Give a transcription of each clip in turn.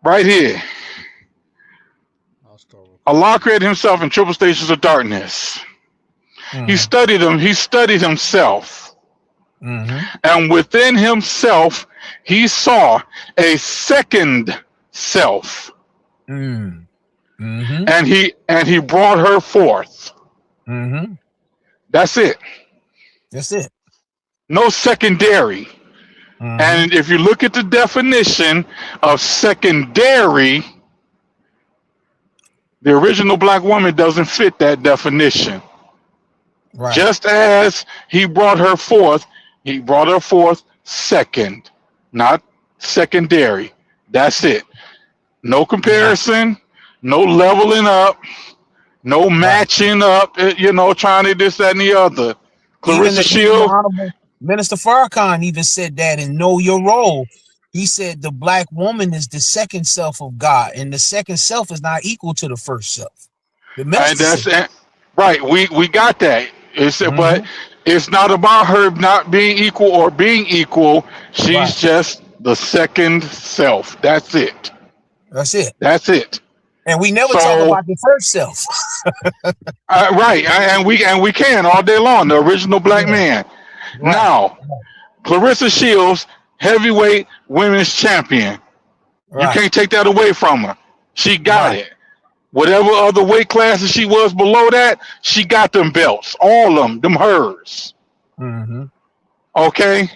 Right here. I'll start real quick. Allah created himself in triple stages of darkness. He Mm-hmm. studied him. He studied himself. Mm-hmm. And within himself, he saw a second self. Mm. Mm-hmm. And he brought her forth. Mm-hmm. That's it. That's it. No secondary. Mm-hmm. And if you look at the definition of secondary, the original black woman doesn't fit that definition. Right. Just as he brought her forth second, not secondary. That's it. No Right. comparison, no leveling up, no Right. matching up, trying to this, that, and the other. Clarissa Even the Shields, Honorable Minister Farrakhan even said that in Know Your Role. He said the black woman is the second self of God, and the second self is not equal to the first self. The and minister that's said that. right. We got that. But Mm-hmm. it's not about her not being equal or being equal. Right. She's just the second self. That's it. That's it. That's it. And we never talk So about the first self. right, and we can all day long. The original black Yeah. man. Right. Now, Clarissa Shields, heavyweight women's champion. You Right. can't take that away from her. She got Right. it. Whatever other weight classes she was below that, she got them belts. All of them hers. Mm-hmm. Okay?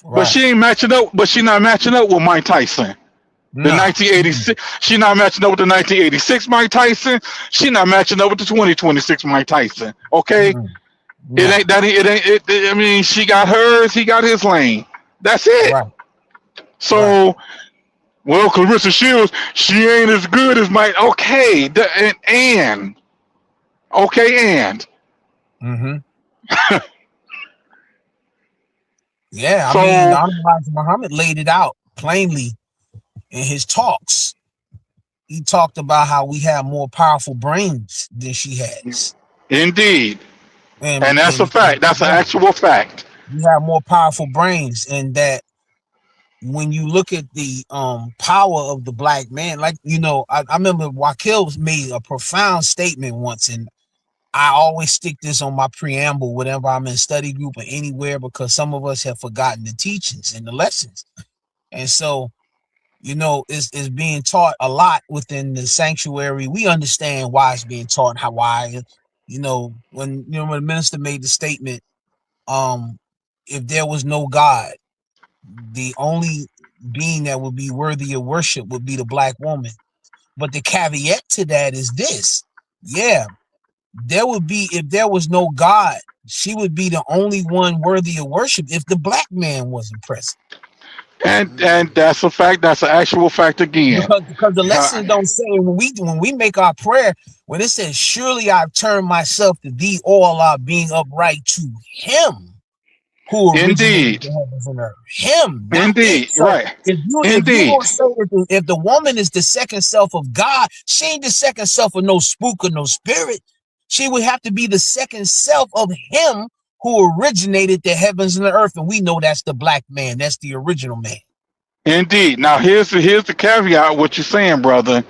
But Right. she ain't matching up, but she not matching up with Mike Tyson. The No. 1986, she not matching up with the 1986 Mike Tyson. She not matching up with the 2026 Mike Tyson. Okay? Mm-hmm. It No. ain't that it ain't I mean, she got hers, he got his lane. That's it. Right. Right. So, well, Clarissa Shields, she ain't as good as Mike. Okay, and Mm-hmm. Yeah. I mean, the so Honorable Elijah Muhammad laid it out plainly in his talks. He talked about how we have more powerful brains than she has. indeed, and that's a fact. That's an Yeah, actual fact. we have more powerful brains, and that when you look at the power of the black man, like I remember Wakil made a profound statement once, and I always stick this on my preamble whenever I'm in study group or anywhere, because some of us have forgotten the teachings and the lessons. And so, it's being taught a lot within the sanctuary. We understand why it's being taught, why, when the minister made the statement, if there was no God, the only being that would be worthy of worship would be the black woman. But the caveat to that is this: yeah, if there was no God, she would be the only one worthy of worship if the black man wasn't present. And that's a fact. That's an actual fact again. Because the Uh, lessons don't say, when we make our prayer, when it says, "Surely I've turned myself to thee, O Allah, being upright to Him who originated indeed, the heavens and earth." Him, not it. indeed, So right, if you indeed, gonna say that if the woman is the second self of God, she ain't the second self of no spook or no spirit. She would have to be the second self of Him who originated the heavens and the earth, and we know that's the black man. That's the original man. indeed. Now here's the caveat. What you're saying, brother.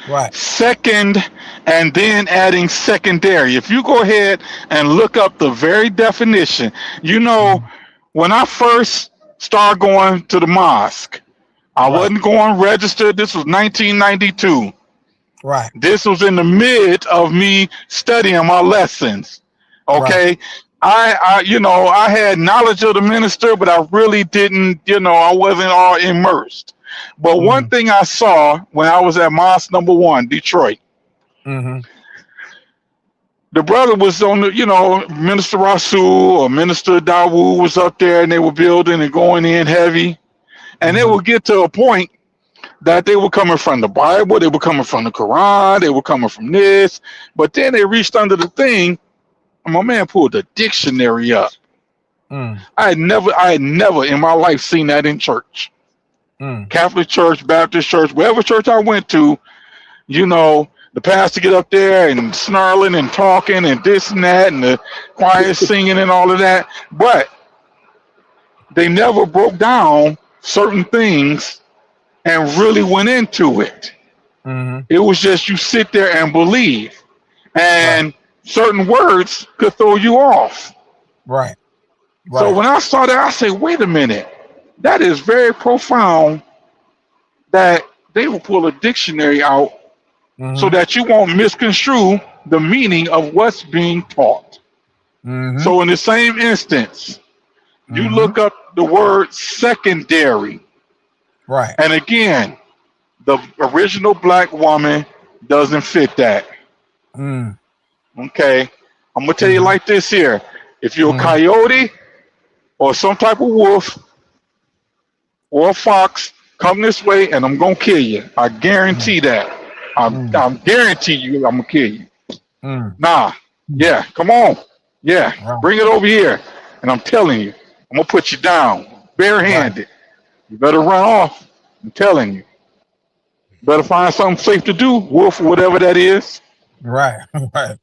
Right. Second, and then adding secondary. If you go ahead and look up the very definition, Mhm. when I first started going to the mosque, I Right. wasn't going registered. This was 1992. Right. This was in the mid of me studying my lessons. Right. Okay. I had knowledge of the minister, but I really didn't, I wasn't all immersed. But one Mm-hmm. thing I saw when I was at Mosque Number One, Detroit, Mm-hmm. the brother was on the, Minister Rasul or Minister Dawood was up there, and they were building and going in heavy. And it Mm-hmm. would get to a point that they were coming from the Bible, they were coming from the Quran, they were coming from this, but then they reached under the thing, and my man pulled the dictionary up. Mm. I had never in my life seen that in church. Mm. Catholic church, Baptist church, wherever church I went to, the pastor get up there and snarling and talking and this and that, and the choir singing and all of that, but they never broke down certain things and really went into it. Mm-hmm. It was just you sit there and believe, Right. and certain words could throw you off. Right. So Right. when I saw that, I said, wait a minute, that is very profound that they will pull a dictionary out so Mm-hmm. that you won't misconstrue the meaning of what's being taught. Mm-hmm. So in the same instance, you Mm-hmm. look up the word secondary, Right. and again, the original black woman doesn't fit that. Mm. Okay, I'm gonna tell you Mm-hmm. like this here: if you're a Mm-hmm. coyote or some type of wolf or a fox, come this way, and I'm gonna kill you. I Mm. guarantee that. Mm. I'm guarantee you, I'm gonna kill you. Mm. Nah, Mm. yeah, come on, yeah, Right. bring it over here, and I'm telling you, I'm gonna put you down, Right. barehanded. You better run off. I'm telling you. Better find something safe to do, wolf, or whatever that is. Right. Right.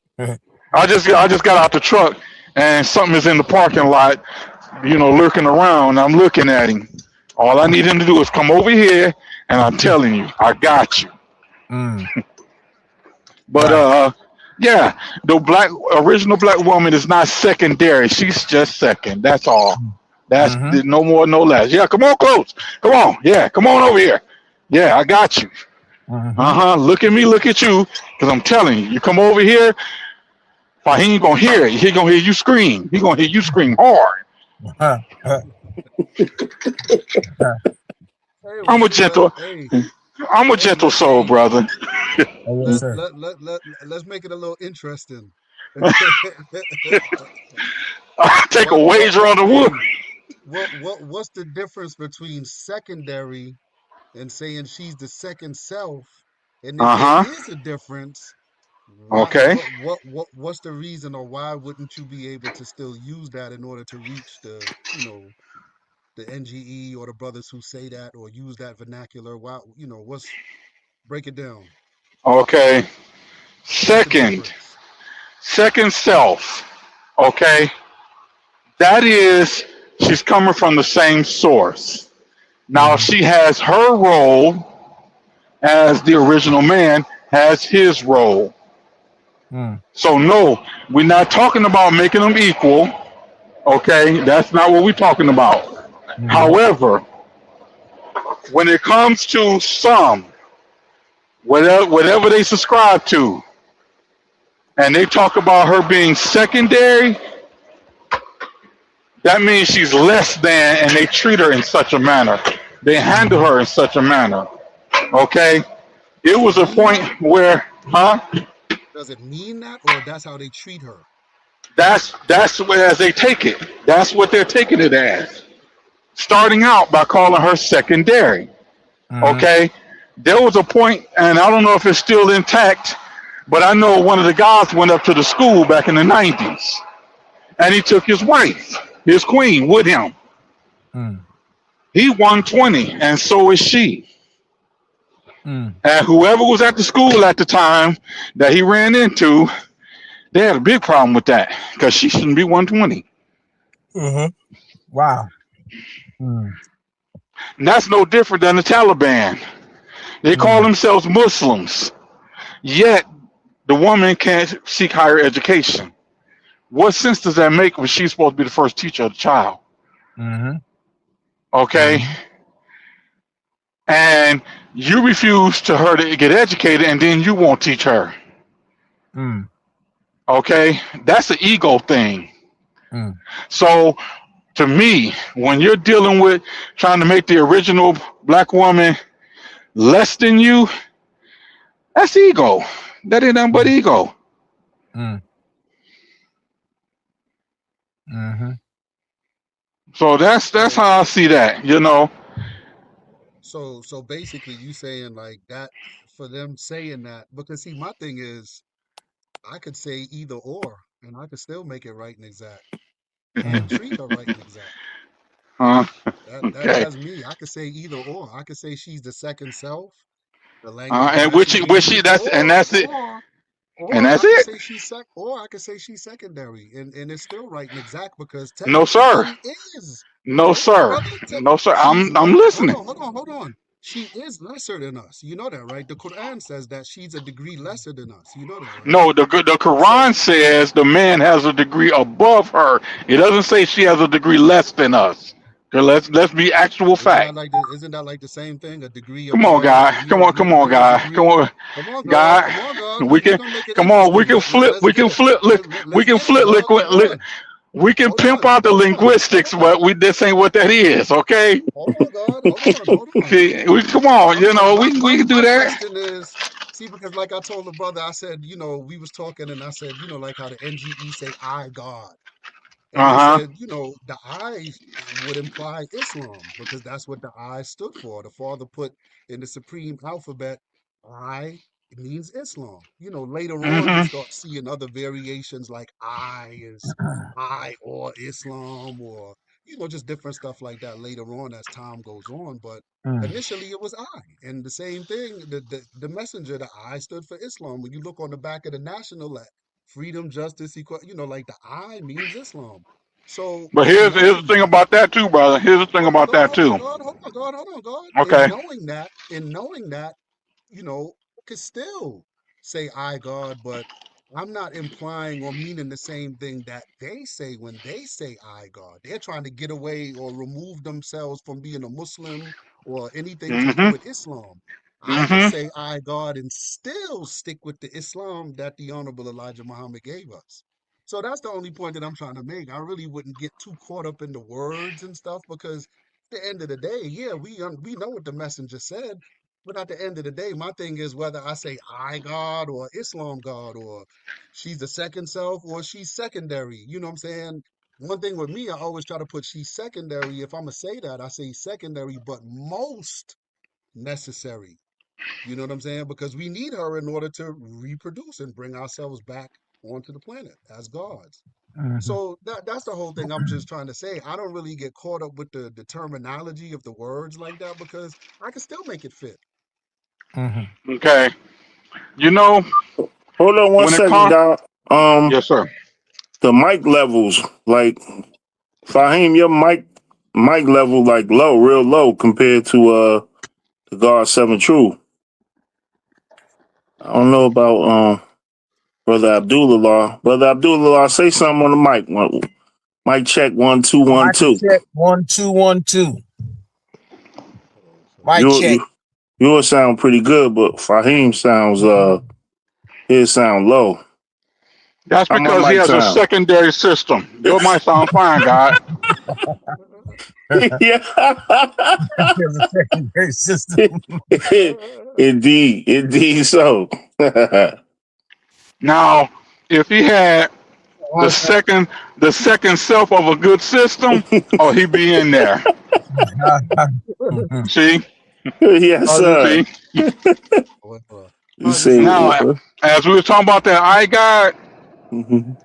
I just got out the truck, and something is in the parking lot, lurking around. I'm looking at him. All I need him to do is come over here, and I'm telling you, I got you. Mm. But Right. yeah, the original black woman is not secondary. She's just second. That's all. That's Mm-hmm. no more, no less. Yeah, come on, close. Come on. Yeah, come on over here. Yeah, I got you. Mm-hmm. Uh huh. Look at me. Look at you. Because I'm telling you, you come over here, Fahiym gonna hear it. He gonna hear you scream. He gonna hear you scream hard. Hey, I'm a well, gentle. hey, I'm a hey, gentle let, soul, hey, brother. Oh, yes, let, sir. let, let, let, let's make it a little interesting. I take a wager on the wood. Hey, what's the difference between secondary and saying she's the second self? And if Uh there huh. is a difference, why, Okay. what's the reason, or why wouldn't you be able to still use that in order to reach the NGE or the brothers who say that or use that vernacular? Why, break it down. Okay. What's the Second. difference? Second self. Okay. That is, she's coming from the same source. Now Mm-hmm. she has her role as the original man has his role. Mm. So no, we're not talking about making them equal. Okay, that's not what we're talking about. Mm-hmm. However, when it comes to some, whatever they subscribe to, and they talk about her being secondary, that means she's less than, and they treat her in such a manner. They handle Mm-hmm. her in such a manner. Okay, it Does it was a mean point that? where, huh? Does it mean that, or that's how they treat her? That's where as they take it. That's what they're taking it as. Starting out by calling her secondary. Mm-hmm. Okay, there was a point, and I don't know if it's still intact, but I know one of the guys went up to the school back in the '90s, and he took his wife, his queen, with him. Mm. He 120, and so is she. Mm. And whoever was at the school at the time that he ran into, they had a big problem with that because she shouldn't be 120. Mm-hmm. Wow. Mm. And that's no different than the Taliban. They call Mm. themselves Muslims, yet the woman can't seek higher education. What sense does that make when she's supposed to be the first teacher of the child? Mm-hmm. Okay, Mm-hmm. and you refuse to her to get educated, and then you won't teach her. Mm. Okay, that's an ego thing. Mm. So to me, when you're dealing with trying to make the original black woman less than you, that's ego. That ain't nothing but Mm. ego. Mm. Mm-hmm. So that's So, how I see that. so basically, you saying like that for them saying that, because see, my thing is, I could say either or, and I could still make it right and exact, and Mm. treat her right and exact. uh, okay. That's me. I could say either or. I could say she's the second self, the language of And which which she messages, that's and that's it. And or that's I could it. say or I could say she's secondary, and it's still right and exact because No technically sir. she is. No Hold on, sir. brother. No sir. She's I'm right. listening. Hold on. She is lesser than us. You know that, right? The Quran says that she's a degree lesser than us. You know that, right? No, the So Quran says the man has a degree above her. It doesn't say she has a degree less than us. Okay, let's be actual fact. isn't that like the same thing? A degree Come on, above, guy. and Come on, come on, we're a guy. Come degree. on, Come on, God. guy. Come on, God. We We're can gonna make it come on. We interesting. can flip. Let's We get can it. flip. We Let's can get it, flip God. Hold on. we can Hold pimp on. out the Hold on. linguistics, Hold on. but we this ain't what that is. Okay. Hold on, God. Hold on. Hold on. See, we come on. I'm You my know, my we my can do my that. question is, see, because like I told the brother, I said, we was talking, and I said, like how the NGE say "I God." And I Uh huh. said, the I would imply Islam because that's what the I stood for. The father put in the supreme alphabet, I means Islam. Later on, you Mhm. start seeing other variations like I is I or Islam or, just different stuff like that later on as time goes on. But Mm, initially it was I. And the same thing, the messenger, the I stood for Islam. When you look on the back of the national freedom, justice, equal, like the I means Islam. So But in here's the knowing thing that, about that too, brother. Here's the thing hold on, about God, that hold on, too. God, hold on, God, hold on, God. Okay. In knowing that, I could still say I God, but I'm not implying or meaning the same thing that they say when they say I God. They're trying to get away or remove themselves from being a Muslim or anything to do Mhm. with Islam. I could Mhm. say I God and still stick with the Islam that the Honorable Elijah Muhammad gave us. So that's the only point that I'm trying to make. I really wouldn't get too caught up in the words and stuff because at the end of the day, yeah, we know what the messenger said, but at the end of the day, my thing is whether I say I God or Islam God or she's the second self or she's secondary. You know what I'm saying? One thing with me, I always try to put she's secondary. If I'm gonna say that, I say secondary, but most necessary. You know what I'm saying? Because we need her in order to reproduce and bring ourselves back onto the planet as gods. mhm, So that's the whole thing I'm just trying to say. I don't really get caught up with the terminology of the words like that because I can still make it fit. mhm. Okay. You know, Hold on one when it second, comes, dog. yes, sir. The mic levels, like Fahimm, your mic level like low, real low compared to the God Seven True. I don't know about Brother Abdullah. Brother Abdullah, say something on the mic. Mic check 1 2 1 Mic 2. check 1 2 1 2. Hold on a second. Mic check. Yours sound pretty good, but Fahimm sounds his sound low. That's How my because he mic has a sound? secondary system. Your might sound fine, God. Yeah. There's a secondary system. Indeed so. Now, if he had the How's that? second the second self of a good system, oh, he'd be in there. Mhm. See, Yes, Oh, sir. see. You How's he say, sound? Now, as we were talking about that I God, mhm.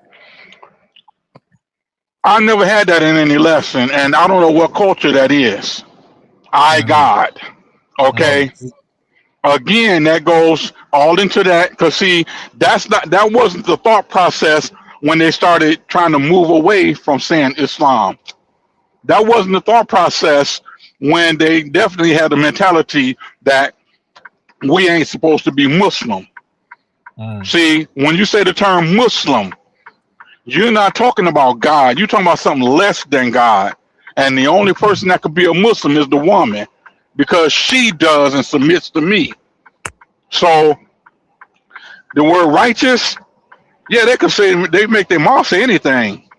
I never had that in any lesson, and I don't know what culture that is. I Mhm, God. Oh, mhm, Okay. Again, that goes all into that because see, that wasn't the thought process when they started trying to move away from saying Islam. That wasn't the thought process when they definitely had the mentality that we ain't supposed to be Muslim. mhm, See, when you say the term Muslim, you're not talking about God. You're talking about something less than God. And the only person that could be a Muslim is the woman because she does and submits to me. So the word righteous, yeah, they could say they make their mouth say anything,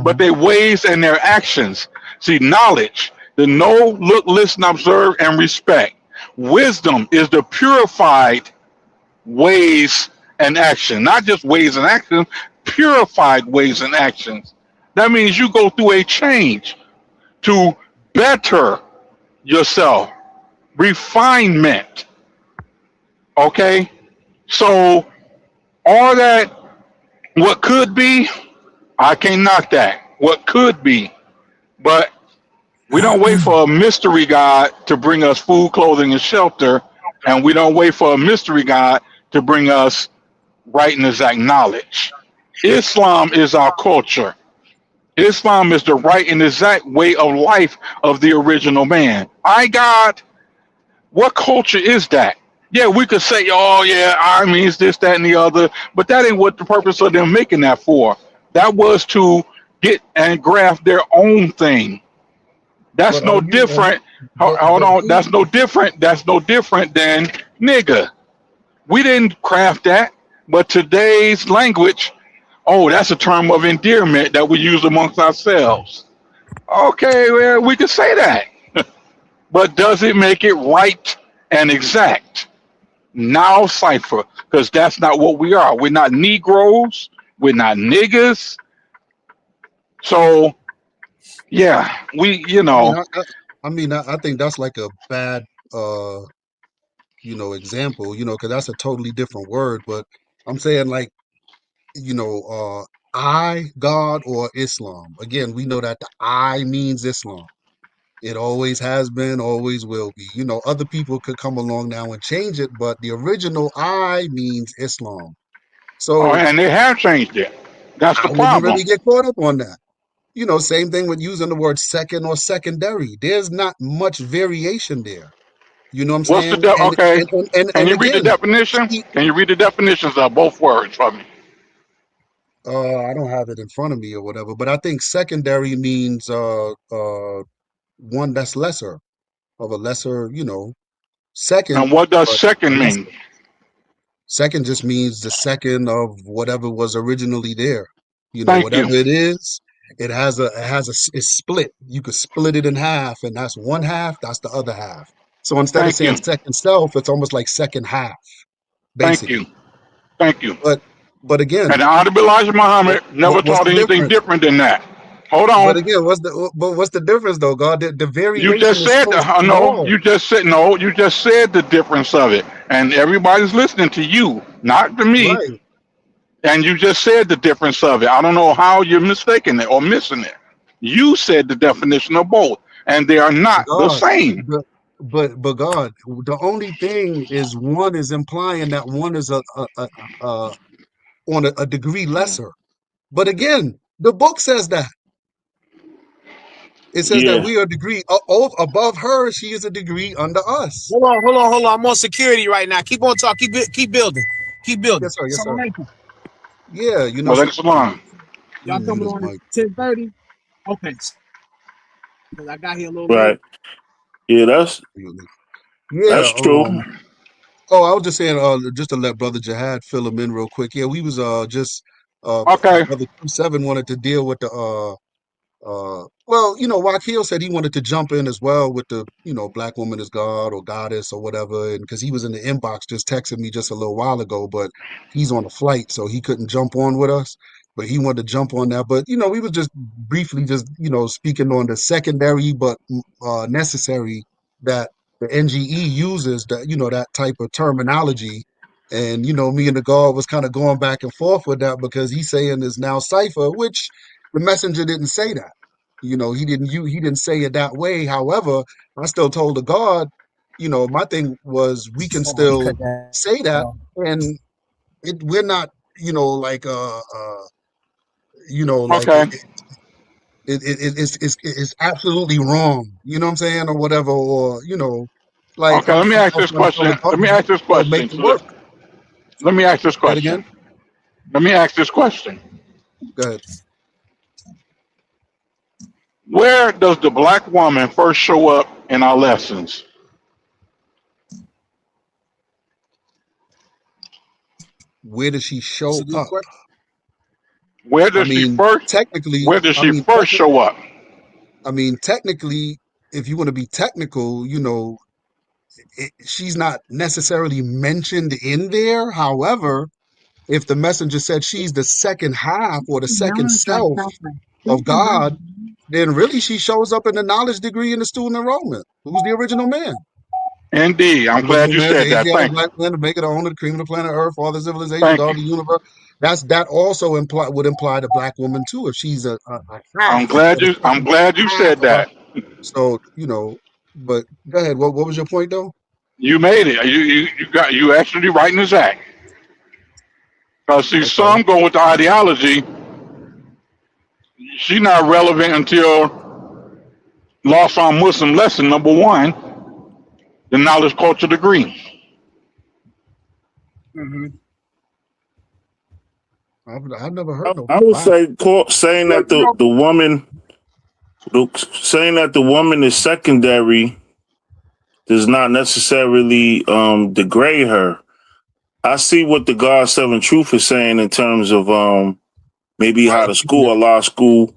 but mhm, their ways and their actions. See, knowledge, the know, look, listen, observe, and respect. Wisdom is the purified ways and action, not just ways and actions, purified ways and actions. That means you go through a change to better yourself, refinement. Okay, so all that what could be, I can't knock that. What could be, but we don't wait for a mystery God to bring us food, clothing, and shelter, and we don't wait for a mystery God to bring us right and exact knowledge. Islam is our culture. Islam is the right and exact way of life of the original man. I God, What culture is that? Yeah, we could say, oh yeah, I means this, that, and the other, but that ain't what the purpose of them making that for. That was to get and graft their own thing. That's But are no you? different. Hold But on, who? that's no different. That's no different than nigga. We didn't craft that, but today's language, oh, that's a term of endearment that we use amongst ourselves. Okay, well, we can say that, but does it make it right and exact? Now cipher, because that's not what we are. We're not Negroes. We're not niggas. So yeah, we, I mean, I think that's like a bad, uh, example, because that's a totally different word. But I'm saying like, I, God, or Islam. Again, we know that the I means Islam. It always has been, always will be. Other people could come along now and change it, but the original I means Islam. So and they have changed it. That's the I wouldn't problem. really get caught up on that. Same thing with using the word second or secondary. There's not much variation there. You know what I'm What's the saying? And okay? and and and, Can and you read the again, definition? see, Can you read the definitions of both words for me? I don't have it in front of me or whatever, but I think secondary means one that's lesser of a lesser, second, And what does but second mean? lesser. Second just means the second of whatever was originally there. Thank you. Whatever it is, it's split. You could split it in half, and that's one half, that's the other half. So instead of Thank saying you. second self, it's almost like second half, Thank you. basically. Thank you. But but And again, the Honorable Elijah Muhammad never what's taught the anything difference? different than that. Hold But on. again, what's the difference though, God? The You variation just is said so that. No, small. you just said no. You just said the difference of it, and everybody's listening to you, not to me. Right. And you just said the difference of it. I don't know how you're mistaking it or missing it. You said the definition of both, and they are not the God, same. but God, the only thing is one is implying that one is a on a degree lesser. But again, the book says that. It says that Yeah. we are a degree above her. She is a degree under us. Hold on. I'm on security right now. Keep on talking. Keep building. Keep building. Yes, sir. Yes, Assalamu sir. alaikum. Yeah, Well, that's long. let Y'all me mute coming his on at mic. 10:30? Okay. Because I got here a little late. Right. Yeah, that's Yeah. true. Oh, I was just saying, just to let Brother Jihad fill him in real quick. Yeah, we was just Okay. Brother 7 wanted to deal with the well, Wakil said he wanted to jump in as well with the, black woman is God or goddess or whatever, and because he was in the inbox just texting me just a little while ago, but he's on a flight, so he couldn't jump on with us. But he wanted to jump on that. But we was just briefly just speaking on the secondary but necessary that the NGE uses, that that type of terminology. And me and the God was kind of going back and forth with that because he's saying is now cipher, which the messenger didn't say that. He didn't say it that way. However, I still told the God, my thing was we can Hold on, he still cut that say that, off. and we're not, like like Okay. it's absolutely wrong. You know what I'm saying, or whatever, or like Okay. Let me ask I was this trying to question. Let me ask this make question. it work. Let me ask this Say it again. question. Let me ask this question. Go ahead. Where does the black woman first show up in our lessons? Where does she That's a show good up? question. Where I does she mean, first? technically, Where does she first show up? technically, if you want to be technical, she's not necessarily mentioned in there. However, if the messenger said she's the second half or the second self of God, then really she shows up in the knowledge degree in the student enrollment. Who's the original man? Indeed. I'm The glad original you man is said that. Asiatic Thank you. black man to make it on the cream of the planet Earth, all the civilization, Thank all you. the universe. That also would imply the black woman too, if she's a half I'm glad or the you. I'm second glad you half said of God. that. So, but go ahead. What was your point though? You made it. You actually right in the act. Because see, Okay. some go with the ideology. She's not relevant until lost on Muslim lesson number one. the knowledge culture degree. Mm-hmm. I've never heard no I would class. say saying Well, that the woman saying that the woman is secondary does not necessarily degrade her. I see what the God Seven Truth is saying in terms of maybe how right. the school, a law school,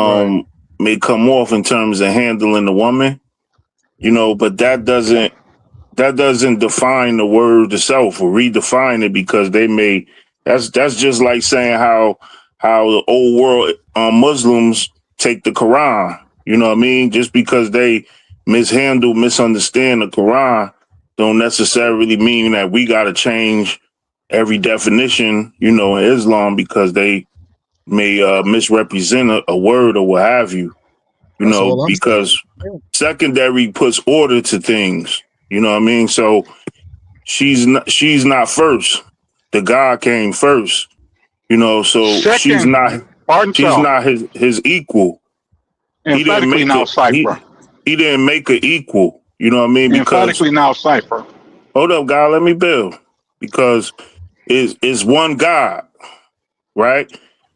Right. um, may come off in terms of handling the woman, but that doesn't define the word itself or redefine it because they may that's just like saying how the old world Muslims take the Quran. You know what I mean? Just because they misunderstand the Quran don't necessarily mean that we gotta change every definition, in Islam because they may misrepresent a word or what have you, That's all I'm saying. because secondary puts order to things. You know what I mean? So she's not first. The God came first. So she's not Second, pardon she's y'all, not his equal. He didn't emphatically make now it. cipher. He didn't make it equal. You know what I mean? Because Emphatically now cipher. hold up, God, let me build. Because it's one God, right?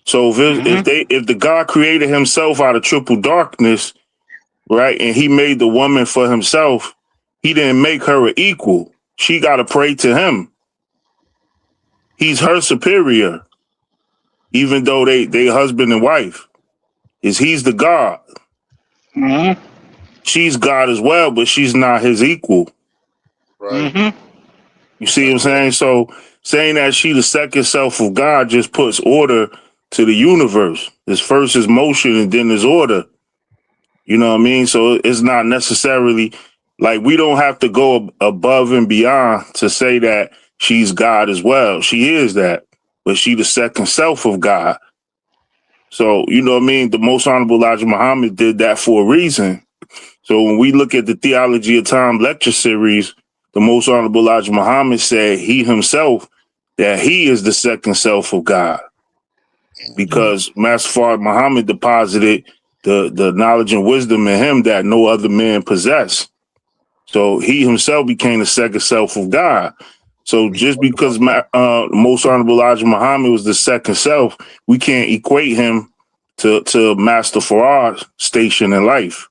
So Hmm. if the God created himself out of triple darkness, right, and he made the woman for himself, he didn't make her an equal. She got to pray to him. He's her superior, even though they husband and wife. He's the God. Hmm. She's God as well, but she's not his equal. Right. Hmm. You see what I'm That's all. saying? So saying that she the second self of God just puts order to the universe. There's first is motion and then there's order. You know what I mean? So it's not necessarily like we don't have to go above and beyond to say that she's God as well. She is that, but she the second self of God. So, you know what I mean? The most honorable Elijah Muhammad did that for a reason. So when we look at the Theology of Time lecture series, the most honorable Elijah Muhammad said he himself that he is the second self of God because Master Fard Muhammad deposited the knowledge and wisdom in him that no other man possessed. So he himself became the second self of God. So We just spoke because about that. most honorable Elijah Muhammad was the second self, we can't equate him to Master Farad's station in life.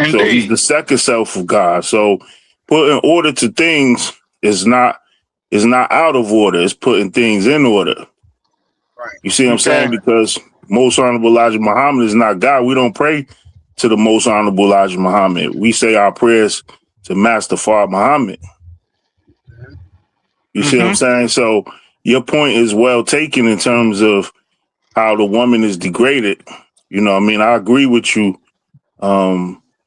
So he's Indeed. the second self of God. So putting order to things is not out of order. It's putting things in order. Right. You see what I'm saying? Okay. Because most honorable Elijah Muhammad is not God. We don't pray to the most honorable Elijah Muhammad. We say our prayers to Master Fard Muhammad. You see what I'm Hmm. saying? So your point is well taken in terms of how the woman is degraded. I agree with you.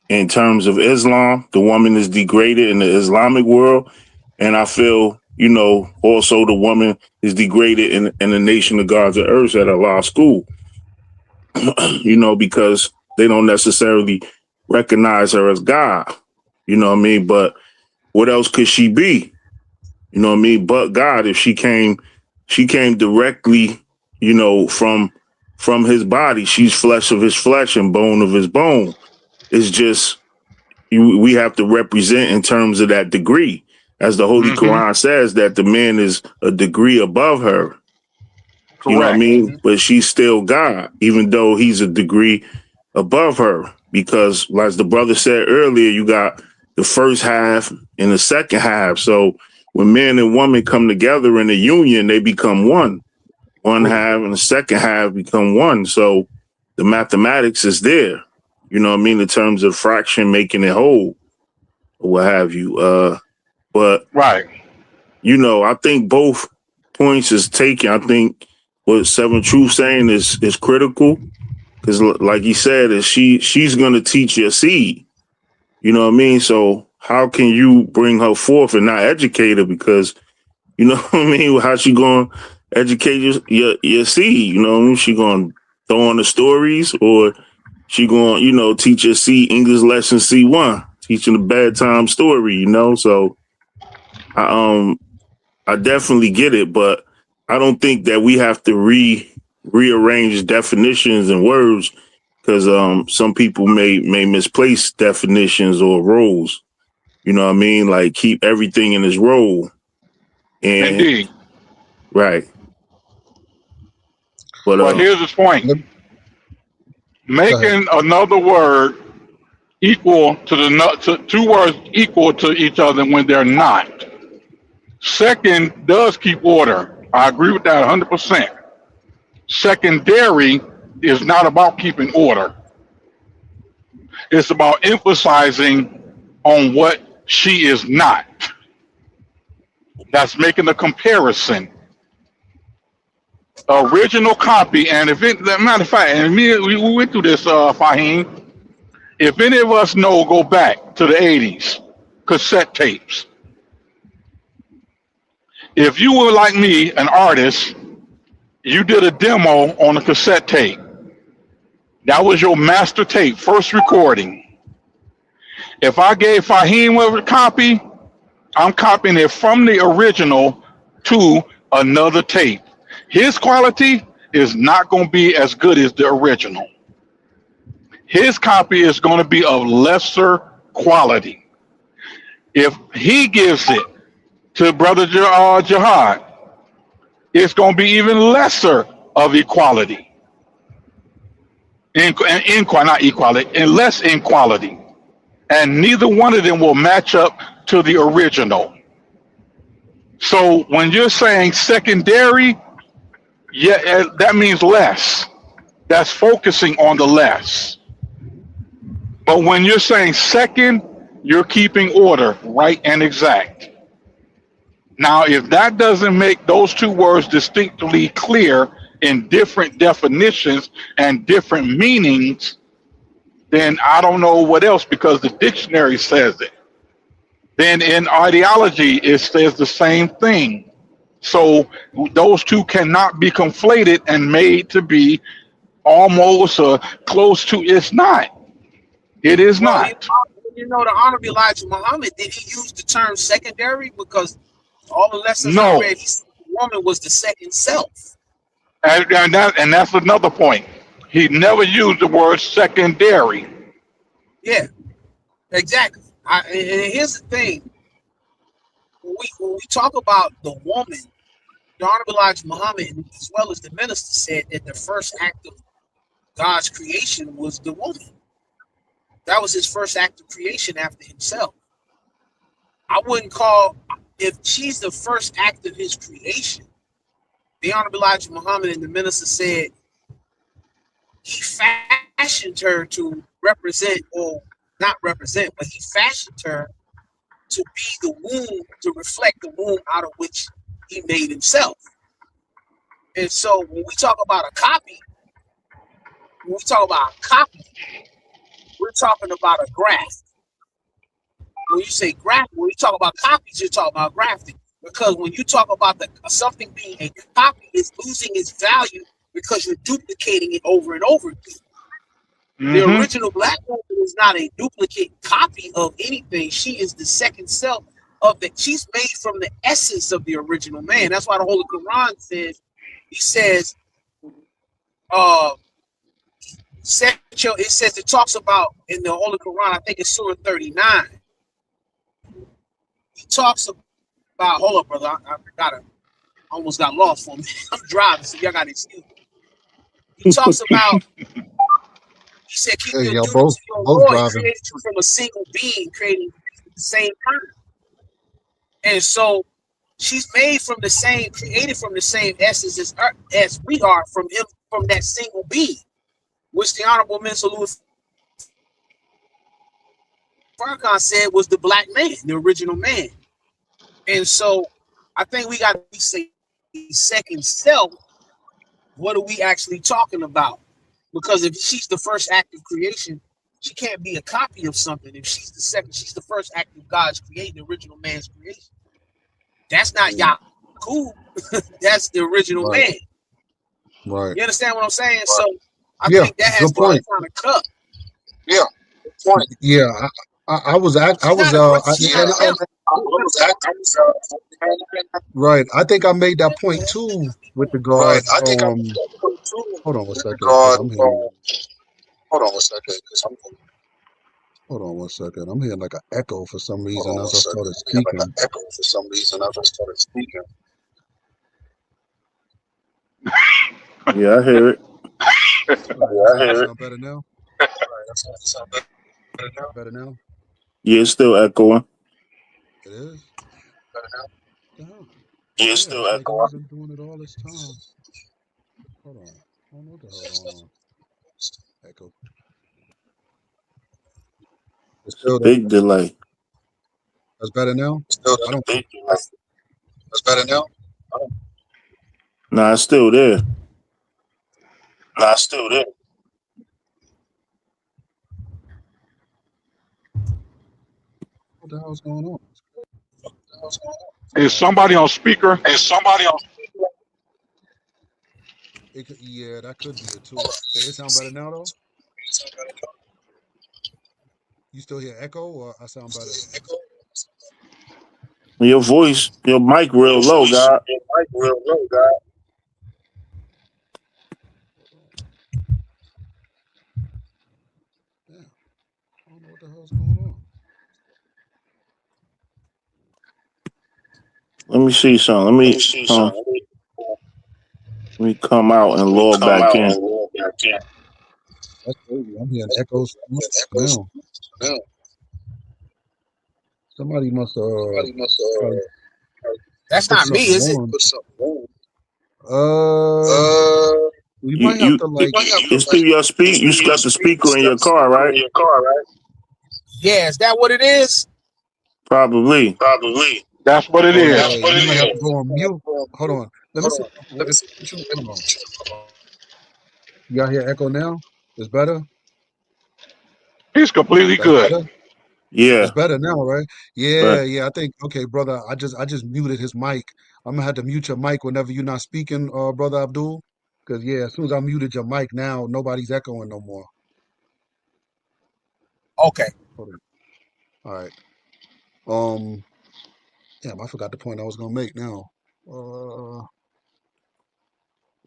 In terms of Islam, the woman is degraded in the Islamic world. And I feel, also the woman is degraded in the nation of gods and earth at a law school, because they don't necessarily recognize her as God. You know what I mean? But what else could she be? You know what I mean? But God, if she came directly, from his body. She's flesh of his flesh and bone of his bone. It's just we have to represent in terms of that degree. As the Holy Hmm. Quran says, that the man is a degree above her. You know what I Correct. mean? But she's still God, even though he's a degree above her. Because, as the brother said earlier, you got the first half and the second half. So when man and woman come together in a union, they become one. One half and the second half become one. So the mathematics is there. You know what I mean? In terms of fraction making it whole or what have you. But Right. I think both points is taken. I think what Seven Truth saying is critical because, like he said, is she's going to teach your seed. You know what I mean? So how can you bring her forth and not educate her? Because you know what I mean? How she going to educate your seed? You know what I mean? She going to throw on the stories, or she going to teach your seed English lesson C1, teaching a bedtime story. So I I definitely get it, but I don't think that we have to rearrange definitions and words because some people may misplace definitions or roles. You know what I mean? Like keep everything in its role. And Indeed. right. But But here's the point: Let, go ahead. making another word equal to two words equal to each other when they're not. Second does keep order. I agree with that 100%. Secondary is not about keeping order. It's about emphasizing on what she is not. That's making a comparison. Original copy, and if it, matter of fact, and we went through this, Fahiym. If any of us know, go back to the 80s, cassette tapes. If you were like me, an artist, you did a demo on a cassette tape. That was your master tape, first recording. If I gave Fahiym a copy, I'm copying it from the original to another tape. His quality is not going to be as good as the original. His copy is going to be of lesser quality. If he gives it to Brother Jihad, it's going to be even lesser of equality. Not equality, and less in quality. And neither one of them will match up to the original. So when you're saying secondary, yeah, that means less. That's focusing on the less. But when you're saying second, you're keeping order, right and exact. Now, if that doesn't make those two words distinctly clear in different definitions and different meanings, then I don't know what else, because the dictionary says it. Then in ideology, it says the same thing. So those two cannot be conflated and made to be almost close to. It's not. It is Well, not. the Honorable Elijah Muhammad, did he use the term secondary? Because all the lessons I No. read, he said the woman was the second self. And that's another point. He never used the word secondary. Yeah, exactly. And here's the thing: when we talk about the woman, the Honorable Elijah Muhammad, as well as the minister, said that the first act of God's creation was the woman. That was his first act of creation after himself. I wouldn't call, if she's the first act of his creation, the Honorable Elijah Muhammad and the minister said he fashioned her to represent, or not represent, but he fashioned her to be the womb, to reflect the womb out of which he made himself. And so when we talk about a copy, we're talking about a graft. When you say graft, when you talk about copies, you're talking about grafting. Because when you talk about something being a copy, it's losing its value because you're duplicating it over and over again. The original black woman is not a duplicate copy of anything. She is the second self of that. She's made from the essence of the original man. That's why the Holy Quran says, he says, it talks about in the Holy Quran, I think it's Surah 39. He talks about, hold up, brother, I almost got lost for me. I'm driving, so y'all got to excuse me. He talks about, he said, keep Hey, your y'all duty both to your both Lord. He driving. created you from a single being, creating at the same time. And so she's made from the same, created from the same essence as we are from him, from that single being, which the Honorable Minister Louis Farrakhan said was the black man, the original man. And so I think we got to say second self. What are we actually talking about? Because if she's the first act of creation, she can't be a copy of something. If she's the second, she's the first act of God's creation, the original man's creation. That's not Yaqub. That's the original Right. man. Right. You understand what I'm saying? So I Yeah. think that has Good to be point. kind of cut. Yeah. Good point. Yeah. I was She's not right. I think I made that point too with regard. Hold on one second. 'Cause I'm hearing. Hold on one second. 'Cause I'm. Hold on one second. I'm hearing like an echo for some reason as I started Yeah, like an speaking. echo for some reason. I just started speaking. Yeah, I hear it. All right, Yeah, I hear it. sound better now? All right, that's not sound better now. Better now? Yeah, it's still echoing. It is? Better now. The hell? Yeah, Yeah, it's still it's like echoing. I've been doing it all this time. Hold on. I don't know what the hell going on. Echo. It's It's a still there. big delay. That's better now? Still I don't. big. That's better now. Nah, it's still there. Nah, it's still there. What the hell's going on? Is somebody on speaker? Is somebody on? Yeah, that could be it too. It sound better now though? You still hear echo or I sound better? Your voice, your mic real Your low, voice, God. your mic real low, God. Damn. I don't know what the hell's going on. Let me see something. Let me see something. Let me come out and Let me log come back out in. and log back in. That's crazy. I'm hearing echoes Echoes now. now. Somebody must Somebody must probably That's put not me, something is it? on. put something on. We You, might have to you, You like might have to it's through your speak. You your got the speak. speaker in Got your the car, speaker in right? your car, right? Yeah, is that what it is? Probably. Probably. That's what it oh yeah, is. That's what you it might have to is. go on mute. Hold on. Let me Hold see. on. Let me see. Hold on. Y'all hear echo now? It's better? He's completely That's good. better? Yeah, It's better now, right? but Yeah. I think okay, brother. I just muted his mic. I'm gonna have to mute your mic whenever you're not speaking, brother Abdul. Cause yeah, as soon as I muted your mic now, nobody's echoing no more. Okay. Hold on. All right. Damn, I forgot the point I was gonna make now.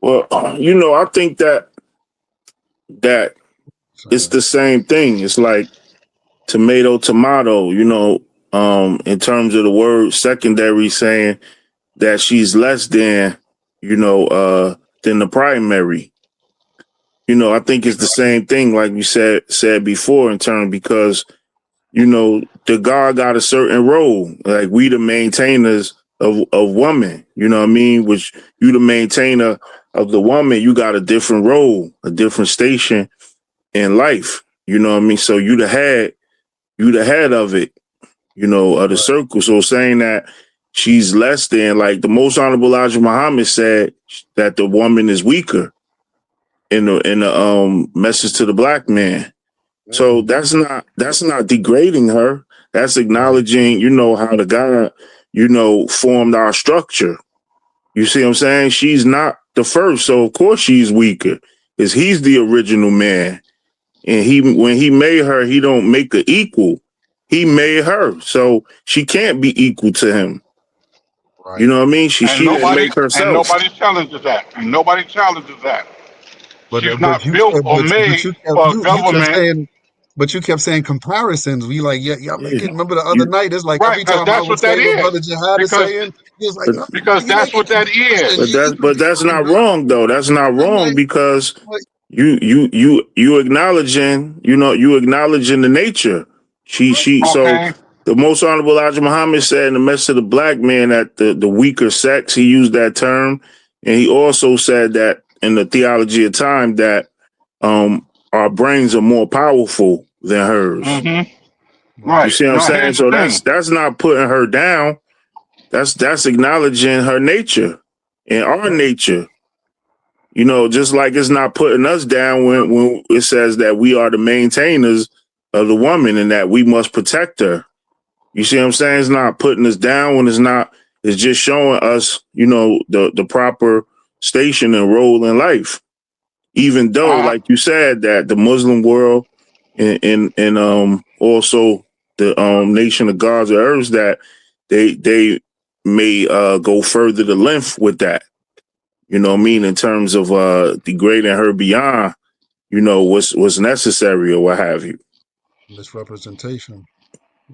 well, I think that it's Second. the same thing. It's like tomato, tomato. In terms of the word secondary, saying that she's less than the primary. I think it's the same thing, like we said before, in terms because the God got a certain role. Like we the maintainers of woman, you know what I mean? Which you the maintainer of the woman, you got a different role, a different station in life. You know what I mean? So you the head of it, of the Right. circle. So saying that she's less than, like the most honorable Elijah Muhammad said that the woman is weaker in the message to the black man. So Mm, that's not degrading her. That's right. acknowledging, how the God, formed our structure. You see what I'm saying? She's not the first, so of course she's weaker. Because he's the original man. And when he made her, he don't make her equal. He made her. So she can't be equal to him. You Right. know what I mean? She And she didn't nobody make herself. challenges that. And nobody challenges that. But She's but not you built said or but made you kept for a you kept government. saying but you kept saying comparisons. We like yeah y'all Yeah. making. Remember the other You night? It's like Right, every because time I that's would what that say what is. Brother Jihad is Because saying, he was like, but no, because you that's making what that comparisons. is. but You that's could but be that's doing not this. wrong though. That's not I'm wrong like, because like you acknowledging the nature. right, So Okay. the most honorable Elijah Muhammad said in the message of the black man that the weaker sex, he used that term. And he also said that in the theology of time that our brains are more powerful than hers. Mm-hmm. right, You Right. see what I'm Now saying? here's the So thing. that's not putting her down. That's acknowledging her nature and our right, nature. Just like it's not putting us down when it says that we are the maintainers of the woman and that we must protect her. You see what I'm saying? It's not putting us down when it's just showing us, the proper station and role in life. Even though, I like you said, that the Muslim world and also the nation of gods or earths that they may go further the length with that. You know what I mean? In terms of degrading her beyond, what's necessary or what have you. Misrepresentation.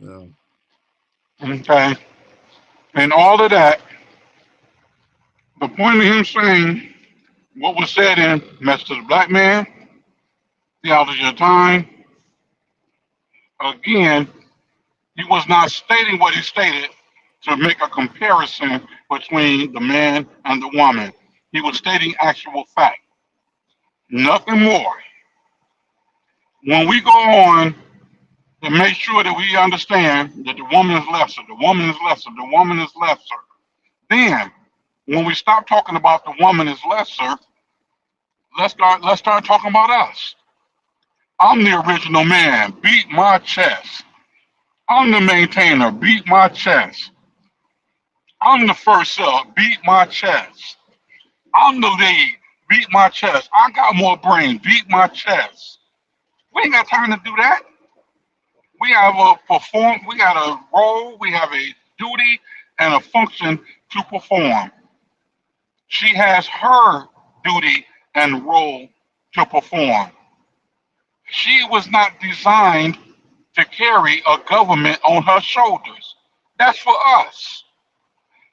Yeah. Okay. And all of that, the point of him saying what was said in Message to the Black Man, Theology of Time, again, he was not stating what he stated to make a comparison between the man and the woman. He was stating actual fact, nothing more. When we go on to make sure that we understand that the woman is lesser, the woman is lesser, the woman is lesser, then when we stop talking about the woman is lesser, let's start talking about us. I'm the original man. Beat my chest. I'm the maintainer. Beat my chest. I'm the first up. Beat my chest. I'm the lead. Beat my chest. I got more brain. Beat my chest. We ain't got time to do that. We have a perform. We got a role. We have a duty and a function to perform. She has her duty and role to perform. She was not designed to carry a government on her shoulders. That's for us.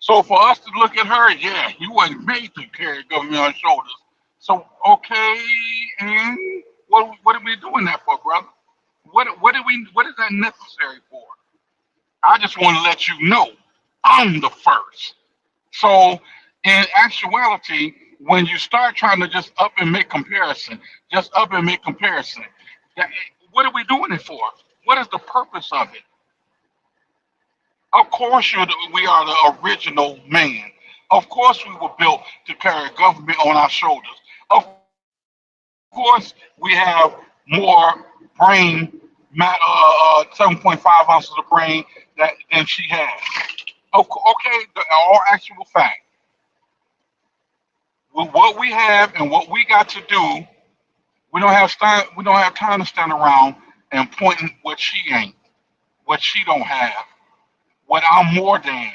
So for us to look at her, yeah, you wasn't made to carry government on your shoulders. So okay, and what are we doing that for, brother? What is that necessary for? I just want to let you know I'm the first. So in actuality, when you start trying to just up and make comparison, just up and make comparison, that, what are we doing it for? What is the purpose of it? Of course, we are the original man. Of course, we were built to carry government on our shoulders. Of course, we have more brain, 7.5 ounces of brain than she has. Okay, all actual fact. With what we have and what we got to do, we don't have time to stand around and pointing what she ain't, what she don't have, what I'm more than,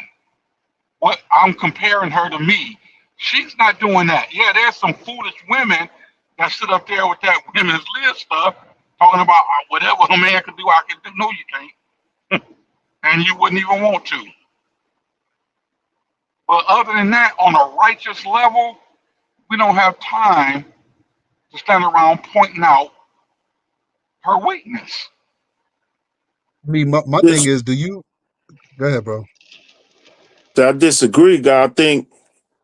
what I'm comparing her to me. She's not doing that. Yeah, there's some foolish women that sit up there with that women's lib stuff, talking about whatever a man can do, I can do. No, you can't, and you wouldn't even want to. But other than that, on a righteous level, we don't have time to stand around pointing out her weakness. I mean, my thing This, is, do you go ahead, bro? I disagree, God.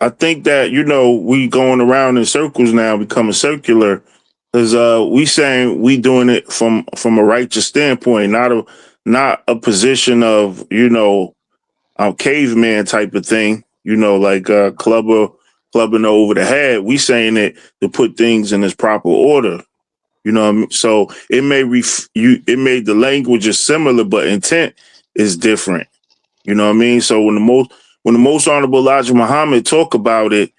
I think that we going around in circles now, becoming circular, because we saying we doing it from a righteous standpoint, not a position of caveman type of thing. Like clubbing over the head. We saying it to put things in its proper order. You know what I mean? So it may it made the language is similar, but intent is different. You know what I mean? So when the most honorable Elijah Muhammad talk about it,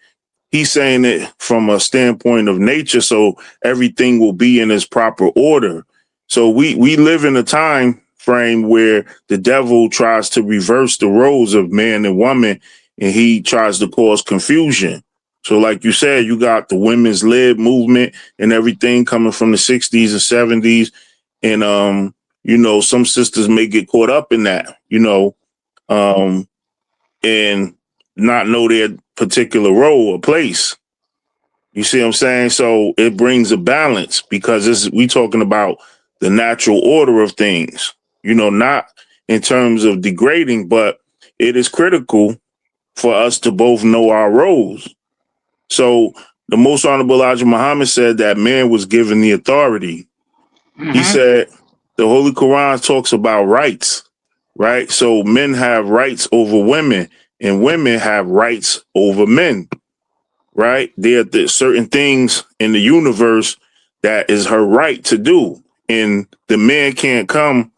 he's saying it from a standpoint of nature, so everything will be in its proper order. So we live in a time frame where the devil tries to reverse the roles of man and woman, and he tries to cause confusion. So like you said, you got the women's lib movement and everything coming from the 60s and 70s. And some sisters may get caught up in that, um, and not know their particular role or place. You see what I'm saying? So it brings a balance because we talking about the natural order of things, not in terms of degrading, but it is critical for us to both know our roles. So the most honorable Elijah Muhammad said that man was given the authority. He Hmm. said the Holy Quran talks about rights, right? So men have rights over women and women have rights over men, right? There are certain things in the universe that is her right to do. And the man can't come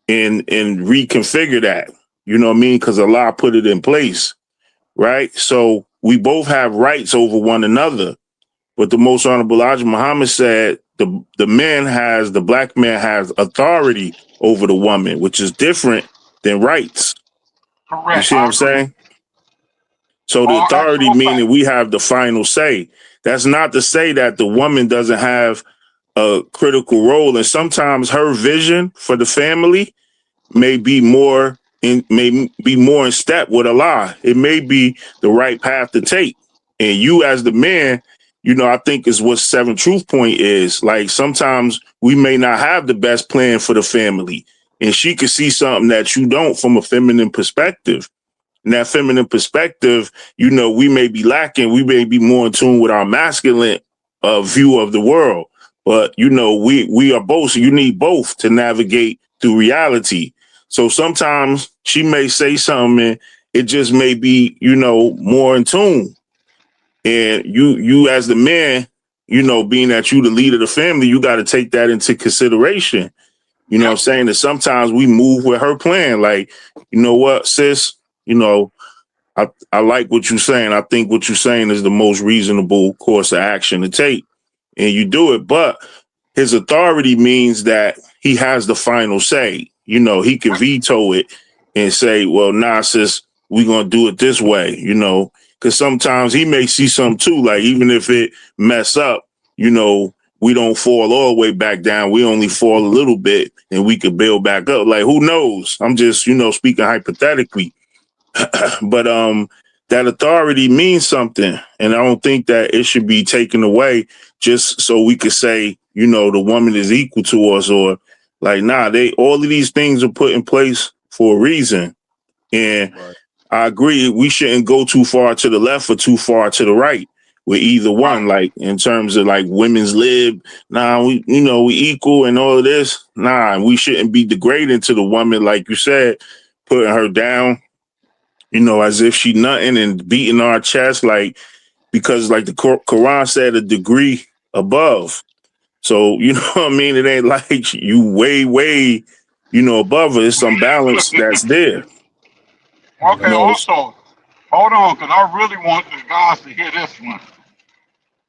and reconfigure that. You know what I mean? Because Allah put it in place, right? So we both have rights over one another. But the most honorable Elijah Muhammad said the black man has authority over the woman, which is different than rights. You Correct. see what I I'm agree. saying? So the All authority actual fact. meaning we have the final say. That's not to say that the woman doesn't have a critical role, and sometimes her vision for the family may be more in step with Allah. It may be the right path to take. And you as the man, I think is what Seven Truth Point is. Like sometimes we may not have the best plan for the family. And she could see something that you don't from a feminine perspective. And that feminine perspective, we may be lacking. We may be more in tune with our masculine view of the world. But we are both. So you need both to navigate through reality. So sometimes she may say something, and it just may be more in tune. And you as the man, being that you the leader of the family, you got to take that into consideration. You know what I'm Yep. saying? That sometimes we move with her plan. Like, you know what, sis? I like what you're saying. I think what you're saying is the most reasonable course of action to take. And you do it. But his authority means that he has the final say. He can veto it and say, well, nah, sis, we're going to do it this way, because sometimes he may see something too. Like, even if it mess up, we don't fall all the way back down. We only fall a little bit and we could build back up. Like, who knows? I'm just, speaking hypothetically. But that authority means something, and I don't think that it should be taken away just so we could say, the woman is equal to us, or like, nah, all of these things are put in place for a reason. And Right. I agree, we shouldn't go too far to the left or too far to the right with either one. Right. Like in terms of like women's lib, nah, we equal and all of this. Nah, we shouldn't be degrading to the woman, like you said, putting her down, as if she nothing and beating our chest, like, because like the Quran said, a degree above. So, you know what I mean? It ain't like you way, above her. It's some balance that's there. Okay. Right. Also, hold on, because I really want the guys to hear this one.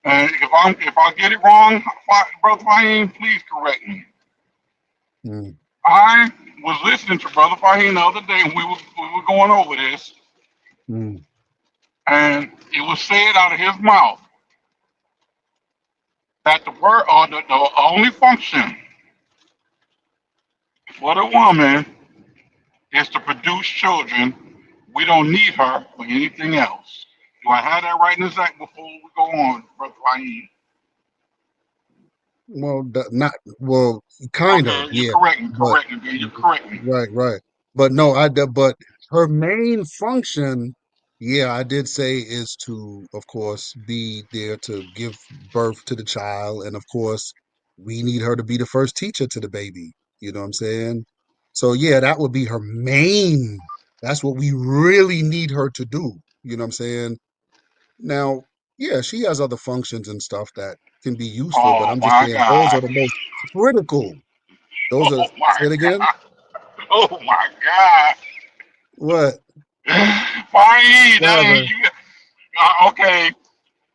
And if I get it wrong, Brother Fahiym, please correct me. Mm. I was listening to Brother Fahiym the other day, and we were going over this, Mm. and it was said out of his mouth that the word or the only function for the woman is to produce children. We don't need her for anything else. Do I have that right in exact before we go on, Brother Fahiym? Well, not well, kind of, Okay, you yeah, correct me, but correct me, man. You correct me. right. But no, but her main function, yeah, I did say is to, of course, be there to give birth to the child, and of course, we need her to be the first teacher to the baby. You know what I'm saying? So yeah, that would be her main. That's what we really need her to do. You know what I'm saying? Now, yeah, she has other functions and stuff that can be useful, but Oh I'm just my saying those are God. the most critical. Those are, Oh my say it again? God. Oh my God. What? Fahiym, What that ain't happened? you. Okay,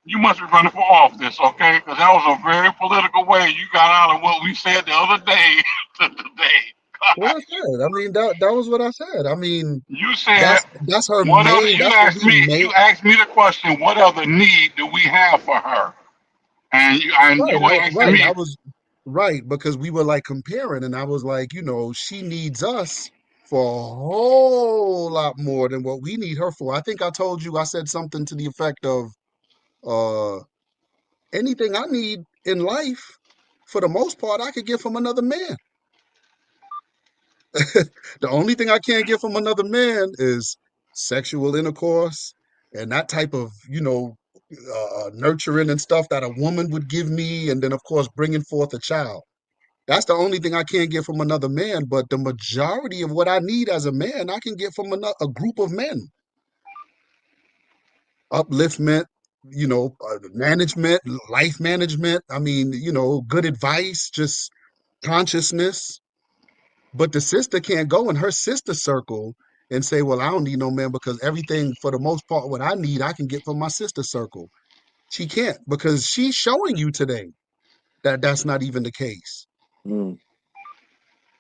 you must be running for office, okay? Because that was a very political way you got out of what we said the other day to today. What I said. I mean, that was what I said. I mean, You said that's her what other? main. You That's what asked we me. make. You asked me the question. What other need do we have for her? And you were asking Right. I me. was right because we were like comparing, and I was like, she needs us for a whole lot more than what we need her for. I think I told you I said something to the effect of, uh, anything I need in life, for the most part, I could get from another man. The only thing I can't get from another man is sexual intercourse and that type of, nurturing and stuff that a woman would give me. And then, of course, bringing forth a child. That's the only thing I can't get from another man. But the majority of what I need as a man, I can get from a group of men. Upliftment, management, life management. I mean, good advice, just consciousness. But the sister can't go in her sister circle and say, well, I don't need no man because everything, for the most part, what I need, I can get from my sister circle. She can't because she's showing you today that that's not even the case. Mm.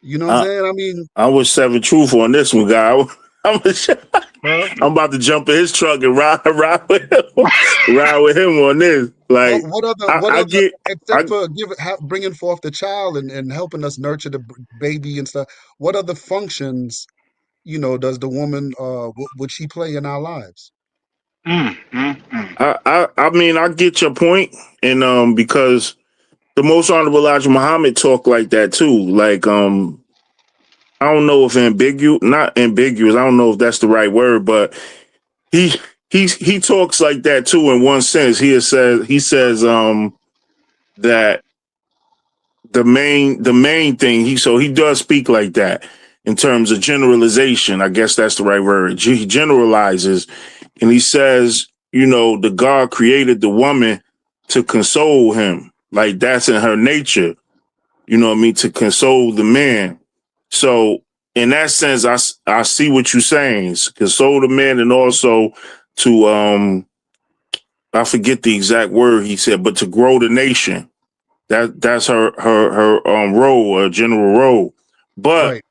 You know what I'm I, saying? I mean, I was Seven Truth on this one, guy. I'm Huh? I'm about to jump in his truck and ride with him on this. Like, What I other, get, except I for bringing forth the child and helping us nurture the baby and stuff, what other functions, does the woman, would she play in our lives? Mm. I mean, I get your point, and because the Most Honorable Elijah Muhammad talked like that too. Like, I don't know if not ambiguous. I don't know if that's the right word, but he he talks like that too. In one sense, he says that the main thing he does speak like that in terms of generalization. I guess that's the right word. He generalizes, and he says, the God created the woman to console him. Like, that's in her nature. You know what I mean? To console the man. So in that sense, I see what you're saying. Console the man, and also to I forget the exact word he said, but to grow the nation. That's her role, general role. But Right.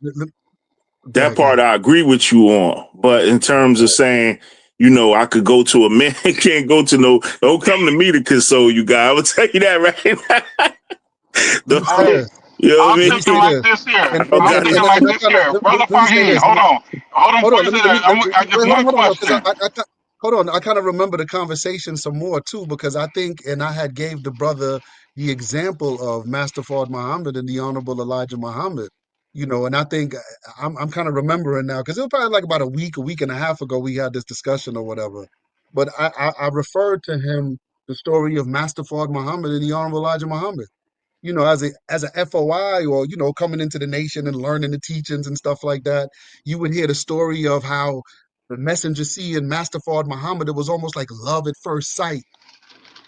Go that ahead, go part ahead. I agree with you on. But in terms of Right. saying, I could go to a man, can't go to no, don't come to me to console you guys. I will tell you that right now. Let me say Hey, this. You know what I I'm Let mean? me thinking say like this. this here. And I don't and I'm and got and, thinking it. I- like and I this kind of here, brother let me say Fahiym. this. And Hold on hold before on. you Let me say let that. me let, I just wait. one Hold on, because question. hold on. I kind of remember the conversation some more too, because I think, and I had gave the brother the example of Master Fard Muhammad and the Honorable Elijah Muhammad. And I think I'm kind of remembering now, because it was probably like about a week and a half ago we had this discussion or whatever. But I referred to him the story of Master Fard Muhammad and the Honorable Elijah Muhammad, as a FOI, or coming into the nation and learning the teachings and stuff like that. You would hear the story of how the messenger C and Master Fard Muhammad, it was almost like love at first sight.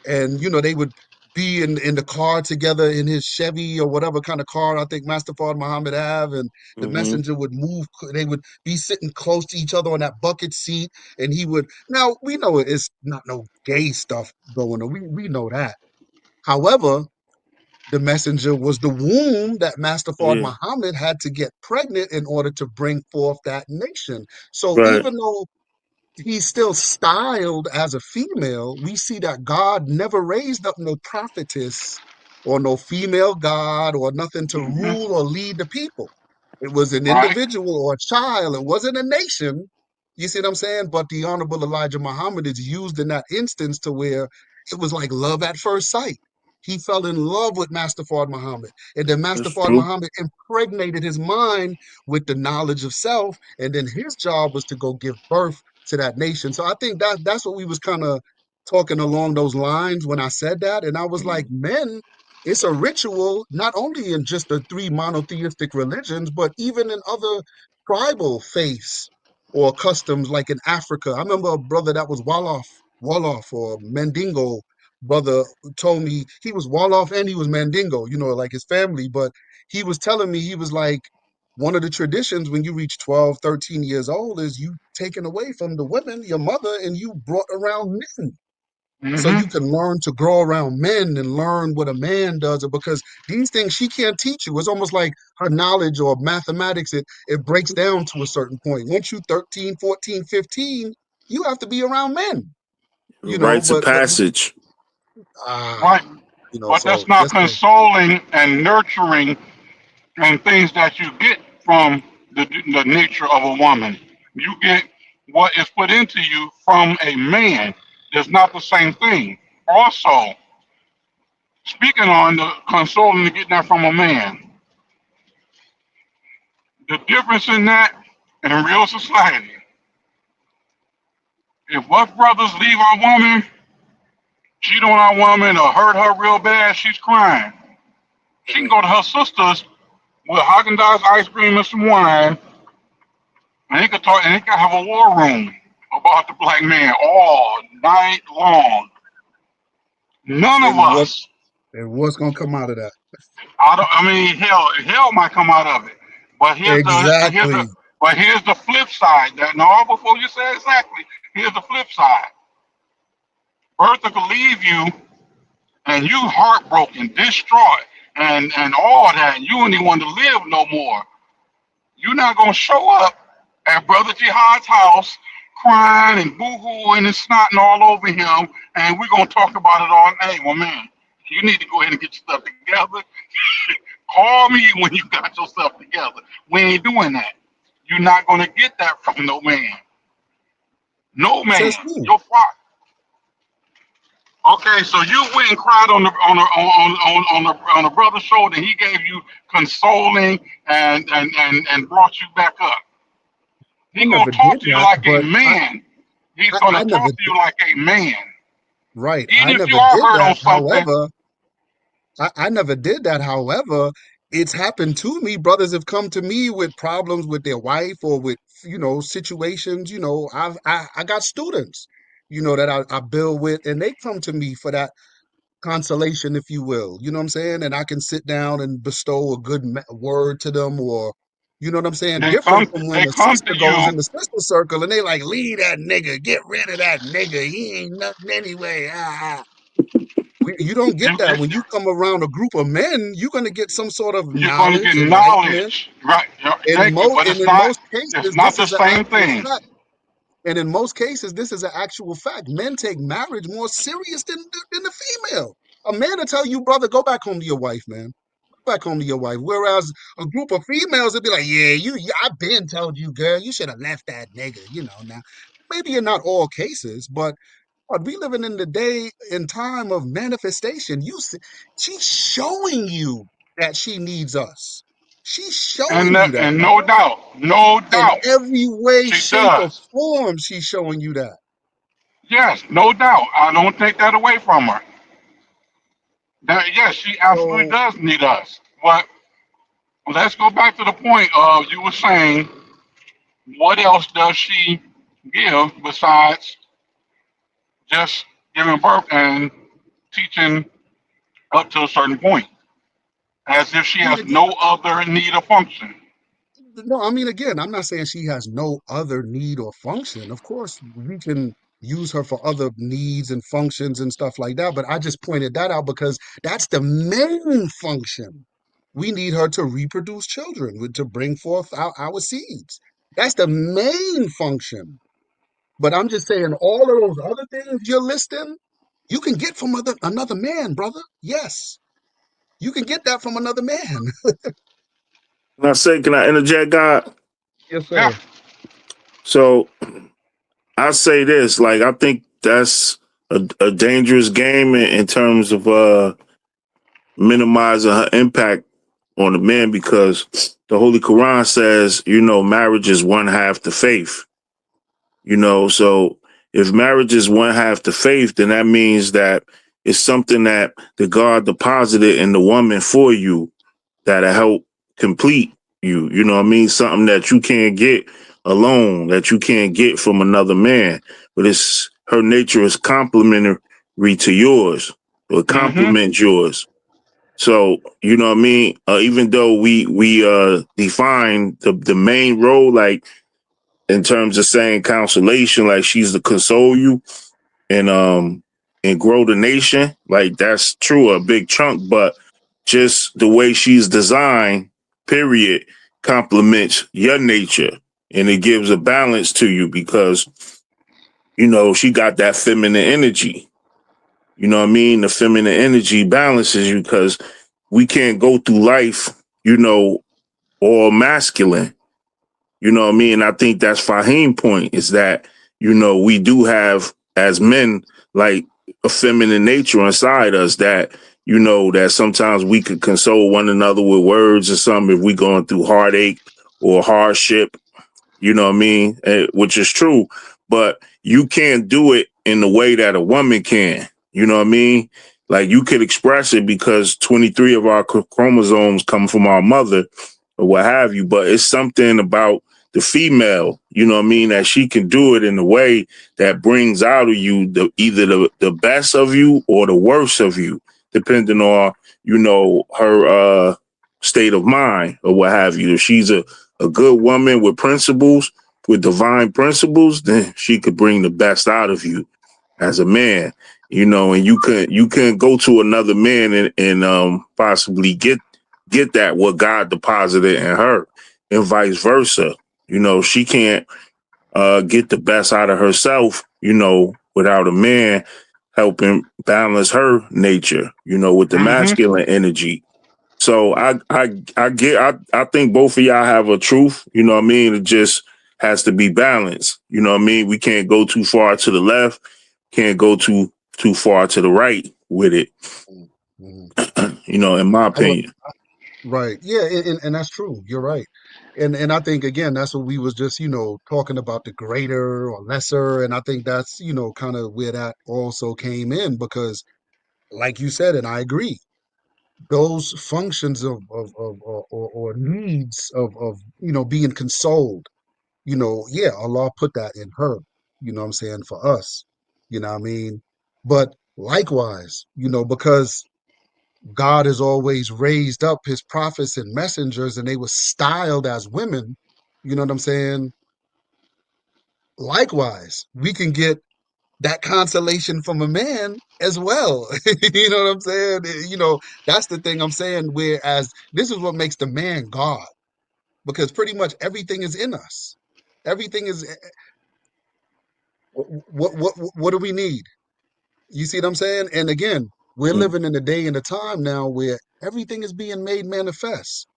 And they would be in the car together in his Chevy or whatever kind of car I think Master Fard Muhammad have, and the Hmm. messenger would move. They would be sitting close to each other on that bucket seat, and he would. Now we know it's not no gay stuff going on. We know that. However, the messenger was the womb that Master Fard Yeah. Muhammad had to get pregnant in order to bring forth that nation. So Right. even though he's still styled as a female, we see that God never raised up no prophetess or no female God or nothing to Hmm. rule or lead the people. It was an Right. individual or a child. It wasn't a nation. You see what I'm saying? But the Honorable Elijah Muhammad is used in that instance to where it was like love at first sight. He fell in love with Master Fard Muhammad. And then Master That's Fard true. Muhammad impregnated his mind with the knowledge of self. And then his job was to go give birth to that nation. So I think that's what we was kind of talking along those lines when I said that. And I was like, Mhm. men, it's a ritual, not only in just the three monotheistic religions, but even in other tribal faiths or customs, like in Africa. I remember a brother that was Wolof or Mandingo brother told me he was Wolof and he was Mandingo, like his family. But he was telling me, he was like, one of the traditions when you reach 12, 13 years old is you taken away from the women, your mother, and you brought around men. So Hmm. you can learn to grow around men and learn what a man does. Because these things she can't teach you. It's almost like her knowledge or mathematics, it breaks down to a certain point. Once you 13, 14, 15, you have to be around men, Rites of but passage. Right. But so that's not yes, sir. consoling and nurturing and things that you get from the nature of a woman. You get what is put into you from a man. It's not the same thing. Also, speaking on the consoling and getting that from a man, the difference in that in real society, if us brothers leave our woman, cheat on our woman, or hurt her real bad, she's crying. She can go to her sisters with Haagen-Dazs ice cream and some wine, and they could talk, and they could have a war room about the black man all night long. None of And what us, and what's gonna come out of that? I mean, hell might come out of it. But Exactly. here's the flip side. That no, before you say exactly, here's the flip side. Bertha could leave you, and you heartbroken, distraught, and all that, and you ain't want to live no more. You're not gonna show up at Brother Jihad's house crying and boo-hooing and snotting all over him, and we're gonna talk about it all. Hey, well, man, you need to go ahead and get your stuff together. Call me when you got yourself together. We ain't doing that. You're not gonna get that from no man. No man. Says who? Your father. Okay, so you went and cried on the brother's shoulder, and he gave you consoling and brought you back up. I He's gonna never talk did to you that, like a but man. He's I gonna never talk to you like a man. right. Even I if you never are did hurt on that. something, However, I never did that. However, it's happened to me. Brothers have come to me with problems with their wife or with, situations. I got students, that I build with, and they come to me for that consolation, if you will. You know what I'm saying? And I can sit down and bestow a good word to them, or you know what I'm saying? they Different come from they when a come sister to goes you, in the sister circle and they like, leave that nigga, get rid of that nigga. He ain't nothing anyway. You don't get you that get when you come around a group of men. You're going to get some sort of you're gonna knowledge, get enlightenment. knowledge, right? In Thank you, most but and it's in not most it's cases, not this the is an same actual thing. fact. And in most cases, this is an actual fact. Men take marriage more serious than the female. A man will tell you, brother, go back home to your wife, man. Go back home to your wife. Whereas a group of females would be like, yeah, I've been told you, girl, you should have left that nigga. Now maybe in not all cases, but we living in the day and time of manifestation. She's showing you that she needs us. She's showing you that, And brother. no In doubt, every way, she shape, or does. form, she's showing you that. Yes, no doubt. I don't take that away from her. That yes, she absolutely So does need us. But let's go back to the point of you were saying, what else does she give besides just giving birth and teaching up to a certain point, as if she I mean, has again, no other need or function? no, I mean, again, I'm not saying she has no other need or function. Of course, we can use her for other needs and functions and stuff like that. But I just pointed that out because that's the main function. We need her to reproduce children, to bring forth our seeds. That's the main function. But I'm just saying, all of those other things you're listing, you can get from another man, brother. Yes, you can get that from another man. Can I interject, God? Yes, Yeah, sir. So I say this, like I think that's a dangerous game in terms of minimizing her impact on the man because the Holy Quran says, marriage is one half the faith. So if marriage is one half the faith, then that means that it's something that the God deposited in the woman for you that'll help complete you. You know what I mean? Something that you can't get alone, that you can't get from another man. But it's her nature is complementary to yours, or hmm complements yours. So, you know what I mean? Even though we define the main role, like in terms of saying consolation, like she's to console you and grow the nation, like that's true, a big chunk, but just the way she's designed, period, complements your nature and it gives a balance to you because she got that feminine energy. You know what I mean? The feminine energy balances you because we can't go through life, all masculine. You know what I mean? I think that's Fahimm point is that, we do have as men like a feminine nature inside us that, that sometimes we could console one another with words or something if we going through heartache or hardship, you know what I mean? Which is true, but you can't do it in the way that a woman can, you know what I mean? Like you could express it because 23 of our chromosomes come from our mother or what have you, but it's something about the female, you know what I mean, that she can do it in a way that brings out of you either the best of you or the worst of you, depending on, her state of mind or what have you. If she's a good woman with principles, with divine principles, then she could bring the best out of you as a man, and you can go to another man and possibly get that what God deposited in her and vice versa. She can't get the best out of herself, without a man helping balance her nature, with the Mm-hmm. masculine energy. So I think both of y'all have a truth, you know what I mean? It just has to be balanced. You know what I mean? We can't go too far to the left, can't go too far to the right with it, Mhm. in my I would, opinion. right. Yeah, and that's true. You're right. And I think again that's what we was just, talking about the greater or lesser. And I think that's, kind of where that also came in because like you said, and I agree, those functions of or needs of being consoled, yeah, Allah put that in her, what I'm saying, for us, what I mean? But likewise, because God has always raised up his prophets and messengers and they were styled as women, you know what I'm saying? Likewise, we can get that consolation from a man as well. You know what I'm saying? That's the thing I'm saying. Whereas this is what makes the man God, because pretty much everything is in us. Everything is what do we need? You see what I'm saying? And again, we're living in a day and a time now where everything is being made manifest.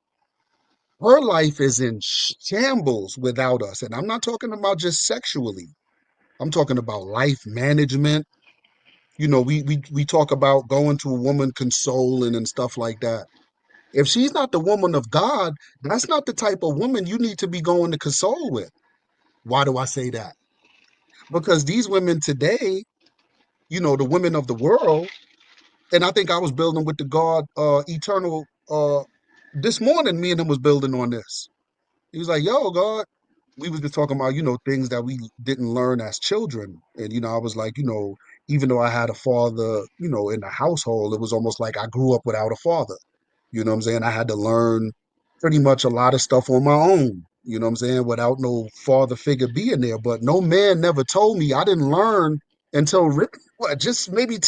Her life is in shambles without us. And I'm not talking about just sexually. I'm talking about life management. We talk about going to a woman consoling and stuff like that. If she's not the woman of God, that's not the type of woman you need to be going to console with. Why do I say that? Because these women today, the women of the world, and I think I was building with the God eternal this morning, me and him was building on this. He was like, yo, God, we was just talking about, things that we didn't learn as children. And, I was like, even though I had a father, in the household, it was almost like I grew up without a father. You know what I'm saying? I had to learn pretty much a lot of stuff on my own, you know what I'm saying, without no father figure being there. But no man never told me. I didn't learn until just maybe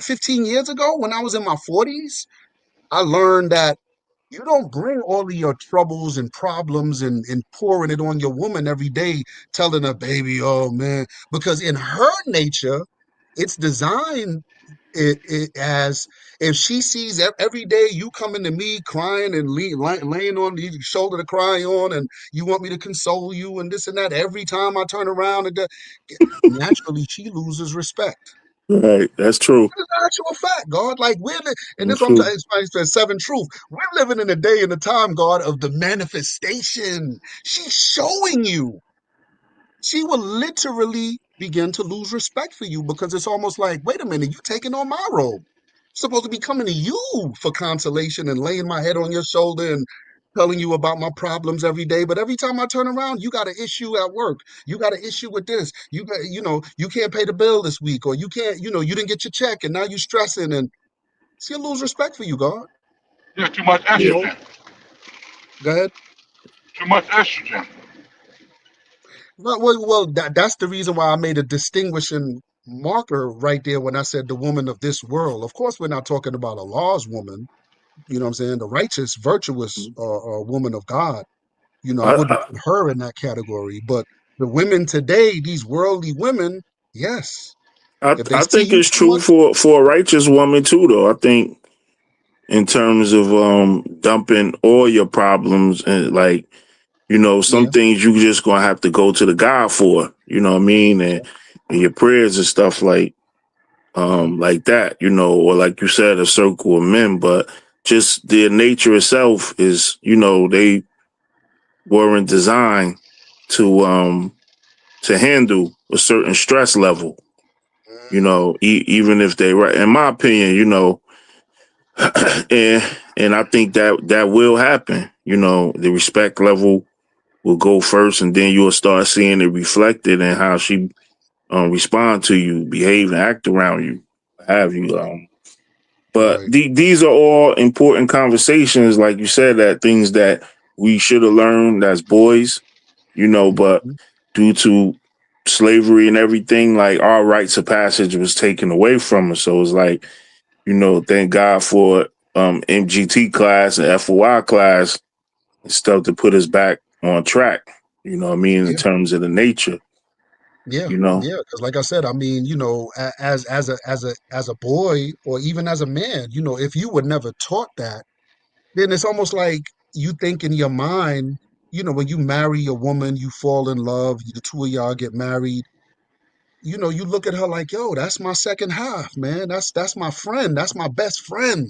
15 years ago when I was in my 40s. I learned that you don't bring all of your troubles and problems and pouring it on your woman every day, telling her, baby, oh man, because in her nature, it's designed as if she sees every day you coming to me crying and laying on the shoulder to cry on, and you want me to console you and this and that. Every time I turn around, naturally she loses respect. Right. That's true. It's an actual fact, God. Like and That's this one true. is seven truth. We're living in a day and a time, God, of the manifestation. She's showing you. She will literally begin to lose respect for you because it's almost like, wait a minute, you taking on my role. I'm supposed to be coming to you for consolation and laying my head on your shoulder and telling you about my problems every day. But every time I turn around, you got an issue at work. You got an issue with this. You can't pay the bill this week, or you can't, you didn't get your check and now you're stressing, and she'll lose respect for you, God. Yeah, too much You know, estrogen. go ahead. Too much estrogen. Well, that's the reason why I made a distinguishing marker right there when I said the woman of this world. Of course, we're not talking about a law's woman. You know what I'm saying? The righteous, virtuous woman of God. I I, wouldn't I put her in that category. But the women today, these worldly women, yes. I If they I see think you it's too true much, for a righteous woman too, though. I think in terms of dumping all your problems and like some yeah. things you just gonna have to go to the God for. You know what I mean, and your prayers and stuff like that. Or like you said, a circle of men, but just their nature itself is they weren't designed to handle a certain stress level. Even if they right, in my opinion, and I think that will happen. The respect level will go first, and then you'll start seeing it reflected in how she respond to you, behave, and act around you, have you. But Right. these are all important conversations, like you said, that things that we should have learned as boys. But Mhm. due to slavery and everything, like our rites of passage was taken away from us. So it's like, thank God for M.G.C class and FOI class and stuff to put us back on track. You know what I mean? In Yeah, terms of the nature, yeah, you know. yeah. Because like I said, I mean, as a boy or even as a man, if you were never taught that, then it's almost like you think in your mind, when you marry a woman, you fall in love, the two of y'all get married, you look at her like, yo, that's my second half, man. That's my friend. That's my best friend.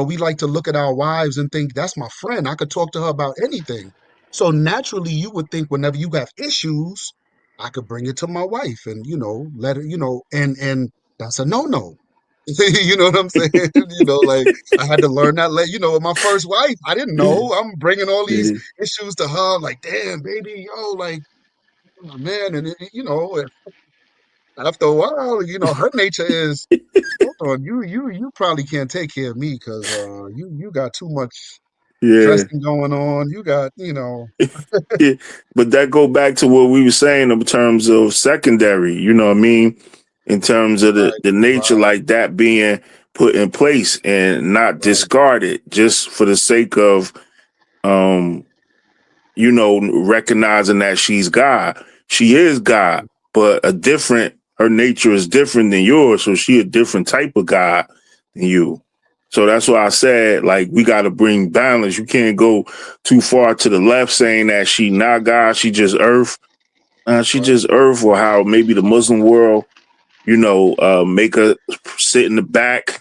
We like to look at our wives and think that's my friend. I could talk to her about anything. So naturally, you would think whenever you have issues, I could bring it to my wife and let her, and that's a no-no. You know what I'm saying? Like I had to learn that. With my first wife, I didn't know. I'm bringing all these Yeah, issues to her. Like, damn, baby, yo, like, oh, man, and after a while, her nature is, hold on, you probably can't take care of me because you got too much yeah. stressing going on. You got, Yeah, but that go back to what we were saying in terms of secondary, you know what I mean? In terms of right, the nature right, like that being put in place and not right, discarded just for the sake of um, recognizing that she's God. She is God, but her nature is different than yours, so she a different type of God than you. So that's why I said, like, we got to bring balance. You can't go too far to the left saying that she not God, she just earth. She right. just earth, or how maybe the Muslim world, make her sit in the back.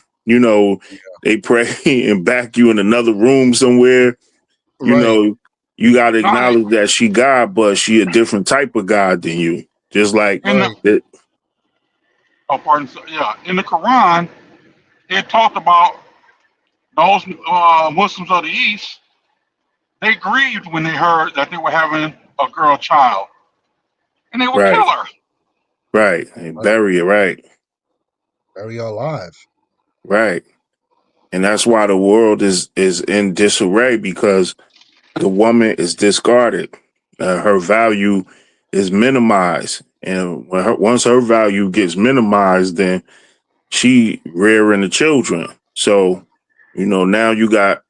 They pray and back you in another room somewhere. You Right, know, you got to Johnny, acknowledge that she God, but she a different type of God than you. Just like in the right. that. pardon, yeah, in the Quran, it talked about those Muslims of the East. They grieved when they heard that they were having a girl child, and they would Right, kill her. right. And Right. bury it, right, Very alive. right. And that's why the world is in disarray because the woman is discarded. Her value is minimized. And once her value gets minimized, then she rearing the children. So, now you got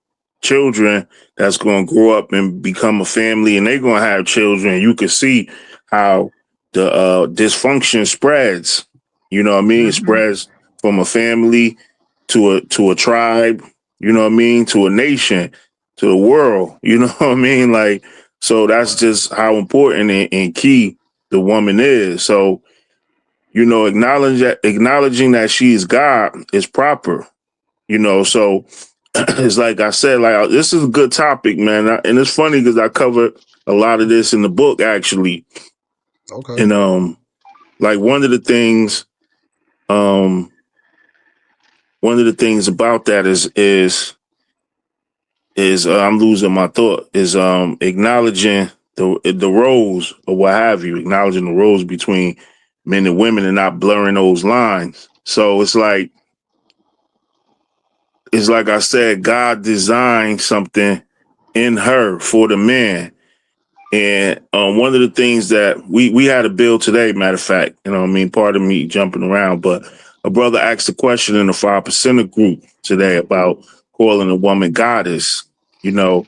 children that's going to grow up and become a family and they're going to have children. You can see how the dysfunction spreads. You know what I mean? It Hmm. spreads from a family to a tribe, you know what I mean, to a nation, to the world, you know what I mean? Like, so that's Right. just how important and key the woman is. So, acknowledging that she is God is proper. So it's like I said, like this is a good topic, man, and it's funny because I covered a lot of this in the book actually, Okay. and like um, one of the things about that is I'm losing my thought is acknowledging the roles or what have you, acknowledging the roles between men and women and not blurring those lines. So it's like I said, God designed something in her for the man. And one of the things that we had a bill today, matter of fact, I mean, pardon me jumping around, but a brother asked a question in the 5% group today about calling a woman goddess, you know.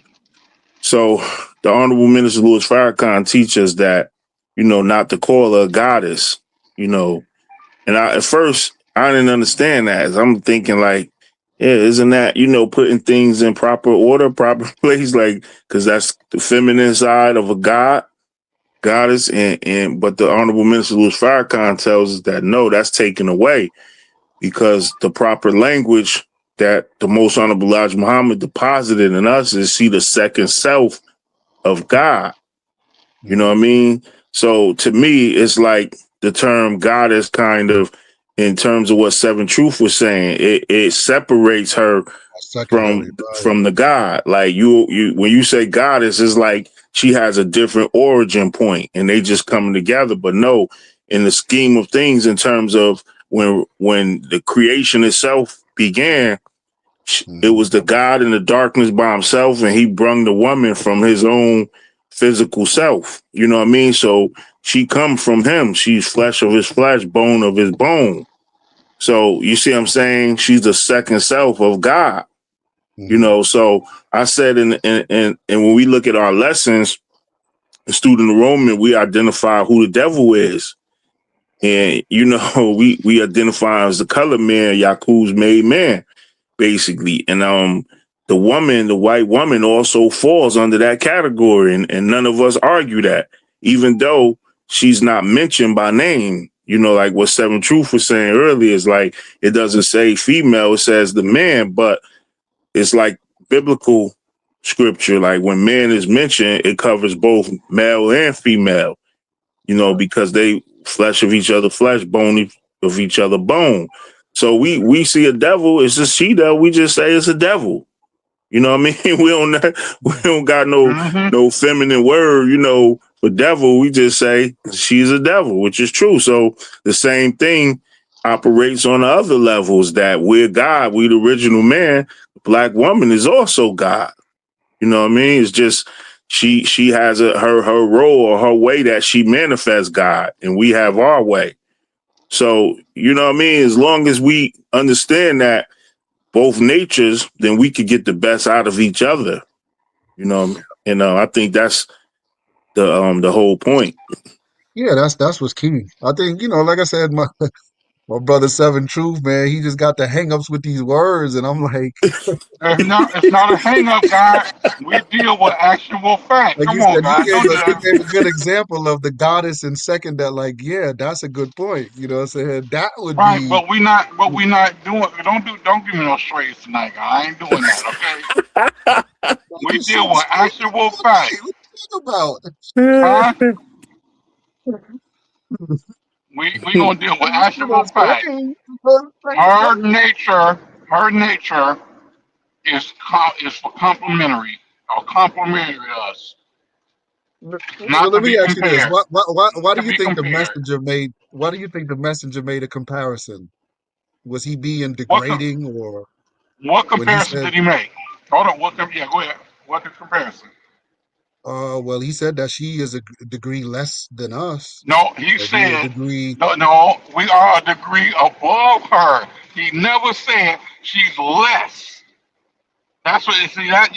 So the Honorable Minister Louis Farrakhan teaches that, not to call her a goddess, you know, and at first, I didn't understand that. I'm thinking like, yeah, isn't that, putting things in proper order, proper place? Like, because that's the feminine side of a goddess. But the Honorable Minister Louis Farrakhan tells us that no, that's taken away because the proper language that the Most Honorable Elijah Muhammad deposited in us is see the second self of God. You know what I Mm. mean? So to me, it's like the term goddess kind of in terms of what Seven Truth was saying, it separates her That's secondary. Right. from the God. Like you when you say goddess, it's like she has a different origin point and they just coming together. But no, in the scheme of things, in terms of when the creation itself began, it Hmm. was the God in the darkness by himself, and he brung the woman from his own physical self. You know what I mean? So she come from him. She's flesh of his flesh, bone of his bone. So you see what I'm saying? She's the second self of God. Hmm. So I said and when we look at our lessons, a student of Roman, we identify who the devil is. And, we identify as the colored man, Yakub's made man, basically. And the white woman also falls under that category. And none of us argue that, even though she's not mentioned by name. Like what Seven Truth was saying earlier, is like, it doesn't say female, it says the man, but it's like biblical scripture. Like when man is mentioned, it covers both male and female, because they flesh of each other flesh, bone of each other bone. So we see a devil, it's a she devil, we just say it's a devil. You know what I mean? We don't got no feminine word, for devil. We just say she's a devil, which is true. So the same thing operates on the other levels, that we're God, we the original man. The black woman is also God. You know what I mean? It's just she has her role or her way that she manifests God, and we have our way. So, you know what I mean? As long as we understand that both natures, then we could get the best out of each other. And I think that's the whole point. Yeah, that's what's key. I think, like I said, my brother Seven Truth, man, he just got the hang-ups with these words, and I'm like, It's not a hang up, guy. We deal with actual fact. like Come you on, said, guy. Don't do you that. gave a good example of the goddess in second. That, like, yeah, that's a good point. You know what I'm saying? That would Right, be. but we not doing. Don't give me no strays tonight, guy. I ain't doing that. Okay. We You deal should with straight actual all fact. day. What you talking Huh? about? We gonna deal with You know, actual fact. straight, you know, Her nature is for complementary or complementary to us, Well, not to let me be ask you this: compared. why do To you be think the compared. messenger made? Why do you think the messenger made a comparison? Was he being What degrading, or what when he comparison said, did he make? Hold on. Yeah, go ahead. What the comparison? well, he said that she is a degree less than us, No, he or we a said, degree? no, we are a degree above her. He never said she's less. That's what, see, that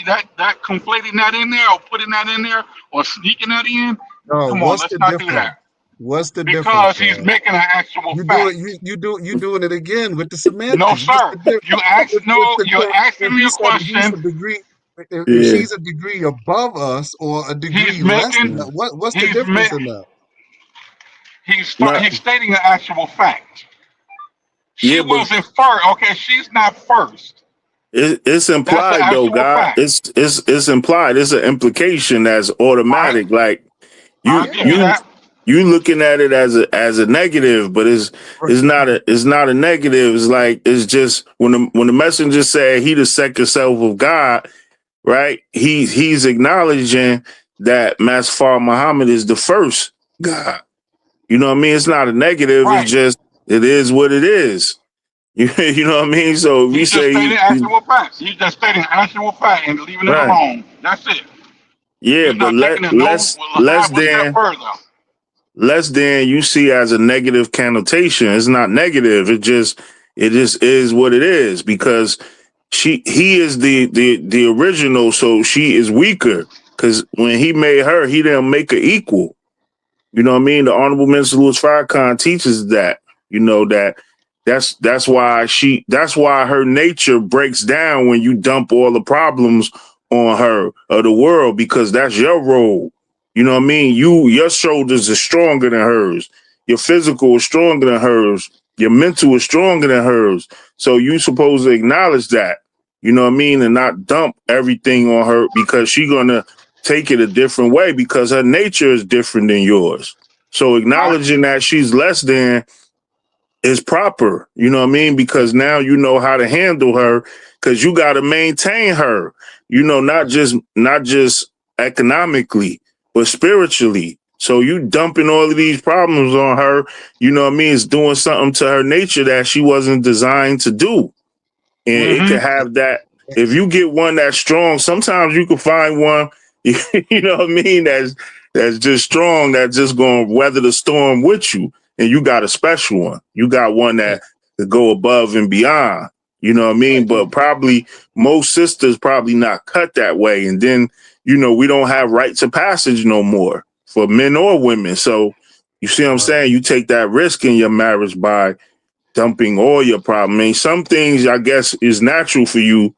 conflating that in there or putting that in there or sneaking that in. No, Come on, what's let's the not do difference? that. What's the difference, Because he's bro? making an actual You do it. fact. You doing it again with the No, semantics. What's sir. the difference? You ask If no, you're if asking me he a said he's question. a degree, if Yeah. she's a degree above us or a He's degree less than making that, what's the he's difference ma- in that? Not, he's stating an actual fact. She yeah, but wasn't first. Okay, she's not first. it's That's the implied though, actual God. fact. It's implied. It's an implication that's Right? automatic. Like you I'll Yeah, give you you that. you looking at it as a negative, but it's not a negative. It's like, it's just when the messenger said he the second self of God, right? He's acknowledging that Masfar Muhammad is the first God. You know what I mean? It's not a negative. It's Right. just, it is what it is. You know what I mean? So if we He's just say stating actual facts. He's just stating actual fact and leaving it right, alone. That's it. yeah, He's but not taking it no less half a step than further. you see as a negative connotation. It's not negative. It just is what it is, because he is the original, so she is weaker. Because when he made her, he didn't make her equal. You know what I mean? The Honorable Minister Louis Farrakhan teaches that. You know that's why her nature breaks down when you dump all the problems on her of the world, because that's your role. You know what I mean? Your shoulders are stronger than hers. Your physical is stronger than hers. Your mental is stronger than hers. So you supposed to acknowledge that. You know what I mean? And not dump everything on her, because she's gonna take it a different way, because her nature is different than yours. So Right? acknowledging that she's less than is proper, you know what I mean? Because now you know how to handle her, because you got to maintain her, not just economically, but spiritually. So you dumping all of these problems on her, you know what I mean? It's doing something to her nature that she wasn't designed to do. And it could Mm-hmm. have that. If you get one that's strong, sometimes you can find one, you know what I mean, that's just strong, that's just going to weather the storm with you. And you got a special one. You got one right, that could go above and beyond. You know what I mean? right. But probably most sisters probably not cut that way. And then, we don't have rites of passage no more. for men or women. So you see what I'm Right. saying? You take that risk in your marriage by dumping all your problem. I mean, some things I guess is natural for you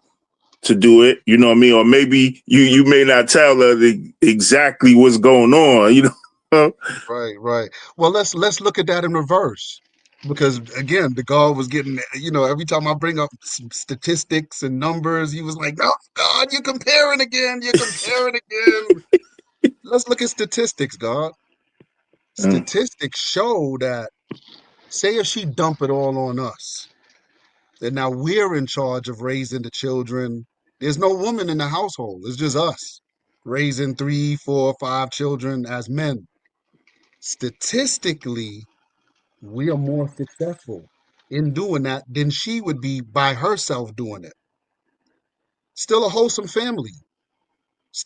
to do it, you know what I mean? Or maybe you may not tell her exactly what's going on, you know? Right, right. Well, let's look at that in reverse. Because again, the God was getting, every time I bring up some statistics and numbers, he was like, "No, God, you're comparing again. You're comparing again." Let's look at statistics, God. Mm, Statistics show that, say if she dump it all on us, then now we're in charge of raising the children. There's no woman in the household. It's just us raising three, four, five children as men. Statistically, we are more successful in doing that than she would be by herself doing it. Still a wholesome family.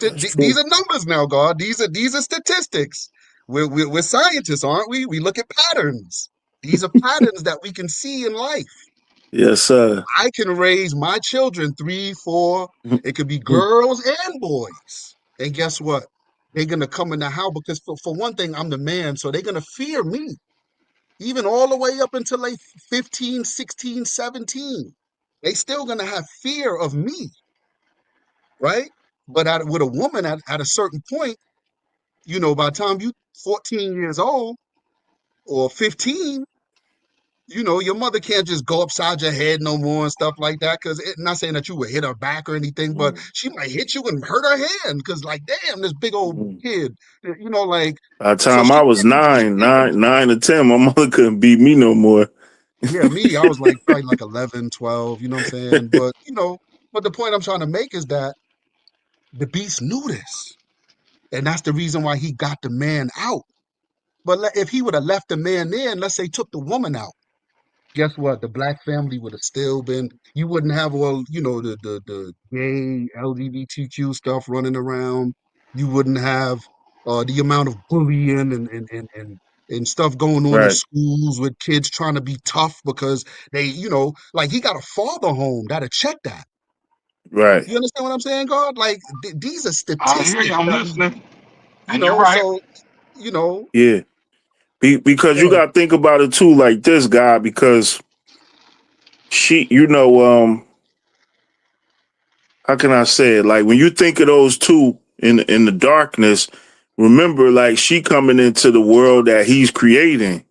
that's These true. are numbers now, God. These are statistics. We're scientists, aren't we? We look at patterns. These are patterns that we can see in life. Yes, sir. I can raise my children three, four. It could be girls and boys. And guess what? They're gonna come in the house because for one thing, I'm the man, so they're gonna fear me. Even all the way up until they 15, 16, 17. They still gonna have fear of me, right? But with a woman at a certain point, by the time you 14 years old or 15, your mother can't just go upside your head no more and stuff like that. Because not saying that you would hit her back or anything, but she might hit you and hurt her hand. Because like, damn, this big old kid, like, By the so time she I was can't just be scared. nine to 10, my mother couldn't beat me no more. Yeah, me, I was like probably like 11, 12. You know what I'm saying? But the point I'm trying to make is that the beast knew this. And that's the reason why he got the man out. But if he would have left the man there and let's say took the woman out, guess what? The black family would have still been, you wouldn't have all, the gay LGBTQ stuff running around. You wouldn't have the amount of bullying and stuff going on in Right, schools with kids trying to be tough because they, like he got a father home that'll check that. right. You understand what I'm saying, God? Like these are I hear you. statistics I'm that we, listening, and you're right. so, you know, Yeah. Because go you ahead. got to think about it too, like this guy, because she, how can I say it? Like when you think of those two in the darkness, remember, like she coming into the world that he's creating.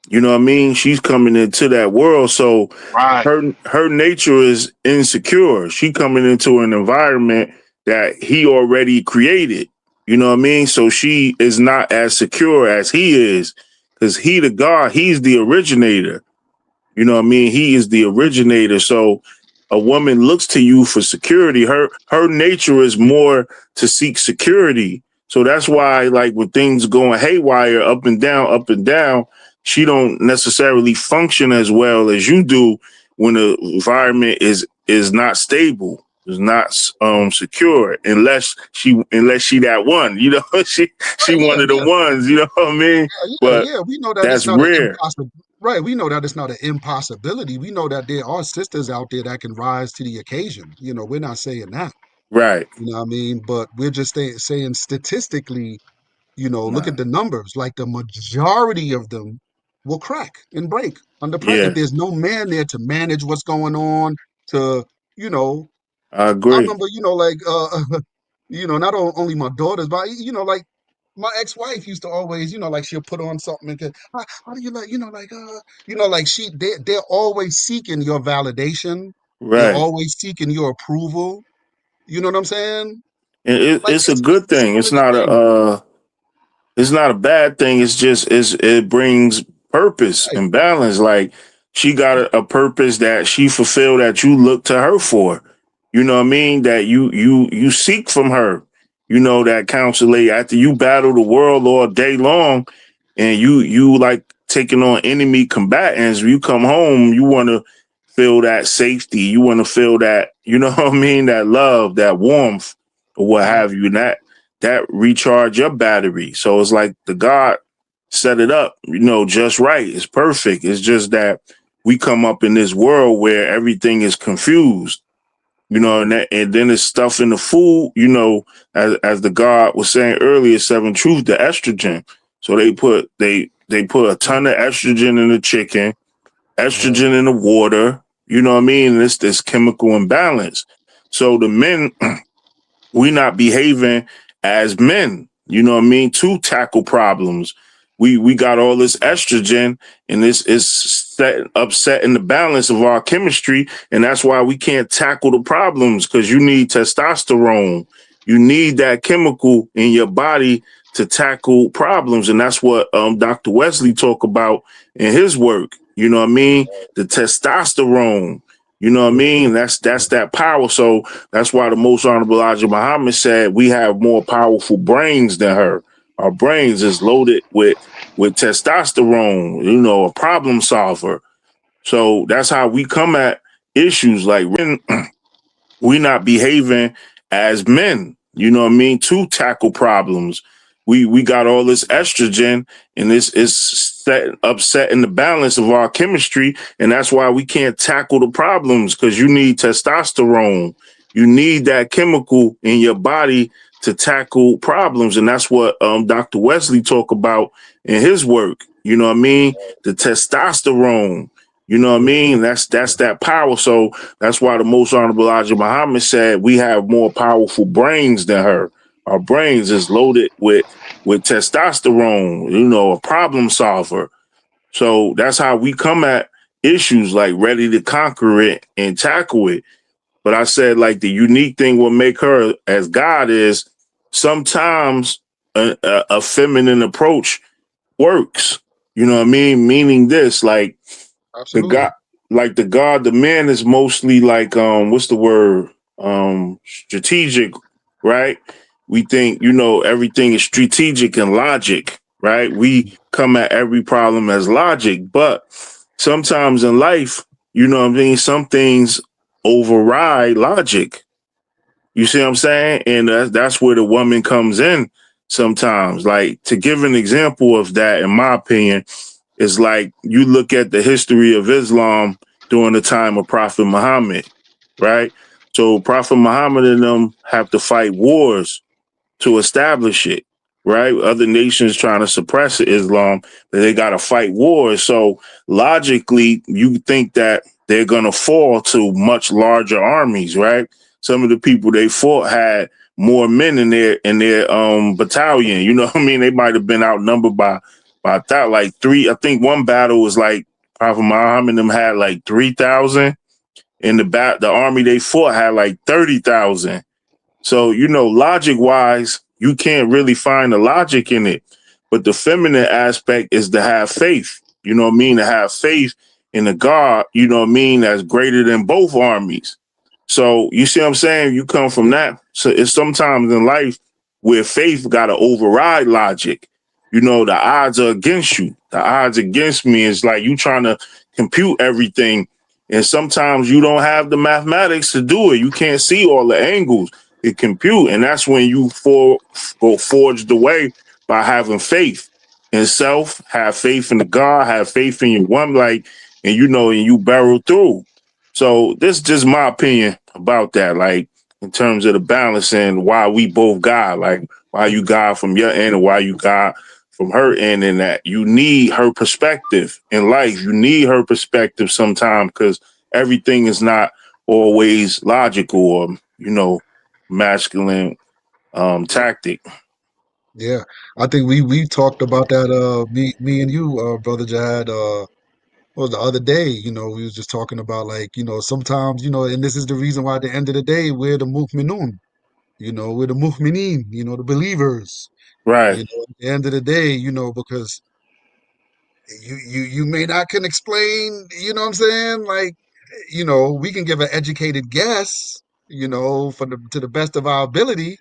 You know what I mean? She's coming into that world, so Right. her nature is insecure. She coming into an environment that he already created. You know what I mean? So she is not as secure as he is, because he the God, he's the originator. You know what I mean? He is the originator. So a woman looks to you for security. Her nature is more to seek security. So that's why, like, with things going haywire, up and down, she don't necessarily function as well as you do when the environment is not stable, is not secure, unless she that one. You know, she Right, one yeah, of the yeah. ones. You know what I mean? Yeah, But yeah. We know that it's that's not an rare. impossible. Right. We know that it's not an impossibility. We know that there are sisters out there that can rise to the occasion. We're not saying that. Right. You know what I mean? But we're just saying statistically, look Nah. at the numbers. Like the majority of them will crack and break under pressure if Yeah, there's no man there to manage what's going on. To you know, I I agree. remember, like, not only my daughters, but like my ex-wife used to always, like she'll put on something and go, how do you like, like they're always seeking your validation. They're Right. always seeking your approval. You know what I'm saying? And Like it's a good it's a thing. really good thing. It's not a bad thing. It's just it brings purpose Right, and balance. Like she got a purpose that she fulfilled that you look to her for. You know what I mean? That you seek from her. You know that counsel after you battle the world all day long, and you like taking on enemy combatants. You come home, you want to feel that safety. You want to feel that, you know what I mean, that love, that warmth, or what right. have you. And that recharge your battery. So it's like the God set it up, just right. It's perfect. It's just that we come up in this world where everything is confused. You know, and then it's stuff in the food, you know, as the God was saying earlier, seven truth, the estrogen. So they put a ton of estrogen in the chicken, Right. estrogen in the water, you know what I mean? And it's this chemical imbalance. So the men, we not behaving as men, you know what I mean, to tackle problems. We got all this estrogen and this is upsetting the balance of our chemistry, and that's why we can't tackle the problems because you need testosterone. You need that chemical in your body to tackle problems, and that's what Dr. Wesley talk about in his work. You know what I mean? The testosterone. You know what I Yeah. mean? That's that power. So that's why the most honorable Elijah Muhammad said we have more powerful brains than her. Our brains is loaded with testosterone, you know, a problem solver. So that's how we come at issues like we not behaving as men, you know what I mean, to tackle problems. We got all this estrogen and this is upsetting the balance of our chemistry, and that's why we can't tackle the problems because you need testosterone. You need that chemical in your body to tackle problems, and that's what Dr. Wesley talk about in his work. You know what I mean? The testosterone. You know what I Yeah. mean? That's that power. So that's why the most honorable Elijah Muhammad said we have more powerful brains than her. Our brains is loaded with testosterone, you know, a problem solver. So that's how we come at issues, like ready to conquer it and tackle it. But I said, like, the unique thing will make her as God is sometimes a feminine approach works. You know what I mean? Meaning this, like, the Absolutely. God, like the God, the man is mostly like what's the word? Strategic, right? We think, you know, everything is strategic and logic, right? We come at every problem as logic, but sometimes in life, you know what I mean, some things override logic. You see what I'm saying? And that's where the woman comes in sometimes. Like, to give an example of that, in my opinion, is like you look at the history of Islam during the time of Prophet Muhammad, right? So Prophet Muhammad and them have to fight wars to establish it, right? Other nations trying to suppress Islam, but they got to fight wars. So logically, you think that they're going to fall to much larger armies, right? Some of the people they fought had more men in their battalion. You know what I mean? They might have been outnumbered by that, like three. I think one battle was like Prophet Muhammad and them had like 3,000, and the army they fought had like 30,000. So, you know, logic wise, you can't really find the logic in it. But the feminine aspect is to have faith, you know what I mean? To have faith in a God, you know what I mean, that's greater than both armies. So you see what I'm saying? You come from that. So it's sometimes in life where faith got to override logic. You know, the odds are against you. The odds against me is like you trying to compute everything. And sometimes you don't have the mathematics to do it. You can't see all the angles it compute. And that's when you go forge the way by having faith in self, have faith in the God, have faith in your one, like, and you know, and you barrel through. So this is just my opinion about that, like in terms of the balance and why we both God, like why you God from your end and why you God from her end, and that you need her perspective in life. You need her perspective sometimes because everything is not always logical or, you know, masculine tactic. Yeah. I think we talked about that me and you brother Jihad what was the other day, we was just talking about like, sometimes, and this is the reason why at the end of the day we're the mu'minun, we're the mu'minin, the believers. Right. At the end of the day, because you may not can explain, you know what I'm saying? Like, we can give an educated guess, for the to the best of our ability,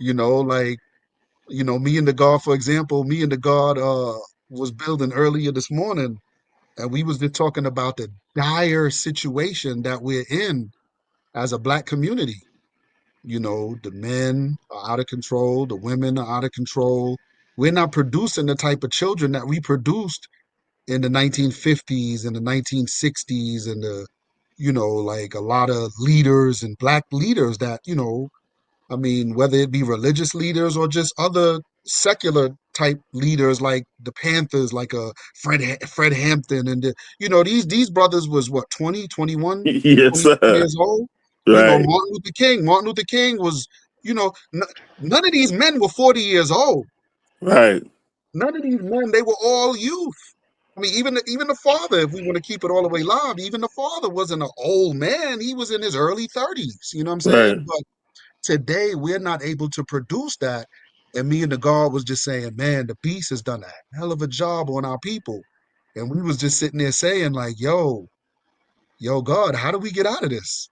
like, me and the God, for example, me and the God was building earlier this morning, and we was just talking about the dire situation that we're in as a black community. The men are out of control, the women are out of control. We're not producing the type of children that we produced in the 1950s and the 1960s and the like a lot of leaders and black leaders that, I mean, whether it be religious leaders or just other secular type leaders like the Panthers, like Fred Hampton, and these brothers was what 20, 21, Yes, 22 sir. years old. Right, Martin Luther King. Martin Luther King was, none of these men were 40 years old. right, None of these men, they were all youth. I mean, even the father, if we want to keep it all the way live, even the father wasn't an old man. He was in his early 30s. You know what I'm right. saying? But today we're not able to produce that. And me and the guard was just saying, man, the beast has done a hell of a job on our people. And we was just sitting there saying, like, yo, God, how do we get out of this?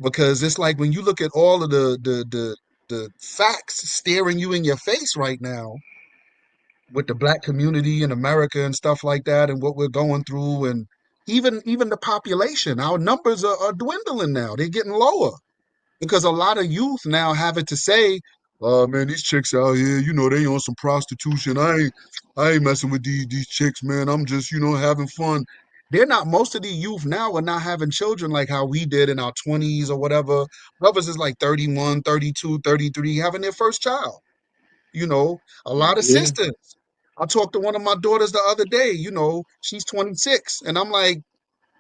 Because it's like when you look at all of the facts staring you in your face right now with the black community in America and stuff like that, and what we're going through, and even the population, our numbers are dwindling now. They're getting lower because a lot of youth now have it to say, man, these chicks out here, they on some prostitution. I ain't messing with these chicks, man. I'm just, having fun. They're not, most of the youth now are not having children like how we did in our 20s or whatever. Brothers is like 31, 32, 33, having their first child. A lot of Yeah. sisters. I talked to one of my daughters the other day, she's 26. And I'm like,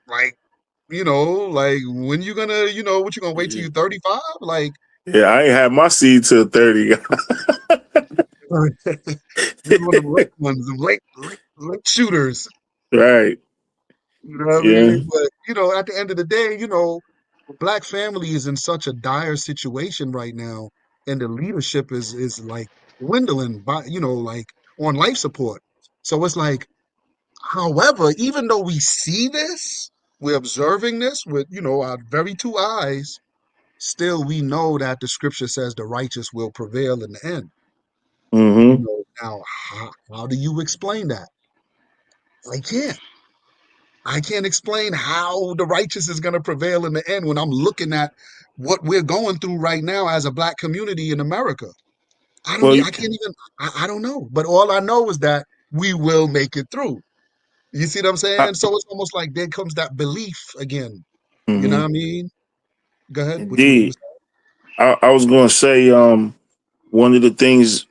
like when you gonna, what you gonna wait till Yeah, you 35? Like, yeah, I ain't had my seed till 30. you're one of the late ones, the late shooters. Right. You know what I Yeah. mean? But at the end of the day, the black family is in such a dire situation right now, and the leadership is like dwindling by, like on life support. So it's like, however, even though we see this, we're observing this with, our very two eyes, still we know that the scripture says the righteous will prevail in the end. Mm-hmm. Now, how do you explain that? I can't. I can't explain how the righteous is going to prevail in the end when I'm looking at what we're going through right now as a black community in America. Well, I can't even, I don't know. But all I know is that we will make it through. You see what I'm I, saying? So it's almost like there comes that belief again. You know hmm what I mean? Go ahead. What you indeed. I was going to say, one of the things,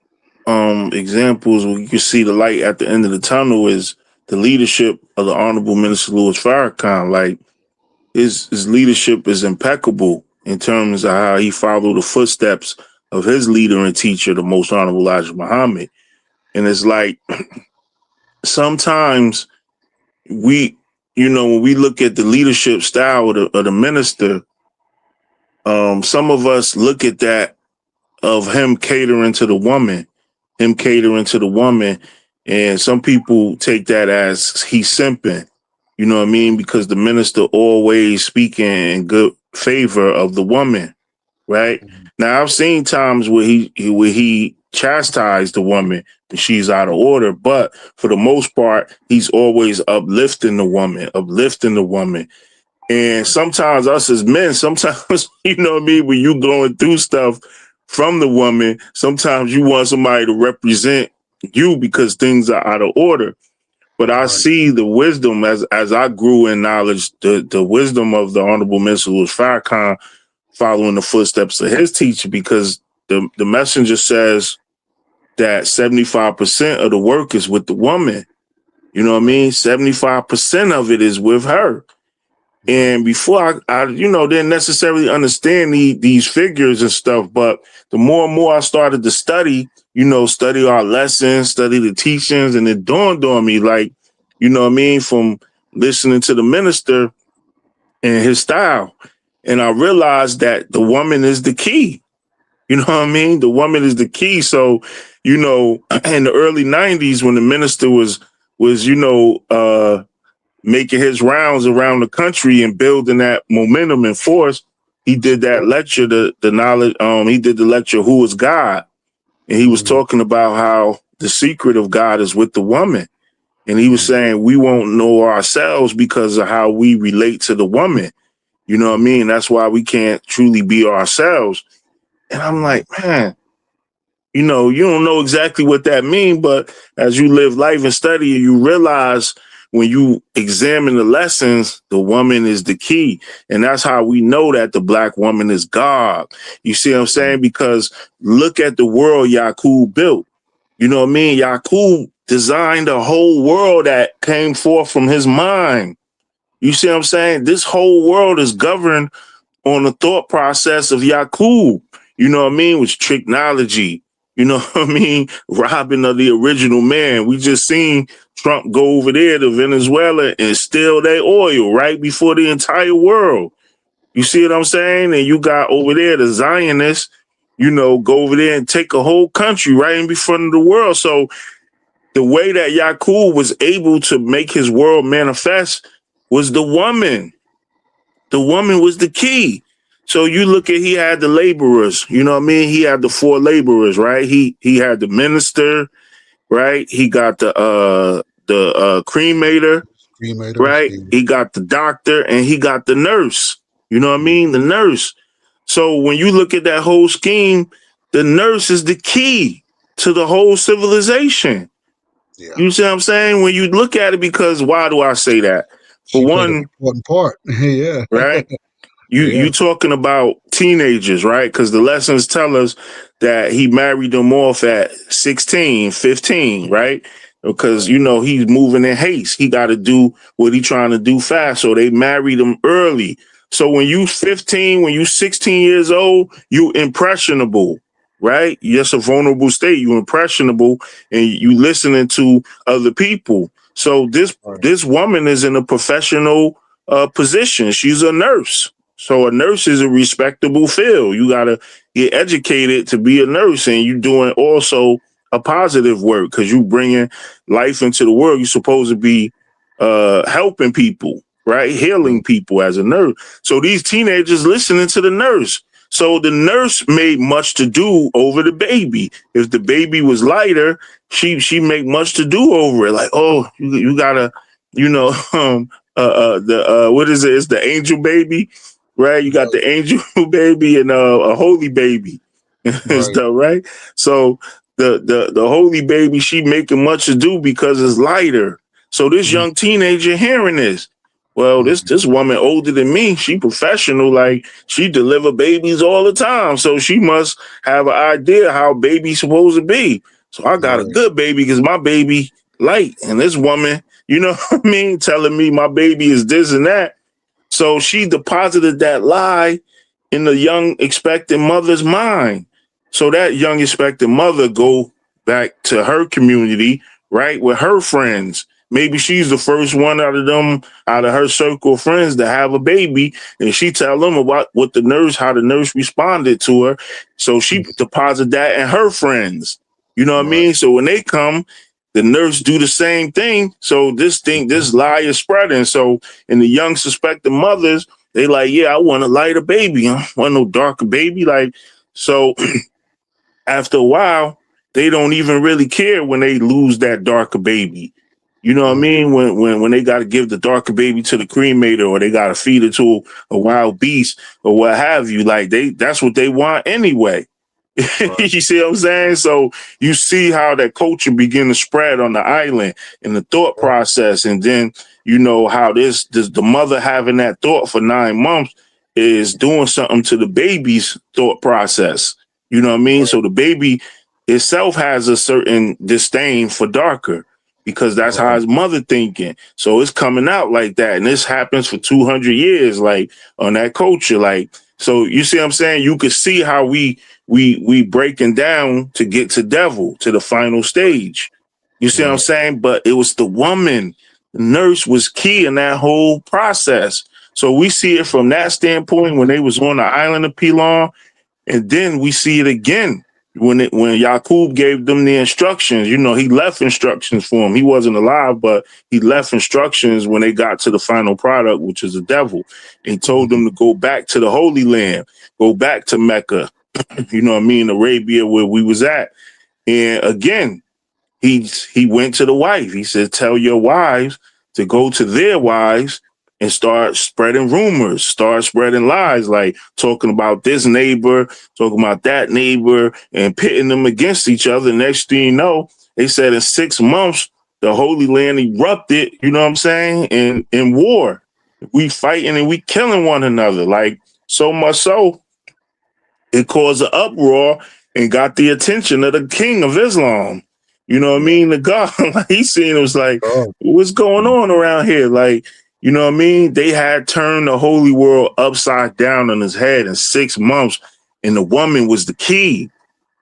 examples where you can see the light at the end of the tunnel is the leadership of the Honorable Minister Louis Farrakhan. Like his leadership is impeccable in terms of how he followed the footsteps of his leader and teacher, the Most Honorable Elijah Muhammad. And it's like sometimes we, when we look at the leadership style of the minister, some of us look at that of him catering to the woman, and some people take that as he's simping. You know what I mean? Because the minister always speaking in good favor of the woman, right? saying? Now I've seen times where he chastised the woman when she's out of order, but for the most part, he's always uplifting the woman, And Right. sometimes us as men, sometimes, you know what I mean, when you going through stuff from the woman, sometimes you want somebody to represent you because things are out of order. But I Right. see the wisdom as I grew in knowledge, the wisdom of the Honorable Minister Louis Farrakhan following the footsteps of his teacher, because the messenger says that 75% of the work is with the woman. You know what I Right. mean? 75% of it is with her. Right. And before I didn't necessarily understand these figures and stuff, but the more and more I started to study, study our lessons, study the teachings, and it dawned on me, like, you know what I mean, from listening to the minister and his style. And I realized that the woman is the key. You know what I mean? The woman is the key. So, in the early 90s when the minister was, making his rounds around the country and building that momentum and force, he did that lecture, the knowledge, he did the lecture, Who is God? And he was Mm-hmm. talking about how the secret of God is with the woman. And he was Mm-hmm. saying we won't know ourselves because of how we relate to the woman. You know what I Mm-hmm. mean? That's why we can't truly be ourselves. And I'm Mm-hmm. like, man, you don't know exactly what that means, but as you live life and study, you realize when you examine the lessons, the woman is the key. And that's how we know that the black woman is God. You see what I'm saying? Because look at the world Yakub built. You know what I mean? Yakub designed a whole world that came forth from his mind. You see what I'm saying? This whole world is governed on the thought process of Yakub. You know what I mean? Which technology. You know what I mean? Robbing of the original man. We just seen Trump go over there to Venezuela and steal their oil right before the entire world. You see what I'm saying? And you got over there the Zionists, you know, go over there and take a whole country right in front of the world. So the way that Yakub was able to make his world manifest was the woman. The woman was the key. So you look at, he had the laborers, you know what I mean? He had the 4 laborers, right? He had the minister, right? He got the cremator, right? He got the doctor, and he got the nurse. You know what I mean? The nurse. So when you look at that whole scheme, the nurse is the key to the whole civilization. Yeah. You see what I'm saying? When you look at it, because why do I say that? For one, an important part. Yeah. Right? You talking about teenagers, right? Because the lessons tell us that he married them off at 16, 15, right? Because, you know, he's moving in haste. He got to do what he trying to do fast. So they married him early. So when you 15, when you 16 years old, you impressionable, right? You're just a vulnerable state. You impressionable and you listening to other people. So this woman is in a professional position. She's a nurse. So a nurse is a respectable field. You got to get educated to be a nurse, and you doing also a positive work because you bringing life into the world. You're supposed to be helping people, right? Healing people as a nurse. So these teenagers listening to the nurse. So the nurse made much to do over the baby. If the baby was lighter, she made much to do over it. Like, oh, you gotta, you know, what is it? It's the angel baby. Right, you got the angel baby and a holy baby and stuff, right? So the holy baby, she making much to do because it's lighter. So this young teenager hearing this, well, this woman older than me, she professional, like she deliver babies all the time, so she must have an idea how baby's supposed to be. So I got a good baby because my baby light, and this woman, you know what I mean, telling me my baby is this and that. So she deposited that lie in the young expectant mother's mind. So that young expectant mother go back to her community, right, with her friends. Maybe she's the first one out of her circle of friends to have a baby, and she tell them about what how the nurse responded to her. So she deposited that in her friends. You know what I mean? So when they come, the nurse do the same thing. So this lie is spreading. So in the young suspected mothers, they like, yeah, I want a lighter baby. I want no darker baby. Like, so after a while, they don't even really care when they lose that darker baby. You know what I mean? When they got to give the darker baby to the cremator, or they got to feed it to a wild beast or what have you. Like that's what they want anyway. You see what I'm saying? So you see how that culture begin to spread on the island and the thought process. And then, you know, how this the mother having that thought for 9 months is doing something to the baby's thought process. You know what I mean? So the baby itself has a certain disdain for darker because that's how his mother thinking. So it's coming out like that. And this happens for 200 years, like on that culture. Like, so you see what I'm saying? You could see how we breaking down to get to devil, to the final stage. You see what I'm saying? But it was the woman. The nurse was key in that whole process. So we see it from that standpoint when they was on the island of Pilon. And then we see it again when Yakub gave them the instructions. You know, he left instructions for them. He wasn't alive, but he left instructions when they got to the final product, which is the devil. And he told them to go back to the Holy Land, go back to Mecca, you know what I mean, Arabia, where we was at. And again, he went to the wife. He said, tell your wives to go to their wives and start spreading rumors, start spreading lies, like talking about this neighbor, talking about that neighbor, and pitting them against each other. Next thing you know, they said in 6 months, the Holy Land erupted, you know what I'm saying, in war. We fighting and we killing one another. Like, so much so it caused an uproar and got the attention of the king of Islam. You know what I Yeah. mean? The God, like, he seen it, was like, Oh, what's going on around here? Like, you know what I mean? They had turned the holy world upside down on his head in 6 months, and the woman was the key.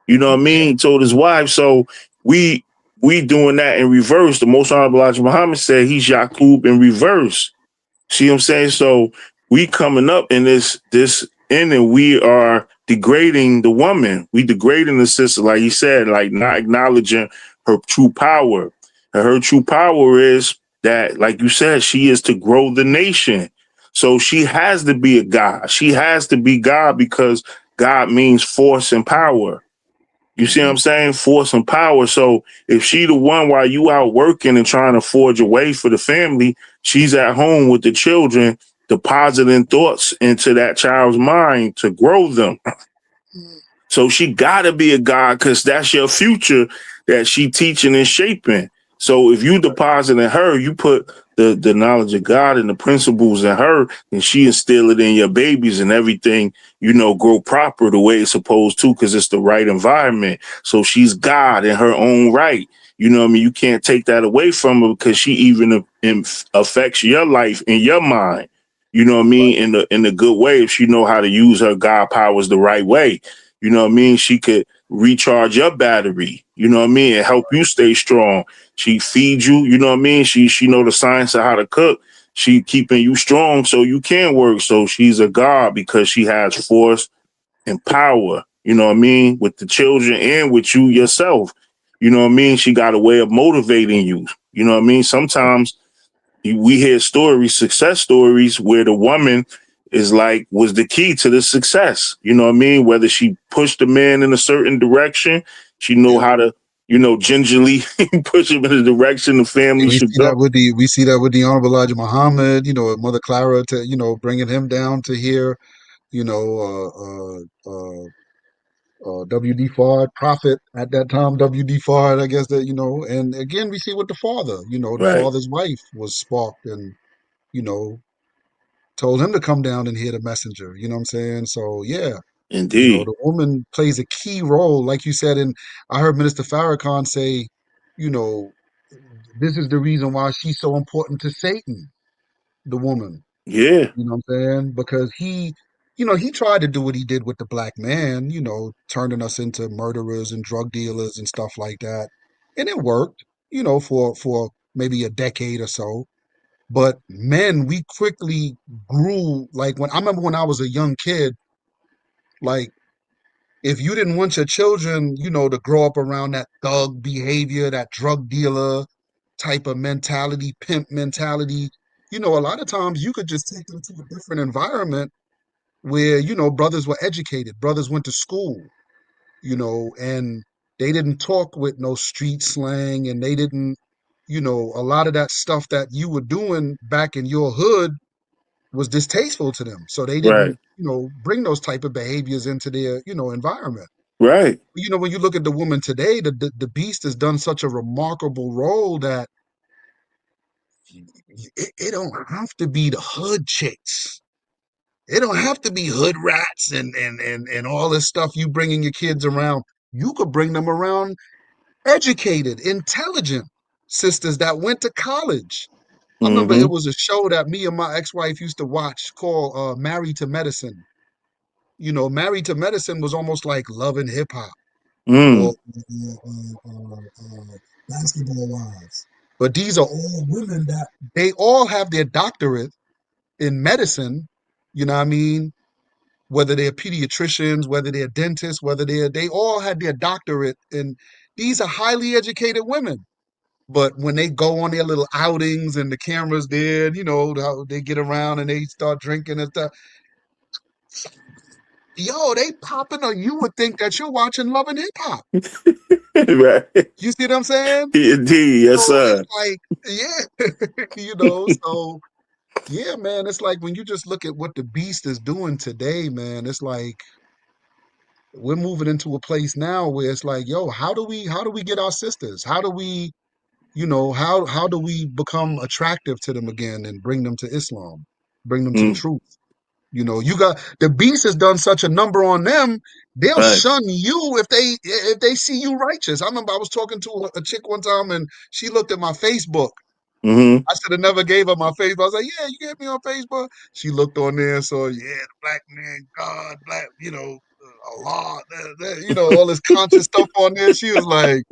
You know what I yeah. mean? He told his wife. So we we doing that in reverse. The Most Honorable Elijah Muhammad said he's Yaqub in reverse. See what I'm saying? So we coming up in this end, and we are degrading the woman. We degrading the sister, like you said, like not acknowledging her true power. And her true power is that, like you said, she is to grow the nation. So she has to be a God. She has to be God because God means force and power. You see what Hmm. I'm saying? Force and power. So if she the one while you out working and trying to forge a way for the family, she's at home with the children, depositing thoughts into that child's mind to grow them. So she gotta be a God because that's your future that she teaching and shaping. So if you deposit in her, you put the knowledge of God and the principles in her, and she instill it in your babies and everything, grow proper the way it's supposed to, because it's the right environment. So she's God in her own right. You know what I mean? You can't take that away from her because she even affects your life and your mind. You know what I Right. mean? In the good way, if she know how to use her God powers the right way. You know what I mean? She could recharge your battery, you know what I mean, and help you stay strong. She feeds you, you know what I mean? She know the science of how to cook. She keeping you strong so you can work. So she's a God because she has force and power, you know what I mean, with the children and with you yourself. You know what I mean? She got a way of motivating you. You know what I mean? Sometimes we hear stories, success stories, where the woman was the key to the success. You know what I mean? Whether she pushed the man in a certain direction, she know Yeah. how to, gingerly push him in the direction the And family we should see go. that with the Honorable Elijah Muhammad, Mother Clara to, bringing him down to here, you know, W.D. Fard, prophet at that time, W.D. Fard, I guess that, and again, we see with the father, the Right. father's wife was sparked and, you know, told him to come down and hear the messenger, you know what I'm saying? So, yeah, Indeed. the woman plays a key role, like you said, and I heard Minister Farrakhan say, you know, this is the reason why she's so important to Satan, the woman. Yeah. You know what I'm saying? Because he tried to do what he did with the black man, turning us into murderers and drug dealers and stuff like that. And it worked, for maybe a decade or so. But men, we quickly grew. Like when I remember when I was a young kid, like if you didn't want your children, to grow up around that thug behavior, that drug dealer type of mentality, pimp mentality, a lot of times you could just take them to a different environment where, brothers were educated, brothers went to school, and they didn't talk with no street slang and they didn't, a lot of that stuff that you were doing back in your hood was distasteful to them. So they Right. didn't, bring those type of behaviors into their, environment. Right. When you look at the woman today, the beast has done such a remarkable role that it don't have to be the hood chicks. It don't have to be hood rats and all this stuff you bringing your kids around. You could bring them around educated, intelligent sisters that went to college. I remember it Mm-hmm. was a show that me and my ex-wife used to watch called Married to Medicine. Married to Medicine was almost like Love and Hip Hop or Mm. Basketball Wives. But these are all women that they all have their doctorate in medicine. You know what I mean? Whether they're pediatricians, whether they're dentists, they all had their doctorate. And these are highly educated women. But when they go on their little outings and the camera's there, how they get around and they start drinking and stuff, yo, they popping, or you would think that you're watching Love and Hip Hop. Right. You see what I'm saying? Indeed. Yes, So it's sir. like, yeah, so yeah, man, it's like when you just look at what the beast is doing today, man, it's like we're moving into a place now where it's like, yo, how do we get our sisters? How do we you know, how do we become attractive to them again and bring them to Islam, bring them to the Mm, truth? You know, you got the beast has done such a number on them, they'll right. shun you if they see you righteous. I remember I was talking to a chick one time and she looked at my Facebook. Mm-hmm. I should have never gave her my Facebook. I was like, yeah, you gave me on Facebook. She looked on there and saw, yeah, the black man, God, black, you know, Allah, you know, all this conscious stuff on there. She was like,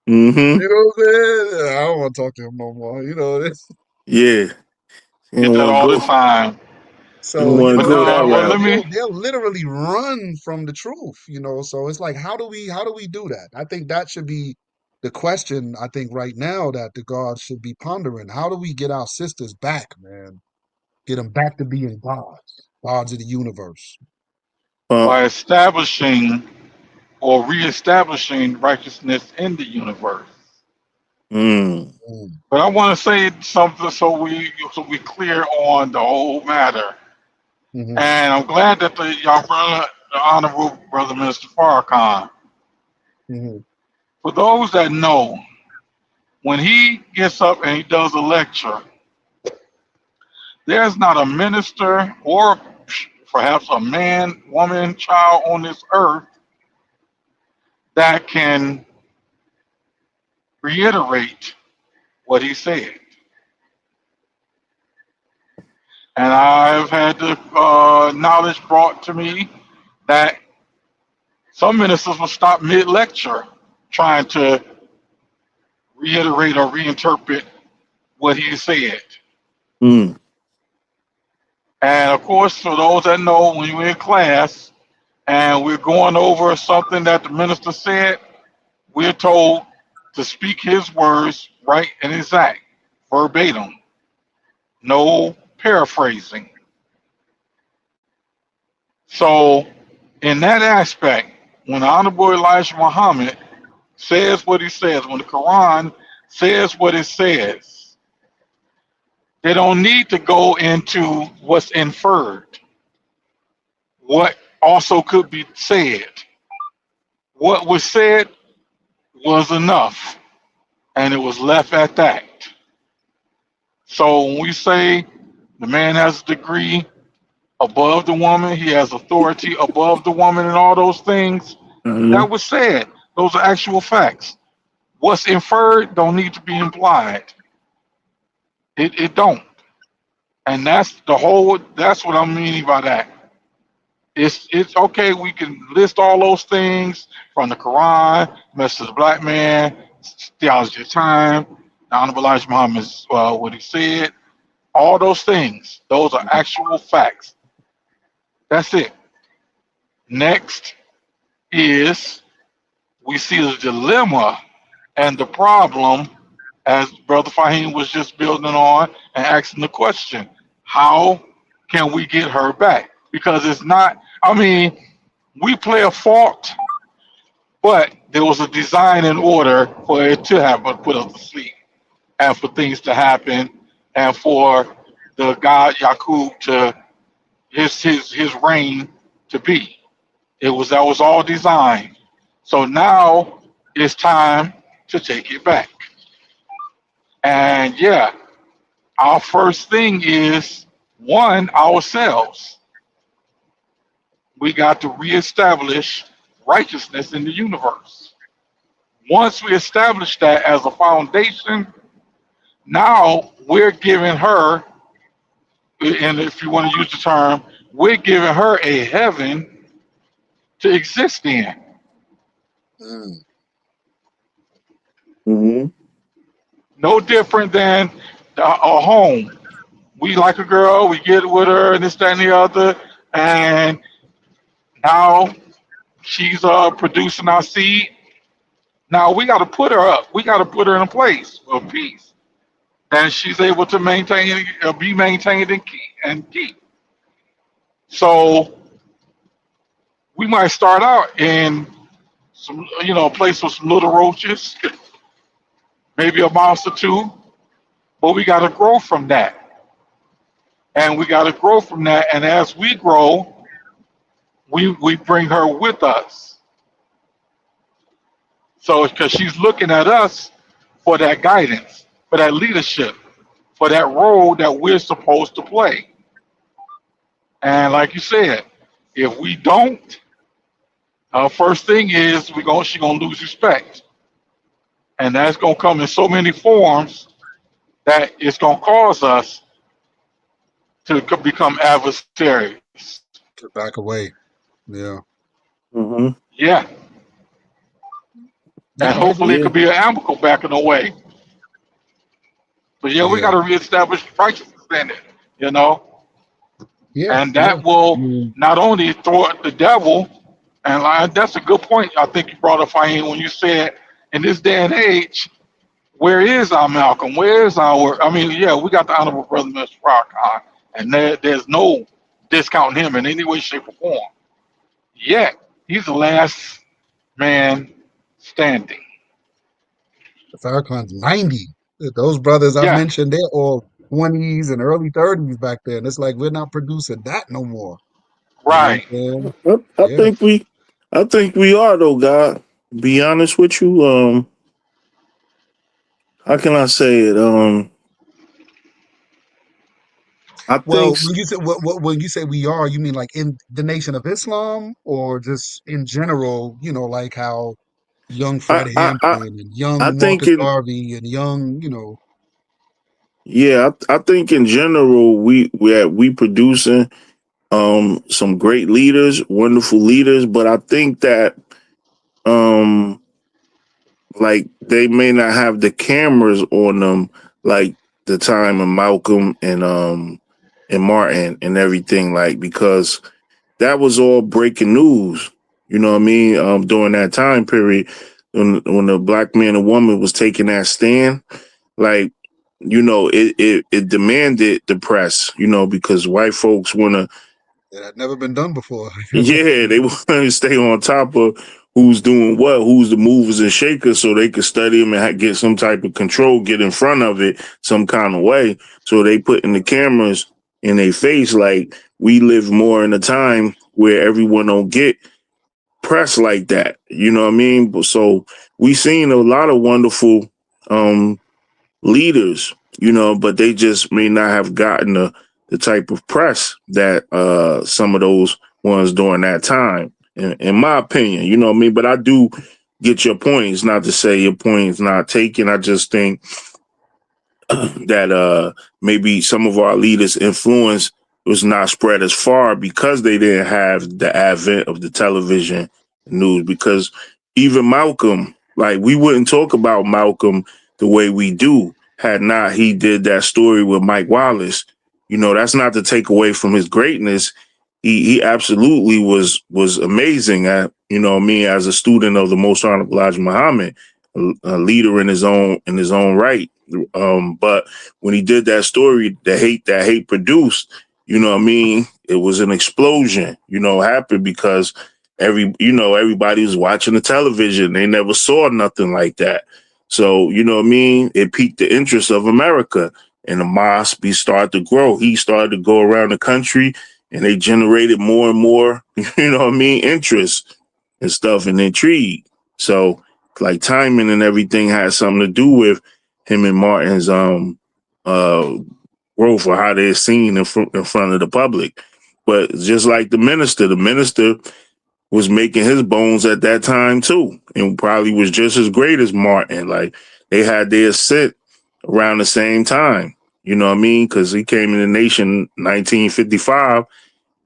Mm-hmm. you know what I'm saying? I don't want to talk to him no more. You know, Yeah. You Get don't that want to all the go. time. You so don't you want to But know go that well, they'll let route. me. they'll literally run from the truth. You know, so it's like how do we do that? I think that should be the question. I think right now that the gods should be pondering. How do we get our sisters back, man? Get them back to being gods, gods of the universe. Uh, By establishing or reestablishing righteousness in the universe. mm, Mm, But I want to say something so we clear on the whole matter. hmm And I'm glad that the y'all brother, the honorable brother Minister Farrakhan. hmm For those that know, when he gets up and he does a lecture, there's not a minister or perhaps a man, woman, child on this earth that can reiterate what he said. And I've had the knowledge brought to me that some ministers will stop mid lecture trying to reiterate or reinterpret what he said. mm, And of course, for those that know, when you're in class and we're going over something that the minister said, we're told to speak his words right and exact, verbatim, no paraphrasing. So, in that aspect, when the Honorable Elijah Muhammad says what he says, when the Quran says what it says, they don't need to go into what's inferred, what also could be said. What was said was enough, and it was left at that. So when we say the man has a degree above the woman, he has authority above the woman, and all those things, mm-hmm. that was said. Those are actual facts. What's inferred don't need to be implied. It don't. And that's the whole. That's what I'm meaning by that. It's okay. We can list all those things from the Quran, message of the black man, theology of time, the Honorable Elijah Muhammad's what he said. All those things. Those are actual facts. That's it. Next is we see the dilemma and the problem, as Brother Fahiym was just building on and asking the question, how can we get her back? Because it's not, I mean, we play a fault, but there was a design and order for it to happen, put us to sleep, and for things to happen, and for the God Yakub to his reign to be. It was that was all designed. So now it's time to take it back. And yeah, our first thing is one, ourselves. We got to reestablish righteousness in the universe. Once we establish that as a foundation, now we're giving her, and if you want to use the term, we're giving her a heaven to exist in. mm, Mm-hmm. No different than a home. We like a girl, we get with her, and this, that, and the other, and now she's producing our seed. Now we got to put her up. We got to put her in a place of peace, and she's able to maintain, be maintained and keep. So we might start out in some, a place with some little roaches, maybe a mouse or two, but we got to grow from that, and we got to grow from that. And as we grow, we bring her with us. So because she's looking at us for that guidance, for that leadership, for that role that we're supposed to play. And like you said, if we don't, first thing is she gonna lose respect, and that's gonna come in so many forms that it's gonna cause us to become adversaries. To back away. Yeah. Hmm. Yeah, and Yeah, I hopefully agree. it Yeah. could be amicable back in a way. But yeah, we got Yeah. to reestablish righteousness in it, you know, Yeah. and Yeah. that I will mean, not only throw at the devil, and that's a good point. I think you brought up, Fahiym, when you said in this day and age, where is our Malcolm? Where is our? I mean, yeah, we got the honorable brother Mr. Farrakhan, and there's no discounting him in any way, shape, or form. Yet he's the last man standing. Farrakhan's 90. Those brothers I Yeah, mentioned, they're all 20s and early 30s back then. It's like we're not producing that no more. You know what I'm right. saying? I Yeah. think we are though, God. Be honest with you. How can I say it? I think Well, when you say when you say we are, you mean like in the Nation of Islam, or just in general? You know, like how young I Fred I I, Hampton and I young think Marcus in Garvey and young, yeah, I think in general we producing some great leaders, wonderful leaders, but I think that um like they may not have the cameras on them like the time of Malcolm and Martin and everything, like, because that was all breaking news. You know what I mean? During that time period, when the black man and woman was taking that stand, like, it demanded the press. Because white folks want to, that had never been done before. yeah, they want to stay on top of who's doing what, who's the movers and shakers, so they could study them and get some type of control, get in front of it some kind of way. So they put in the cameras in their face, like, we live more in a time where everyone don't get press like that. You know what I mean? So we seen a lot of wonderful um leaders, but they just may not have gotten the type of press that some of those ones during that time, in my opinion. You know what I mean? But I do get your point. It's not to say your point is not taken. I just think that maybe some of our leaders' influence was not spread as far because they didn't have the advent of the television news. Because even Malcolm, like, we wouldn't talk about Malcolm the way we do had not he did that story with Mike Wallace. That's not to take away from his greatness. He absolutely was amazing at, me, as a student of the Most Honorable Elijah Muhammad, a leader in his own right. But when he did that story, the hate produced, what I mean, it was an explosion. Happened because everybody was watching the television. They never saw nothing like that. So, what I mean, it piqued the interest of America, and the mosque started to grow. He started to go around the country, and they generated more and more, what I mean, interest and stuff and intrigue. So, like, timing and everything had something to do with him and Martin's uh growth, or how they're seen in front of the public. But just like the minister was making his bones at that time too, and probably was just as great as Martin. Like, they had their ascent around the same time. You know what I mean? Because he came in the nation 1955,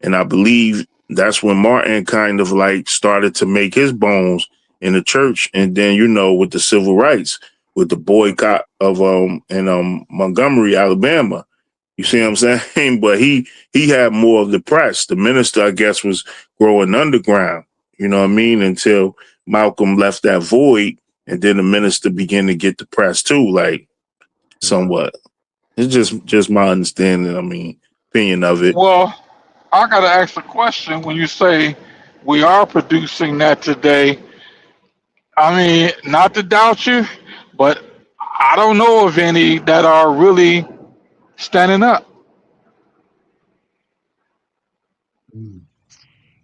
and I believe that's when Martin kind of like started to make his bones in the church. And then, with the civil rights, with the boycott of in Montgomery, Alabama. You see what I'm saying? But he had more of the press. The minister, I guess, was growing underground. You know what I mean? Until Malcolm left that void, and then the minister began to get the press too, like, Yeah. somewhat. It's just my understanding. I mean, opinion of it. Well, I got to ask a question. When you say we are producing that today, I mean, not to doubt you, but I don't know of any that are really standing up. Mm.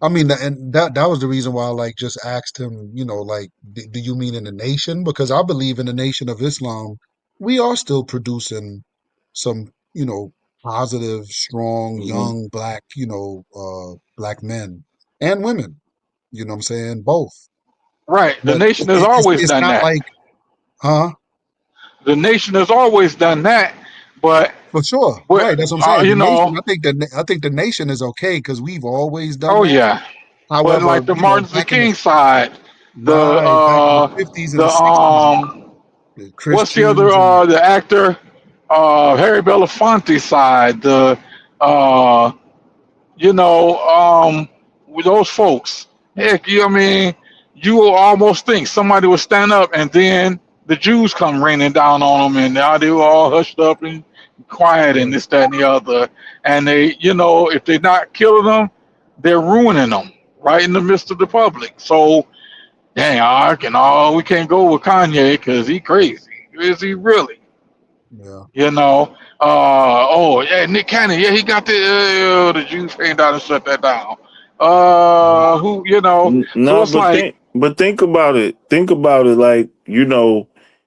I mean, and that was the reason why I like just asked him, like, do you mean in the nation? Because I believe in the Nation of Islam, we are still producing some, positive, strong, Hmm. young black, black men and women. You know what I'm saying? Both. Right. The But nation has it's always it's done not that. like, huh? The nation has always done that. But, For sure, but right? That's what I'm saying. you The nation, know, I think the nation is okay because we've always done oh that. yeah. But However, like the Martin Luther back in the King side, the right, back in the 50s and the the 60s, the what's the other Christians and the actor Harry Belafonte side, the uh you know, with those folks. Heck, I mean, you will almost think somebody would stand up and then the Jews come raining down on them and now they were all hushed up and quiet and right, this, that, and the other. And they, if they're not killing them, they're ruining them right in the midst of the public. So, dang, we can't go with Kanye because he crazy. Is he really? yeah. Oh yeah, Nick Cannon, yeah, he got the Jews came down and shut that down. Mhm. Who so No, it's like, but think about it. Think about it. Like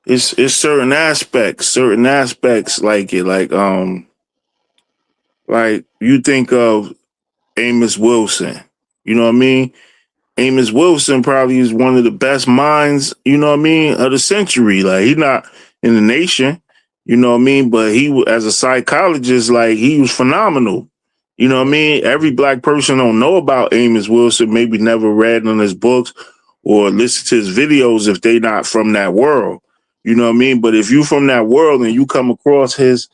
it's certain aspects like it. Like you think of Amos Wilson. You know what I mean? Amos Wilson probably is one of the best minds, you know what I mean, of the century. Like he's not in the nation, you know what I mean, but as a psychologist, like he was phenomenal. You know what I Yeah, mean? Every black person don't know about Amos Wilson, maybe never read on his books or listen to his videos if they not from that world. You know what I mean? But if you from that world and you come across his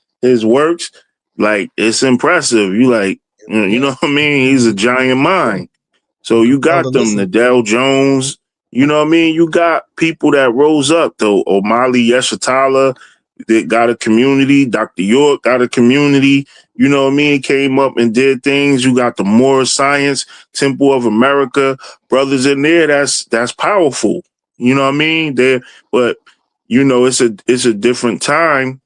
works, like it's impressive. You like, you yeah. know what I mean? He's a giant Yeah. mind. So you Elder, got them, listen. Nadell Jones. You know what I mean? You got people that rose up though. Omali Yeshatala that got a community. Dr. York got a community. You know what I mean? Came up and did things. You got the Moore Science Temple of America brothers in there. That's powerful. You know what I mean? But it's a different time.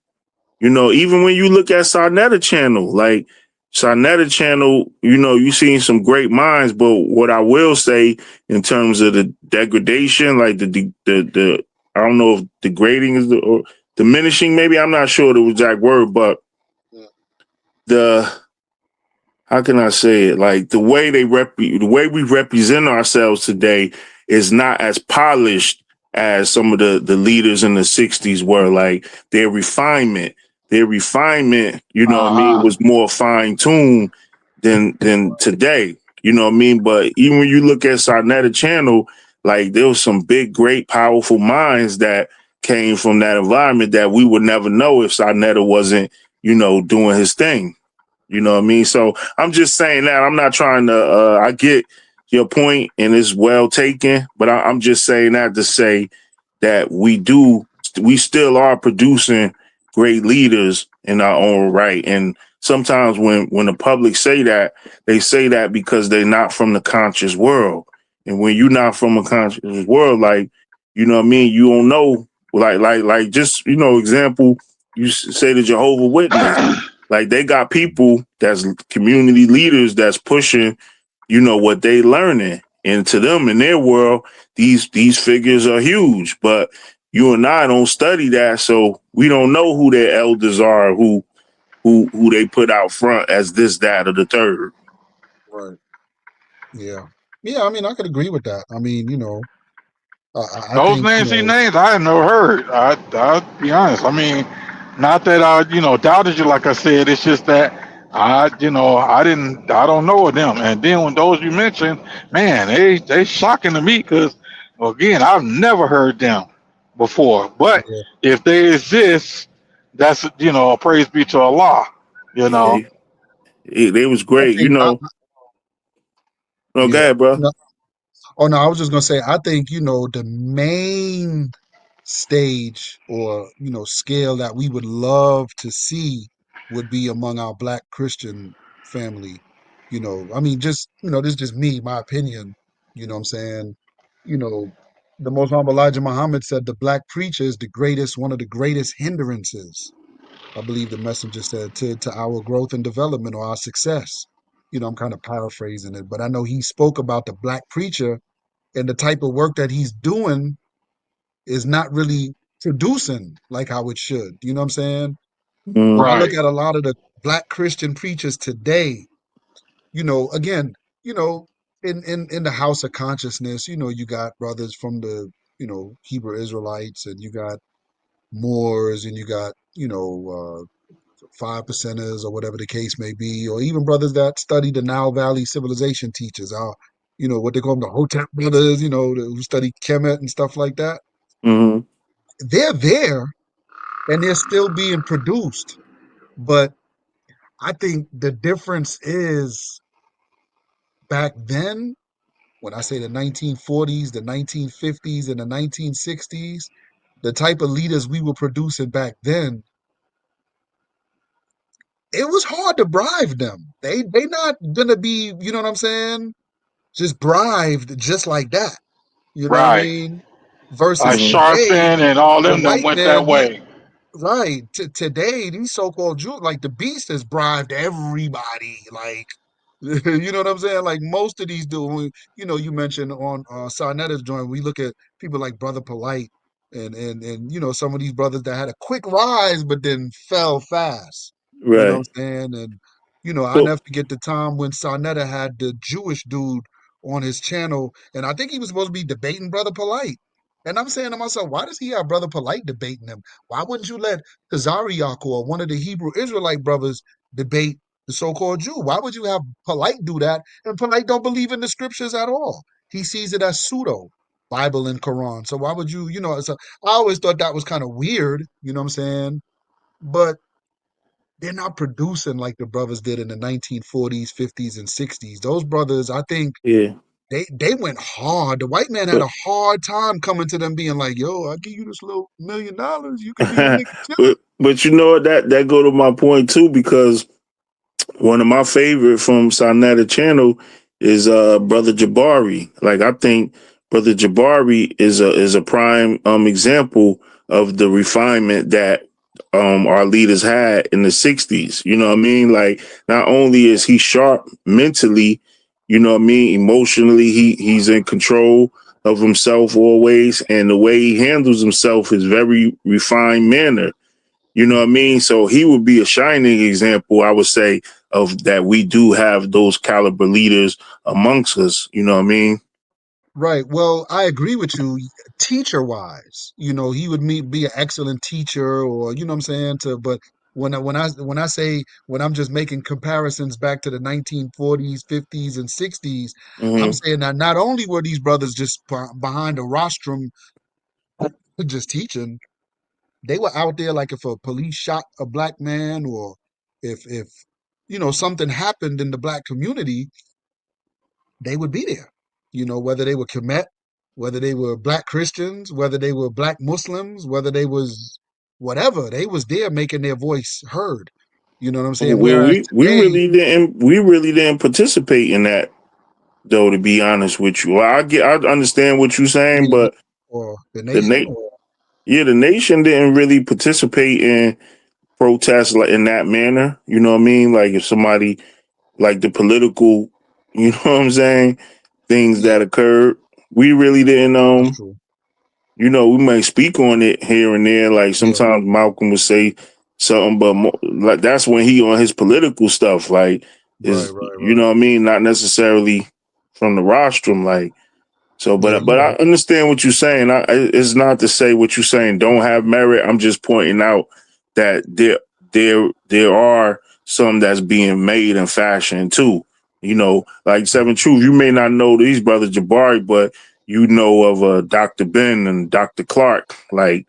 Even when you look at Sarnetta Channel, like Sarnetta Channel, you seen some great minds, but what I will say in terms of the degradation, like the I don't know if degrading is or diminishing, maybe I'm not sure the exact word, but Yeah, the how can I say it? Like the way we represent ourselves today is not as polished as some of the leaders in the '60s were. Like their refinement, you know what I mean, uh-huh. was more fine tuned than today. You know what I mean? But even when you look at Sarnetta Channel, like there was some big, great, powerful minds that came from that environment that we would never know if Sarnetta wasn't, doing his thing. You know what I mean? So I'm just saying that. I'm not trying to, I get your point and it's well taken, but I'm just saying that to say that we still are producing great leaders in our own right. And sometimes when the public say that, they say that because they're not from the conscious world. And when you're not from a conscious world, like, you know what I mean? You don't know, like just, example, say the Jehovah Witness. Like they got people that's community leaders that's pushing, what they learning. And to them in their world, these figures are huge. But you and I don't study that, so we don't know who their elders are, who they put out front as this, that, or the third. right. Yeah. Yeah, I mean, I could agree with that. I mean, I Those think, names he named, I had never heard. I'll be honest. I mean, not that I, doubted you. Like I said, it's just that I don't know of them. And then when those you mentioned, man, they shocking to me because, again, I've never heard them before. But yeah, if they exist, that's praise be to Allah. You Yeah, know, they was I great. think, No, go yeah. ahead, bro. No, oh no, I was just gonna say, I think, the main stage or, scale that we would love to see would be among our Black Christian family. I mean, just, this is just me, my opinion. You know what I'm saying? You know, the Most Honorable Elijah Muhammad said the Black preacher is one of the greatest hindrances, I believe the messenger said, to our growth and development or our success. I'm kind of paraphrasing it, but I know he spoke about the black preacher and the type of work that he's doing is not really producing like how it should. You know what I'm saying? When Mm, I look Right. at a lot of the black Christian preachers today, again, you know, in the house of consciousness, you got brothers from the, Hebrew Israelites, and you got Moors, and you got, five percenters or whatever the case may be, or even brothers that study the Nile Valley civilization teachers, what they call them, the Hotep brothers, who study Kemet and stuff like that. mm, They're there and they're still being produced. But I think the difference is back then, when I say the 1940s, the 1950s, and the 1960s, the type of leaders we were producing back then, it was hard to bribe them. They not gonna be, you know what I'm saying, just bribed just like that. You know what I Right. mean? Versus Like mm, today, Sharpton and all the them that white went man, that way. right. Today, these so-called Jews, like the beast has bribed everybody. Like, you know what I'm saying? Like most of these dudes, you mentioned on Sarnetta's joint, we look at people like Brother Polite and some of these brothers that had a quick rise but then fell fast. You know what right. I'm saying? And I So never forget the time when Sarnetta had the Jewish dude on his channel, and I think he was supposed to be debating Brother Polite. And I'm saying to myself, why does he have Brother Polite debating him? Why wouldn't you let Kazariak or one of the Hebrew Israelite brothers debate the so-called Jew? Why would you have Polite do that? And Polite don't believe in the scriptures at all. He sees it as pseudo Bible and Quran. So why would you, so I always thought that was kind of weird, you know what I'm saying? But they're not producing like the brothers did in the 1940s, 50s, and 60s. Those brothers, I think yeah, they went hard. The white man had but a hard time coming to them being like, yo, I'll give you this little $1 million. You could be a nigga chilling. but you know what, that go to my point too, because one of my favorite from Sonata Channel is Brother Jabari. Like I think Brother Jabari is a prime example of the refinement that our leaders had in the 60s. You know what I mean? Like not only is he sharp mentally, you know what I mean, emotionally, he's in control of himself always, and the way he handles himself is very refined manner. You know what I mean? So he would be a shining example, I would say, of that we do have those caliber leaders amongst us. You know what I mean? Right. Well, I agree with you. Teacher wise, he would be an excellent teacher, or you know what I'm saying. But when I say, when I'm just making comparisons back to the 1940s, 50s, and 60s, I'm Hmm. saying that not only were these brothers just behind a rostrum just teaching, they were out there. Like if a police shot a black man, or if something happened in the black community, they would be there. Whether they were Kemet, whether they were black Christians, whether they were black Muslims, whether they was whatever, they was there making their voice heard. You know what I'm saying? Well, Whereas today, we really didn't participate in that though. To be honest with you, well, I understand what you're you saying, mean but or the the nation, na- or yeah, the nation didn't really participate in protests like in that manner. You know what I mean? Like if somebody like the political, you know what I'm saying, things yeah, that occurred, we really didn't that's true. we might speak on it here and there. Like Yeah, sometimes Malcolm would say something, but like that's when he on his political stuff. Like right, is right, you right. know what I mean? Not necessarily from the rostrum. Like so, Yeah, but you're I right. understand what you're saying. It's not to say what you're saying don't have merit. I'm just pointing out that there are some that's being made and fashioned too. You know, like Seven Truth. You may not know these brothers Jabari, but you know of Dr. Ben and Dr. Clark. Like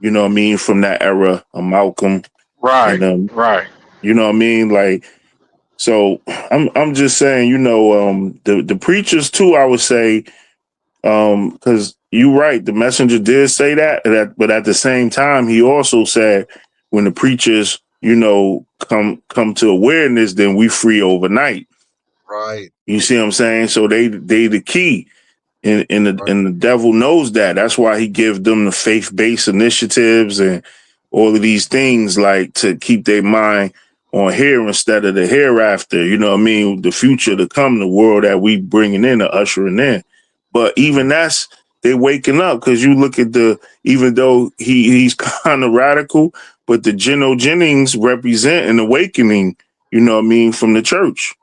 you know what I mean from that era of Malcolm and Right. Right. you know what I mean like. So I'm just saying, the preachers too. I would say because you're right, the messenger did say but at the same time, he also said when the preachers, come to awareness, then we free overnight. Right, You see what I'm saying? So they the key, right. and the devil knows that. That's why he gives them the faith based initiatives and all of these things like to keep their mind on here instead of the hereafter. You know what I mean? The future to come, the world that we bringing in or ushering in. But even that's they waking up because you look at even though he's kind of radical, but the Geno Jennings represent an awakening. You know what I mean, from the church.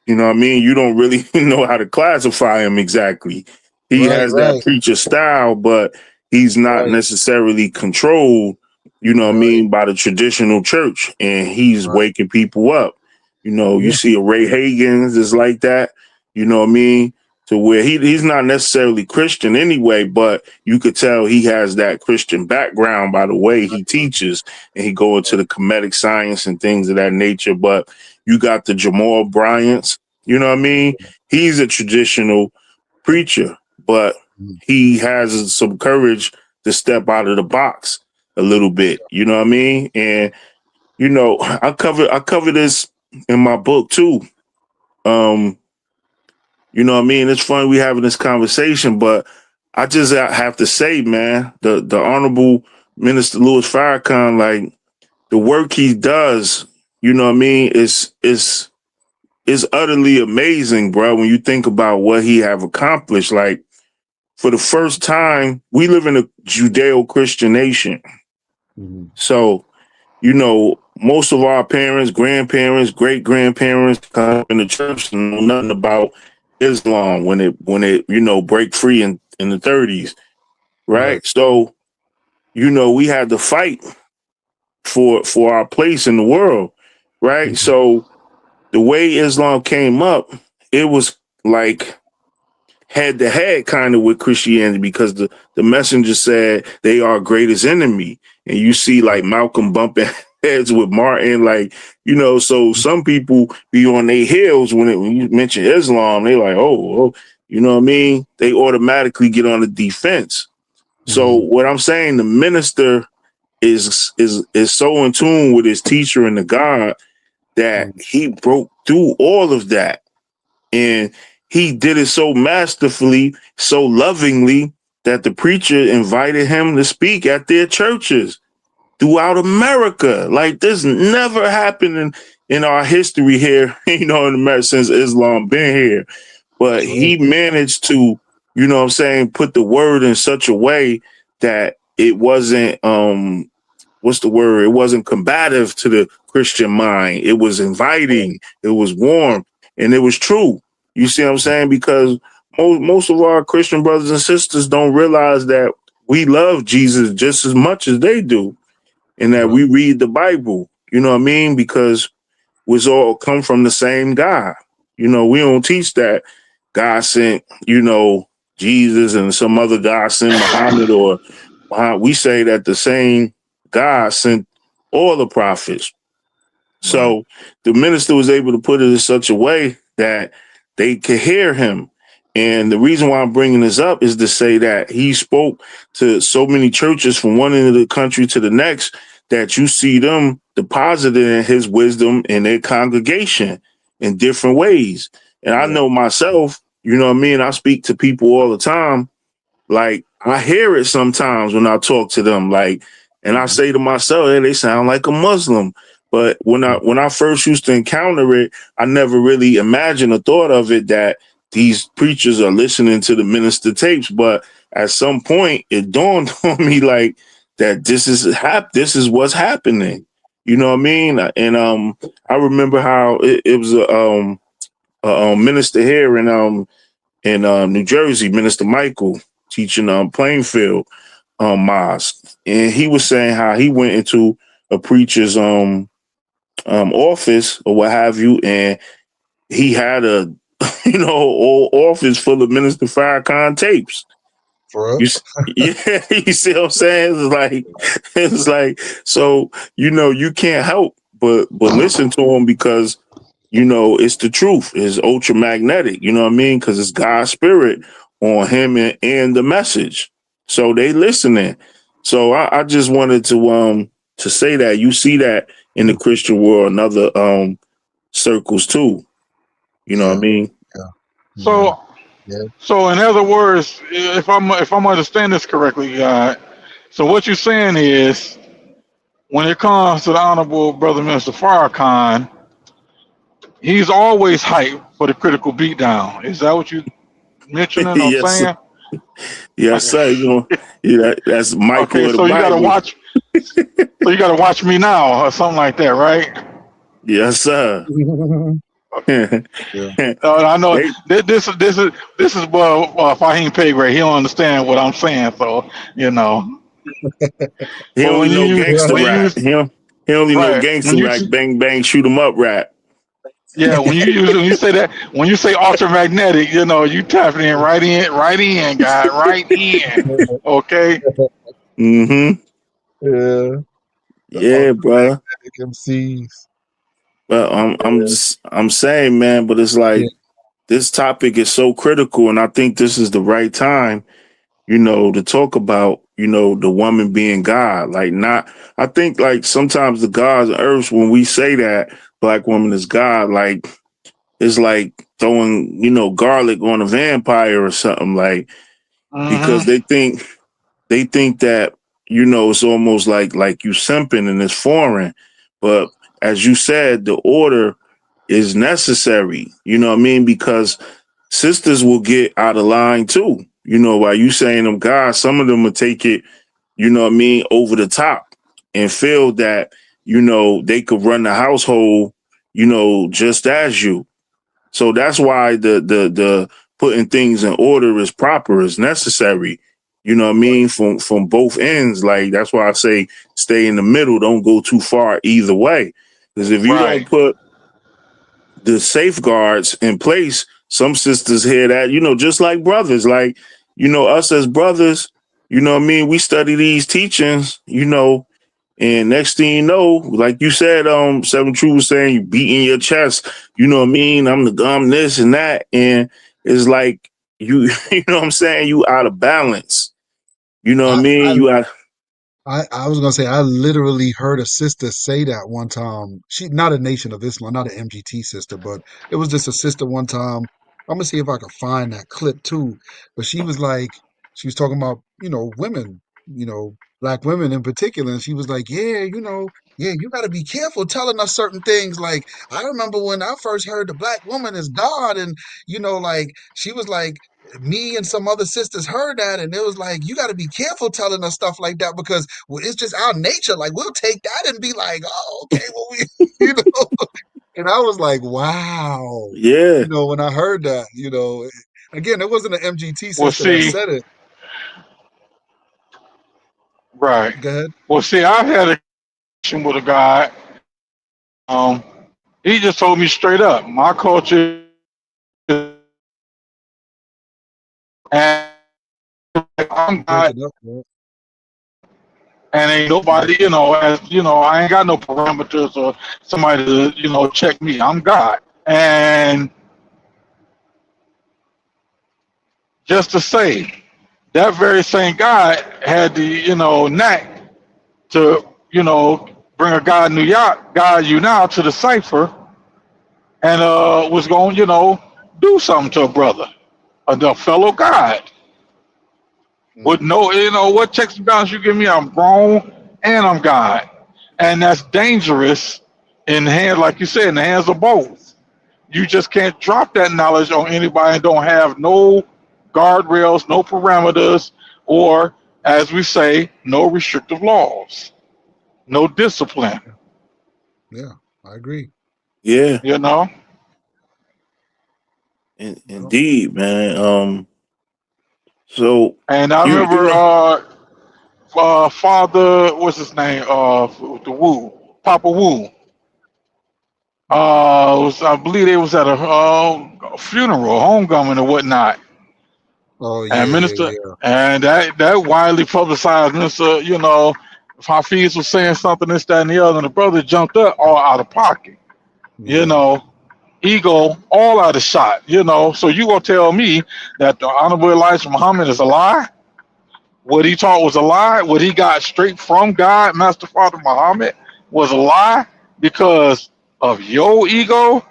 You know what I mean? You don't really know how to classify him exactly. He Right, has that right, preacher style, but he's not right, necessarily controlled, you know what I right, mean, by the traditional church. And he's right. waking people up. You know, you Yeah, see a Ray Hagins is like that, you know what I mean? To where he's not necessarily Christian anyway, but you could tell he has that Christian background by the way he teaches and he go into the comedic science and things of that nature. But you got the Jamal Bryants, you know what I mean? He's a traditional preacher, but Mhm. he has some courage to step out of the box a little bit, you know what I mean? And you know, I cover this in my book too. Um, you know what I mean? It's fun we having this conversation, but I just have to say, man, the Honorable Minister Louis Farrakhan, like the work he does, you know what I mean, is utterly amazing, bro. When you think about what he have accomplished, like for the first time, we live in a Judeo-Christian nation. Mhm. So, you know, most of our parents, grandparents, great grandparents come up in the church and know nothing about Islam when it break free in the 30s, Right. right? So, you know, we had to fight for our place in the world, right? Mhm. So the way Islam came up, it was like head to head kind of with Christianity because the messenger said they are greatest enemy. And you see like Malcolm bumping heads with Martin, like, you know, so some people be on their heels when you mention Islam, they like, oh, you know what I mean? They automatically get on the defense. So Mhm. what I'm saying, the minister is so in tune with his teacher and the God that Mhm. he broke through all of that. And he did it so masterfully, so lovingly, that the preacher invited him to speak at their churches throughout America. Like this never happened in our history here, you know, in America since Islam been here. But that's right. he managed to, you know what I'm saying, put the word in such a way that it wasn't what's the word? It wasn't combative to the Christian mind. It was inviting, it was warm, and it was true. You see what I'm saying? Because most of our Christian brothers and sisters don't realize that we love Jesus just as much as they do, and that Right. we read the Bible. You know what I mean? Because we all come from the same God. You know, we don't teach that God sent, you know, Jesus and some other God sent Muhammad or we say that the same God sent all the prophets. Right. So the minister was able to put it in such a way that they could hear him. And the reason why I'm bringing this up is to say that he spoke to so many churches from one end of the country to the next that you see them deposited in his wisdom in their congregation in different ways. And I Yeah. know myself, you know what I mean? I speak to people all the time like I hear it sometimes when I talk to them, like, and I Mhm. say to myself, hey, they sound like a Muslim. But when I first used to encounter it, I never really imagined or thought of it that these preachers are listening to the minister tapes. But at some point, it dawned on me like that this is what's happening. You know what I mean? And I remember how it was a minister here in New Jersey, Minister Michael, teaching Plainfield Mosque, and he was saying how he went into a preacher's office or what have you, and he had a whole office full of Minister Farrakhan tapes. For real. Yeah, you see what I'm saying? It's like so you can't help but listen to him because it's the truth. It's ultra magnetic. You know what I mean? Because it's God's spirit on him and the message. So they listening. So I just wanted to say that you see that in the Christian world and other circles too. You know what I Yeah, mean? yeah, yeah, So, yeah. so in other words, if I'm understanding this correctly, so what you're saying is when it comes to the Honorable Brother Minister Farrakhan, he's always hyped for the critical beatdown. Is that what you mentioning or Yes, sir. saying? Yes, sir. You know, yeah, that's Michael Okay, of the so you gotta Bible. watch. So you gotta watch me now or something like that, right? Yes, sir. Yeah. I know They this is Fahimm pay grade. He don't understand what I'm saying, so you know. he But only know gangster when you rap. use He only know right gangster rap. Bang bang, shoot 'em up rap. yeah, when you say that, when you say ultramagnetic, you know, you tapping right in, guy, right in. Okay, Yeah. Mm-hmm. The Yeah, brother. ultramagnetic MCs. But I'm saying, man. But it's Yeah. like this topic is so critical, and I think this is the right time, to talk about, the woman being God. Like, not, I think like sometimes the gods of earth, when we say that black woman is God, like it's like throwing, garlic on a vampire or something, like, because mm-hmm. they think that, it's almost like you simping and it's foreign. But as you said, the order is necessary, you know what I mean? Because sisters will get out of line too. While you saying them guys, some of them will take it, over the top and feel that, they could run the household, just as you. So that's why the putting things in order is proper, is necessary. You know what I mean? From both ends. Like that's why I say stay in the middle. Don't go too far either way. Because if you don't Right. put the safeguards in place, some sisters hear that, just like brothers, like, us as brothers, what I mean? We study these teachings, and next thing you know, like you said, Seven True was saying, you beating your chest, you know what I mean? I'm the gum, this and that. And it's like, you, you know what I'm saying? You out of balance. You know what I I, mean? I You out. I was gonna say I literally heard a sister say that one time. She not a Nation of Islam, not an MGT sister, but it was just a sister one time. I'm gonna see if I can find that clip too. But she was like, she was talking about, women, black women in particular, and she was like, yeah, yeah, you gotta be careful telling us certain things. Like, I remember when I first heard the black woman is God, and like she was like, me and some other sisters heard that, and it was like, you got to be careful telling us stuff like that because it's just our nature. Like, we'll take that and be like, oh, okay, well, we, you know. And I was like, wow. Yeah. When I heard that, again, it wasn't an MGT Well, sister that see, said it. right. Go ahead. Well, see, I've had a conversation with a guy. Um, he just told me straight up, my culture, and I'm You not, breaking up, man. and ain't Yeah. nobody, I ain't got no parameters or somebody to, check me. I'm God. And just to say, that very same guy had the, knack to, bring a guy you now to the cipher and was going, do something to a brother, a fellow God. With Mm, no, what checks and balances you give me, I'm grown and I'm God. And that's dangerous in the hands, like you said, in the hands of both. You just can't drop that knowledge on anybody and don't have no guardrails, no parameters, or as we say, no restrictive laws, no discipline, yeah, I agree. Yeah. you know? Yeah. Indeed, man. So And I you remember know. Father, what's his name? The Wu, Papa Wu. I believe they was at a funeral, homecoming or whatnot, Oh, and yeah, yeah, minister, yeah. and that widely publicized minister, if Hafiz was saying something, this, that, and the other, and the brother jumped up all out of pocket, you Yeah. know, ego all out of shot, So you gonna tell me that the Honorable Elijah Muhammad is a lie? What he taught was a lie. What he got straight from God, Master Father Muhammad, was a lie because of your ego.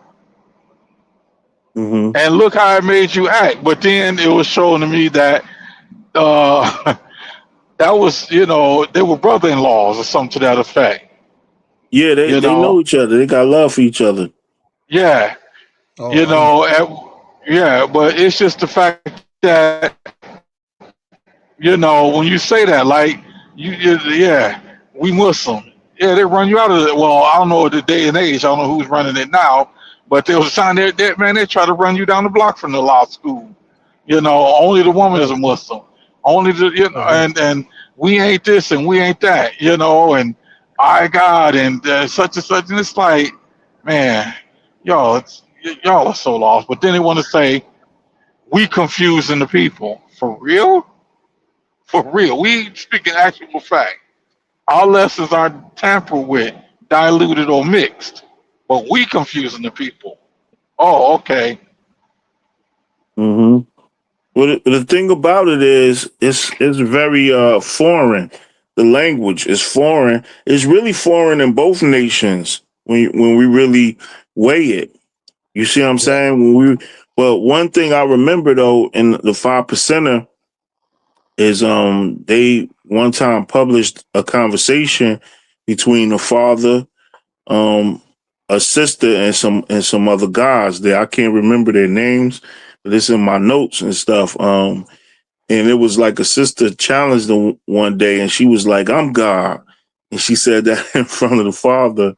Hmm. And look how it made you act. But then it was shown to me that uh, that was, they were brother-in-laws or something to that effect. Yeah, You they know, know each other. They got love for each other. yeah, Oh, you I didn't. know, yeah, but it's just the fact that when you say that, like yeah, we Muslim. Yeah, they run you out of it. Well, I don't know the day and age. I don't know who's running it now, but there was a time that man, they try to run you down the block from the law school. You know, only the woman is Right. a Muslim. Only the Uh-huh. and we ain't this and we ain't that. You know, and I God and such and such. And it's like, man, y'all, y'all are so lost. But then they want to say we confusing the people for real, for real. We speaking actual fact. Our lessons aren't tampered with, diluted, or mixed, but we confusing the people. Oh, okay. Hmm. Well, the thing about it is, it's very foreign. The language is foreign. It's really foreign in both nations when we really weigh it. You see what I'm Yeah. saying? Well, one thing I remember though in the 5 percenter is they one time published a conversation between a father, um, a sister, and some other guys there. I can't remember their names, but it's in my notes and stuff. And it was like a sister challenged them one day, and she was like, "I'm God," and she said that in front of the father,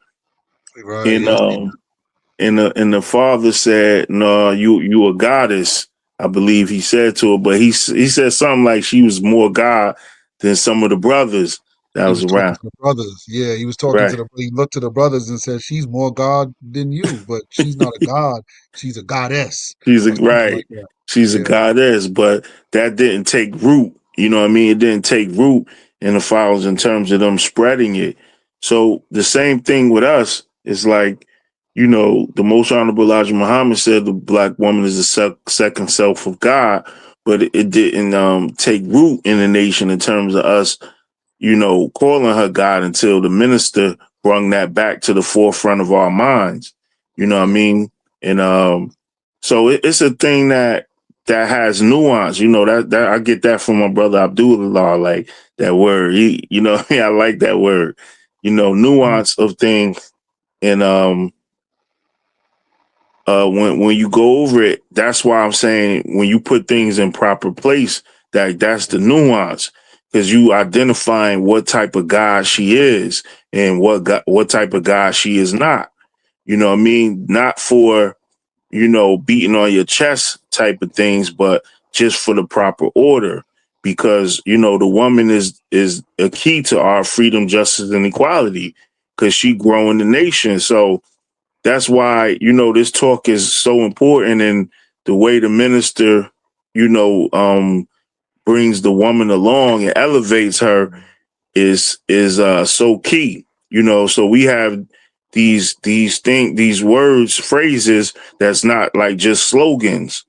Right. and Yes. the father said, "No, you a goddess." I believe he said to her, but he said something like she was more God than some of the brothers that He was was talking around. to the brothers. Yeah, he was talking to Right. the. He looked to the brothers and said, "She's more God than you, but she's not a god. She's a goddess She's a or something right. like that." She's a Yeah. goddess, but that didn't take root. You know what I mean? It didn't take root in the files in terms of them spreading it. So the same thing with us is like, the most honorable Elijah Muhammad said the black woman is the second self of God, but it didn't take root in the nation in terms of us, calling her God until the minister brought that back to the forefront of our minds. You know what I Yeah. mean? And so it's a thing that has nuance. That I get that from my brother Abdullah, like that word. I like that word. Mm. Nuance of things, and when you go over it, that's why I'm saying when you put things in proper place, that's the nuance, because you identifying what type of God she is and what type of God she is not. You know what I mean? Not for beating on your chest type of things, but just for the proper order. Because the woman is a key to our freedom, justice, and equality, because she growing the nation. So that's why this talk is so important, and the way the minister brings the woman along and elevates her is so key. So we have these words, phrases that's not like just slogans,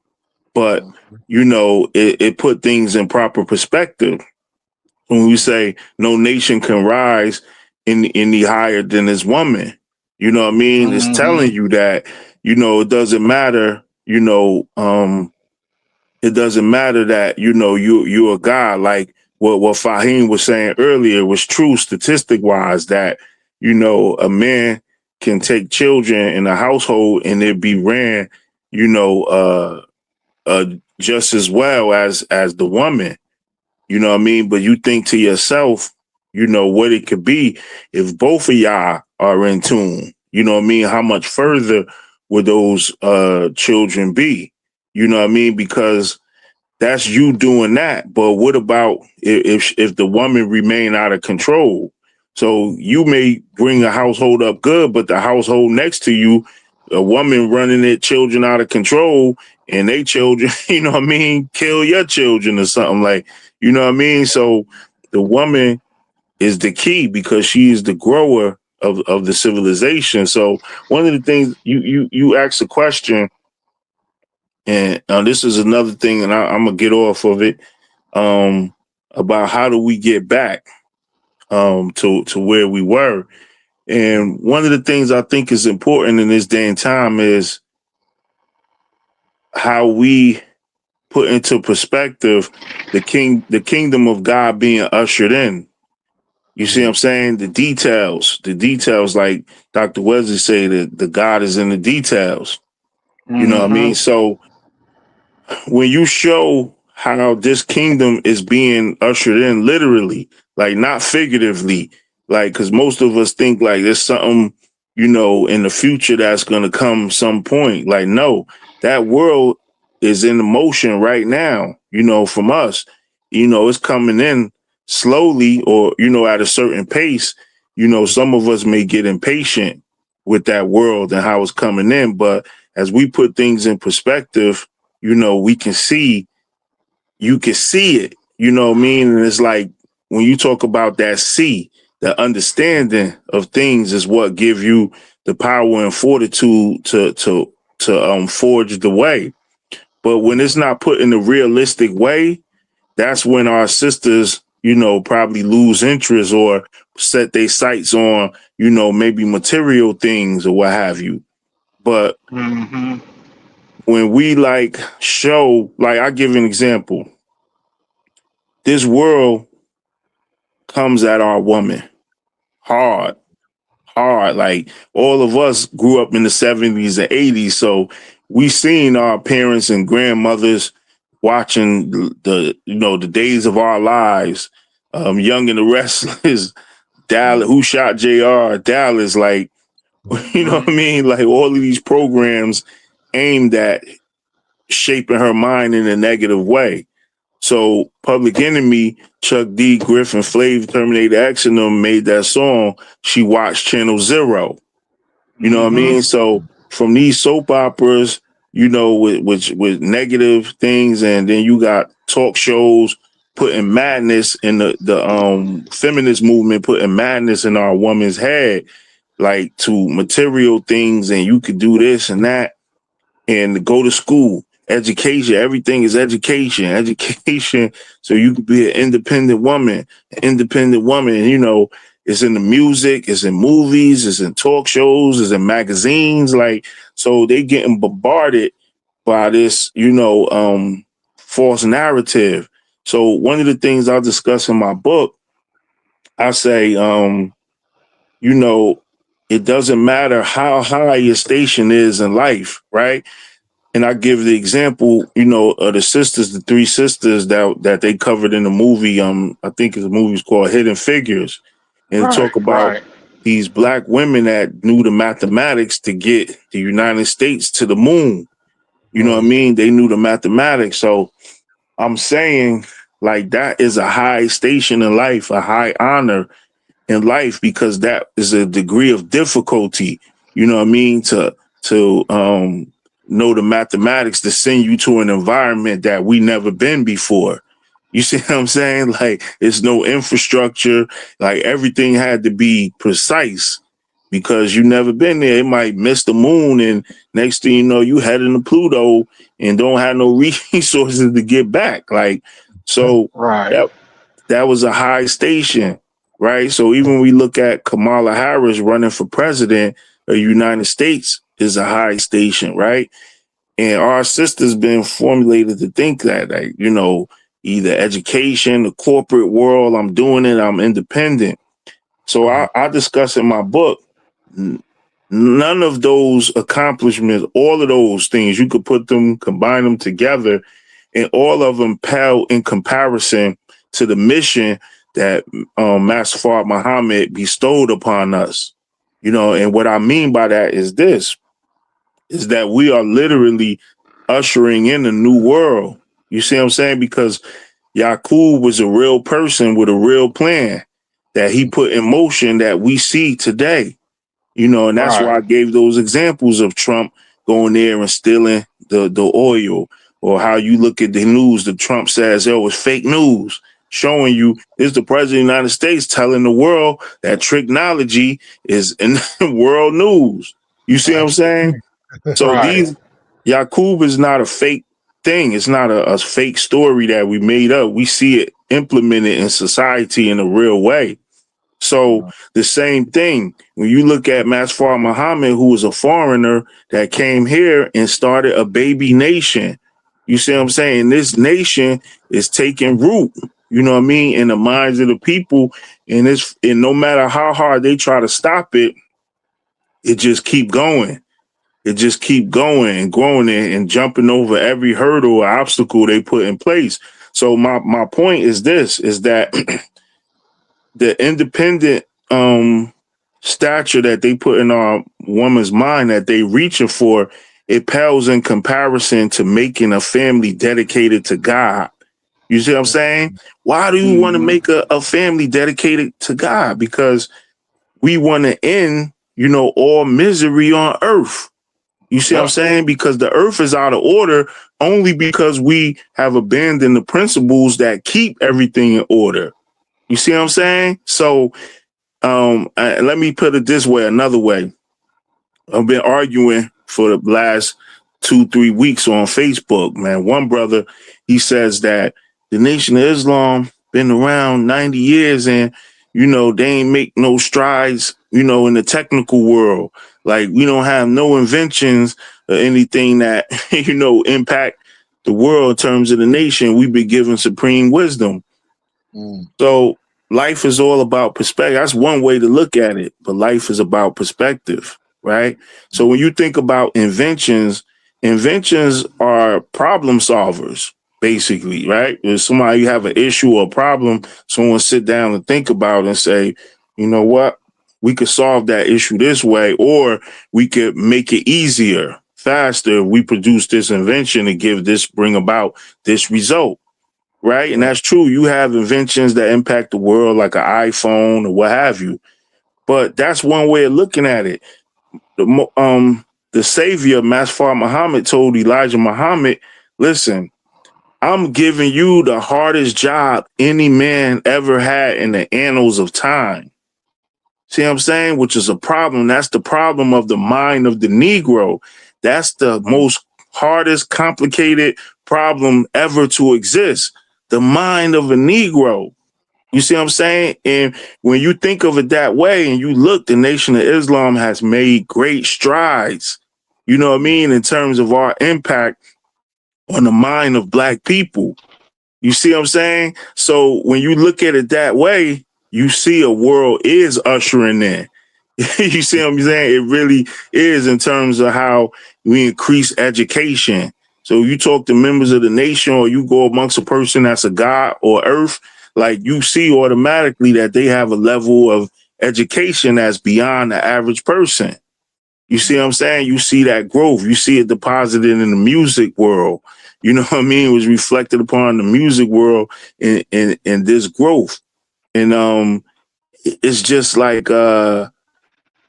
but Mhm. it put things in proper perspective. When we say no nation can rise any higher than this woman, you know what I mean? It's Hmm. telling you that, it doesn't matter, it doesn't matter that, you're a guy, like what Fahiym was saying earlier was true statistic wise, that, a man can take children in a household and it be ran, you know, uh uh just as well as the woman. You know what I mean? But you think to yourself, what it could be if both of y'all are in tune. You know what I mean? How much further would those children be? You know what I mean? Because that's you doing that. But what about if the woman remain out of control? So you may bring a household up good, but the household next to you, a woman running their children out of control, and they children, you know what I mean, kill your children or something, like, you know what I mean? So the woman is the key because she is the grower of the civilization. So one of the things you asked a question, and this is another thing, and I'm gonna get off of it, um, about how do we get back to where we were. And one of the things I think is important in this day and time is how we put into perspective the kingdom of God being ushered in. You see what I'm saying? The details, like Dr. Wesley say, that the God is in the details. You know what I mean? So when you show how this kingdom is being ushered in literally, like not figuratively, like, because most of us think like there's something, in the future that's going to come some point. Like, no, that world is in motion right now, from us. It's coming in slowly or, at a certain pace. Some of us may get impatient with that world and how it's coming in. But as we put things in perspective, we can see, you can see it, what I mean? And it's like when you talk about that the understanding of things is what give you the power and fortitude to forge the way. But when it's not put in a realistic way, that's when our sisters, probably lose interest or set their sights on, maybe material things or what have you. But when we show, I give an example. This world comes at our woman hard. Like all of us grew up in the 70s and 80s. So we seen our parents and grandmothers watching the days of our lives, Young and the Restless, Dallas, Who Shot JR, Dallas, like, you know what I mean? Like all of these programs aimed at shaping her mind in a negative way. So Public Enemy, Chuck D, Griffin, Flav, Terminator X and them made that song. She watched Channel Zero. You know what I mean? So from these soap operas, with negative things, and then you got talk shows putting madness in the feminist movement, putting madness in our woman's head, like to material things, and you could do this and that, and go to school. Education, everything is education. So you could be an independent woman, it's in the music, it's in movies, it's in talk shows, it's in magazines. Like, so they getting bombarded by this, false narrative. So one of the things I'll discuss in my book, I say, it doesn't matter how high your station is in life, right? And I give the example, of the sisters, the three sisters that they covered in the movie. I think the movie's called Hidden Figures, and talk about these black women that knew the mathematics to get the United States to the moon. You know what I mean? They knew the mathematics. So I'm saying, like, that is a high station in life, a high honor in life, because that is a degree of difficulty. You know what I mean? To know the mathematics to send you to an environment that we never been before. You see what I'm saying? Like, it's no infrastructure. Like, everything had to be precise because you never been there. It might miss the moon, and next thing you know, you heading to Pluto and don't have no resources to get back. Like, so that was a high station, right? So even when we look at Kamala Harris running for president of the United States, is a high station, right? And our sisters been formulated to think that, like, either education, the corporate world, I'm doing it, I'm independent. So I discuss in my book, none of those accomplishments, all of those things, you could combine them together, and all of them pale in comparison to the mission that Master Fard Muhammad bestowed upon us. And what I mean by that is this, is that we are literally ushering in a new world. You see what I'm saying? Because Yaqub was a real person with a real plan that he put in motion that we see today. And that's why I gave those examples of Trump going there and stealing the oil, or how you look at the news that Trump says, oh, it's fake news, showing you this the president of the United States telling the world that technology is in world news. You see what I'm saying? So these Yaqub is not a fake thing. It's not a fake story that we made up. We see it implemented in society in a real way. So the same thing, when you look at Master Fard Muhammad, who was a foreigner that came here and started a baby nation. You see what I'm saying? This nation is taking root. you know what I mean, in the minds of the people. And no matter how hard they try to stop it, it just keep going. It just keep going and growing and jumping over every hurdle or obstacle they put in place. So my point is this, is that the independent stature that they put in our woman's mind that they reaching for, it pales in comparison to making a family dedicated to God. You see what I'm saying? Why do you want to make a family dedicated to God? Because we want to end, all misery on earth. You see what I'm saying? Because the earth is out of order only because we have abandoned the principles that keep everything in order. You see what I'm saying? So let me put it this way, another way. I've been arguing for the last 2-3 weeks on Facebook, man. One brother, he says that the Nation of Islam been around 90 years and, they ain't make no strides, in the technical world. Like, we don't have no inventions or anything that, impact the world in terms of the nation. We've been given supreme wisdom. So life is all about perspective. That's one way to look at it, but life is about perspective, right? So when you think about inventions are problem solvers, basically, right? If somebody you have an issue or a problem, someone sit down and think about it and say, you know what? We could solve that issue this way, or we could make it easier, faster. If we produce this invention and bring about this result. Right. And that's true. You have inventions that impact the world, like an iPhone or what have you. But that's one way of looking at it. The savior, Masfar Muhammad, told Elijah Muhammad, listen, I'm giving you the hardest job any man ever had in the annals of time. See what I'm saying? Which is a problem. That's the problem of the mind of the Negro. That's the most hardest, complicated problem ever to exist. The mind of a Negro. You see what I'm saying? And when you think of it that way and you look, the Nation of Islam has made great strides, you know what I mean, in terms of our impact on the mind of Black people. You see what I'm saying? So when you look at it that way, you see a world is ushering in. You see what I'm saying? It really is in terms of how we increase education. So you talk to members of the nation or you go amongst a person that's a God or earth, like you see automatically that they have a level of education that's beyond the average person. You see what I'm saying? You see that growth. You see it deposited in the music world. You know what I mean? It was reflected upon the music world in this growth. And it's just like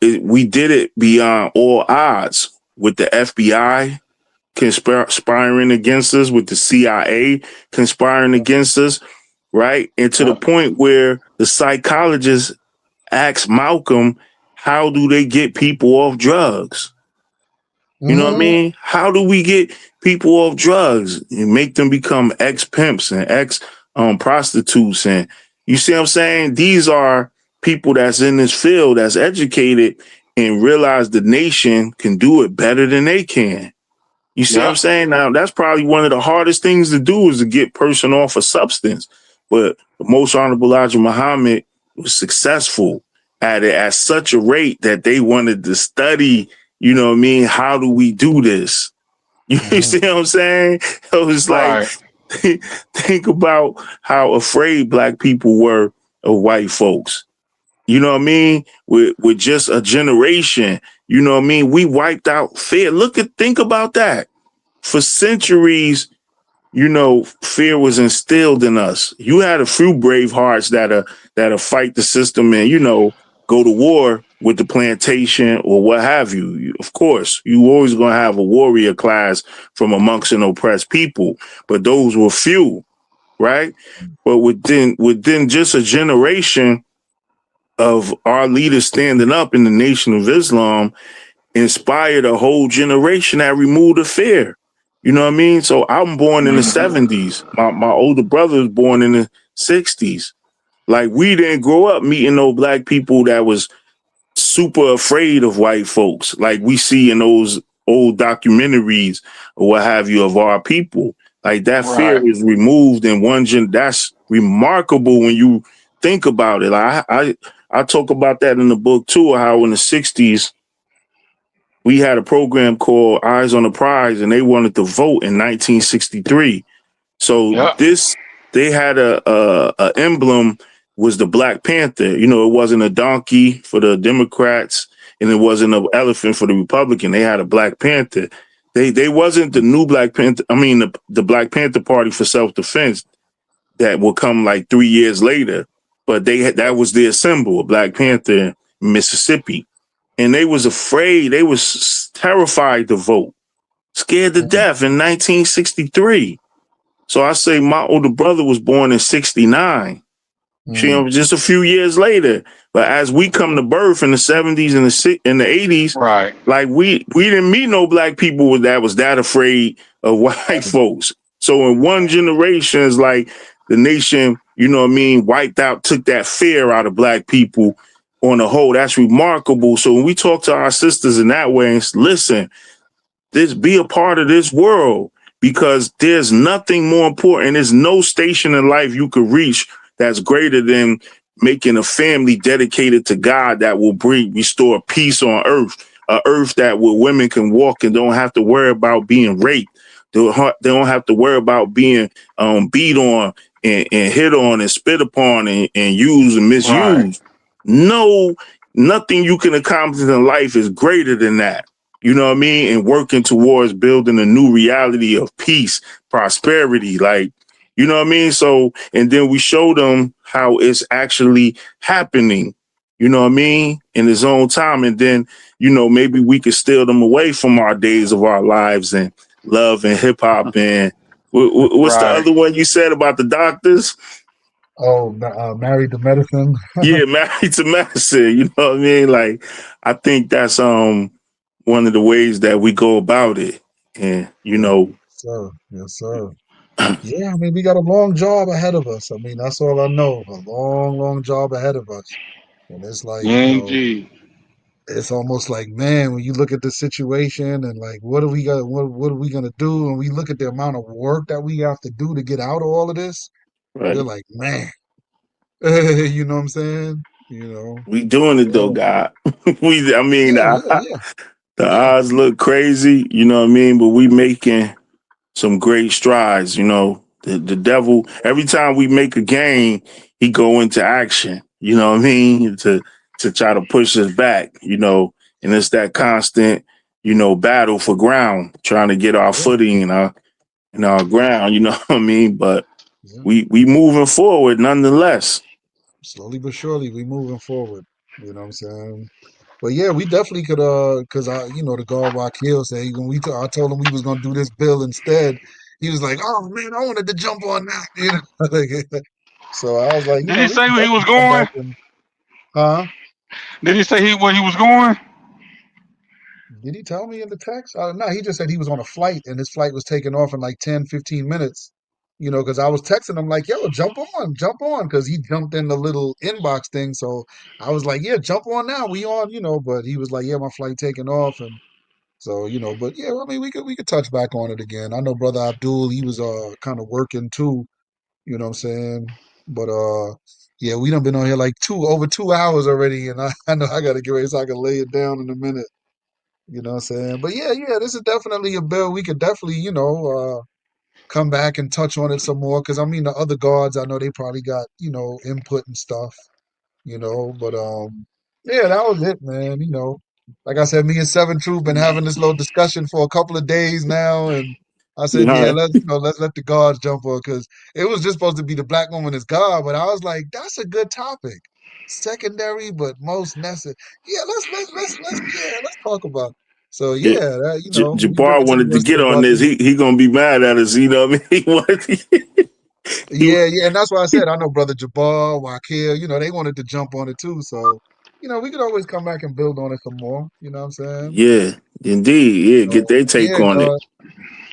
we did it beyond all odds with the FBI conspiring against us, with the CIA conspiring against us, right? And to the point where the psychologist asked Malcolm, how do they get people off drugs? You know what I mean? How do we get people off drugs and make them become ex-pimps and ex-prostitutes? And you see what I'm saying? These are people that's in this field, that's educated and realize the nation can do it better than they can. You see what I'm saying? Now, that's probably one of the hardest things to do is to get person off a substance. But the Most Honorable Elijah Muhammad was successful at it at such a rate that they wanted to study, you know what I mean? How do we do this? You see what I'm saying? It was like, think about how afraid Black people were of white folks. You know what I mean? With just a generation, you know what I mean? We wiped out fear. Think about that. For centuries, fear was instilled in us. You had a few brave hearts that'll fight the system and, go to war with the plantation or what have you. Of course, you always going to have a warrior class from amongst an oppressed people, but those were few, right? But within just a generation of our leaders standing up in the Nation of Islam, inspired a whole generation that removed the fear. You know what I mean? So I'm born in the 70s. My older brother was born in the 60s. Like, we didn't grow up meeting no Black people that was super afraid of white folks, like we see in those old documentaries or what have you of our people. Like that fear Right. is removed in one gen. That's remarkable when you think about it. Like I talk about that in the book too. How in the '60s we had a program called Eyes on the Prize, and they wanted to vote in 1963. So Yep. this they had a emblem was the Black Panther. You know, it wasn't a donkey for the Democrats and it wasn't an elephant for the Republican. They had a Black Panther. They wasn't the new Black Panther. I mean, the Black Panther Party for self defense that will come like 3 years later. But they had that was their symbol, a Black Panther in Mississippi, and they was afraid. They was terrified to vote, scared to death in 1963. So I say my older brother was born in '69. You know, just a few years later. But as we come to birth in the '70s and the '80s, Right. like we didn't meet no black people that was that afraid of white folks. So in one generation, it's like the nation, you know what I mean, wiped out, took that fear out of black people on the whole. That's remarkable. So when we talk to our sisters in that way, and listen, this be a part of this world because there's nothing more important. There's no station in life you could reach that's greater than making a family dedicated to God that will restore peace on earth, a earth that where women can walk and don't have to worry about being raped. They don't have to worry about being beat on and hit on and spit upon and used and Right. misused. No, nothing you can accomplish in life is greater than that. You know what I mean? And working towards building a new reality of peace, prosperity, like, you know what I mean? So, and then we show them how it's actually happening, you know what I mean? In his own time. And then, you know, maybe we could steal them away from our days of our lives and love and hip hop. And what's the Right. other one you said about the doctors? Married to medicine. Yeah, married to medicine. You know what I mean? Like, I think that's one of the ways that we go about it. And you Yeah, know, sir. Yes, sir. Yeah, I mean, we got a long job ahead of us. I mean, that's all I know. A long, long job ahead of us. And it's like, Indeed. it's almost like, man, when you look at the situation and like, what are we got? What are we gonna do? And we look at the amount of work that we have to do to get out of all of this. We're right? like, man, you know what I'm saying? You know, We doing it though, yeah, God. I mean, yeah, yeah, yeah, the yeah, odds look crazy, you know what I mean, but we making some great strides. You know, the devil. Every time we make a game, he go into action. You know what I mean, to try to push us back. You know, and it's that constant, you know, battle for ground, trying to get our yeah, footing in our ground. You know what I mean, but yeah. we moving forward nonetheless. Slowly but surely, we moving forward. You know what I'm saying? But yeah, we definitely could cause the guard Wakil said when I told him we was gonna do this bill instead, he was like, "Oh man, I wanted to jump on that," like, so I was like, Did he we say can where he was definitely come back going? and huh? Did he say where he was going? Did he tell me in the text? No, he just said he was on a flight and his flight was taking off in like 10, 15 minutes. Because I was texting him like, yo, jump on, because he jumped in the little inbox thing. So I was like, yeah, jump on now. We on, but he was like, yeah, my flight taking off. And so, but yeah, I mean, we could touch back on it again. I know Brother Abdul, he was kind of working too, you know what I'm saying? But yeah, we done been on here like over 2 hours already, and I know I gotta get ready so I can lay it down in a minute. You know what I'm saying? But yeah, yeah, this is definitely a bill we could definitely, come back and touch on it some more. Cause I mean the other guards, I know they probably got, input and stuff, but yeah, that was it, man. Like I said, me and Seven Troop been having this little discussion for a couple of days now, and I said, yeah, Yeah, let's let the guards jump on because it was just supposed to be the black woman as God, but I was like, that's a good topic. Secondary, but most necessary. Yeah, let's talk about it. So yeah. yeah, we Jabbar bringing some wanted to words to get the on this. brothers. He gonna be mad at us. You know what I mean? He wanted. He, Yeah, yeah, and that's why I said I know Brother Jabbar, Wakil, they wanted to jump on it too. So, we could always come back and build on it some more. You know what I'm saying? yeah, indeed. Yeah, get So their take yeah, on it. God.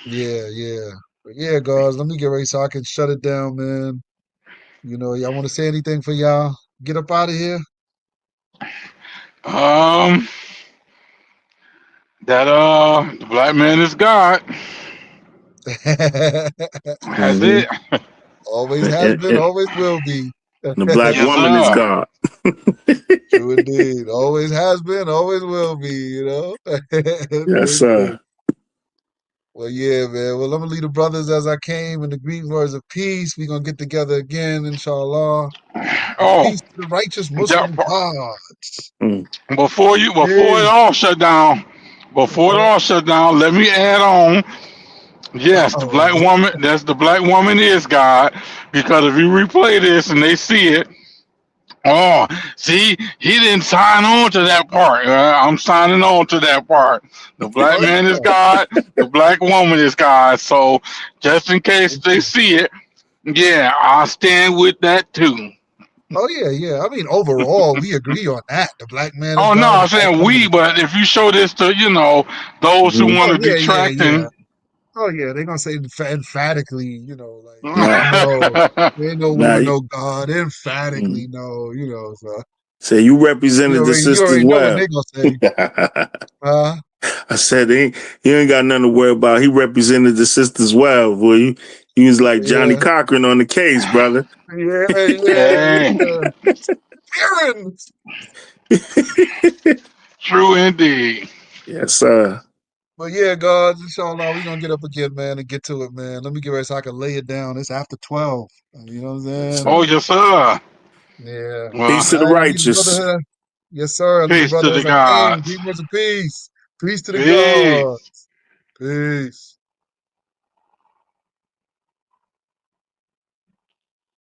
Yeah, yeah. But yeah, guys, let me get ready so I can shut it down, man. Y'all want to say anything for y'all? Get up out of here? Um, that the black man is God. That's it. Always has been, And always will be. the black Yes, woman is sir. God. True indeed. Always has been, always will be, you know? Yes, True indeed. sir. Well, yeah, man. Well, I'm going to leave the brothers as I came in the Greek words of peace. We're going to get together again, inshallah. And Oh, peace to the righteous that Muslim gods. Mm. before it Peace. all shut down, let me add on. Yes, the Oh, black woman. That's the black woman is God, because if you replay this and they see it, oh, see, he didn't sign on to that part. I'm signing on to that part. The black oh, man is yeah. God. The black woman is God. So just in case they see it, yeah, I stand with that too. Oh, yeah, yeah. I mean, overall, we agree on that. The black man is Oh no, God, the I'm black saying woman we, is but if you show this to those who Mhm. want Oh, to yeah, yeah, detract yeah. and Oh, yeah, they're going to say emphatically, you know, like, Nah, no, there ain't no nah. woman, no God. Emphatically, Mm. no, you know, so Say you represented the you sisters already know what well. they're going to say. Huh? I said he ain't got nothing to worry about. He represented the sisters well, boy. He was like Johnny Yeah, Cochran on the case, brother. yeah, yeah, hey, yeah. Parents. true indeed. Yes, sir. But yeah, God, inshallah, we're going to get up again, man, and get to it, man. Let me get ready so I can lay it down. It's after 12. You know what I'm Yes, saying? Oh sir. yes, sir. Yeah. Well, Peace to All the right, I leave the righteous. brother. Yes, sir. I leave the peace to brother the as I came. gods. Great words of peace. Peace to the Peace. gods. Peace.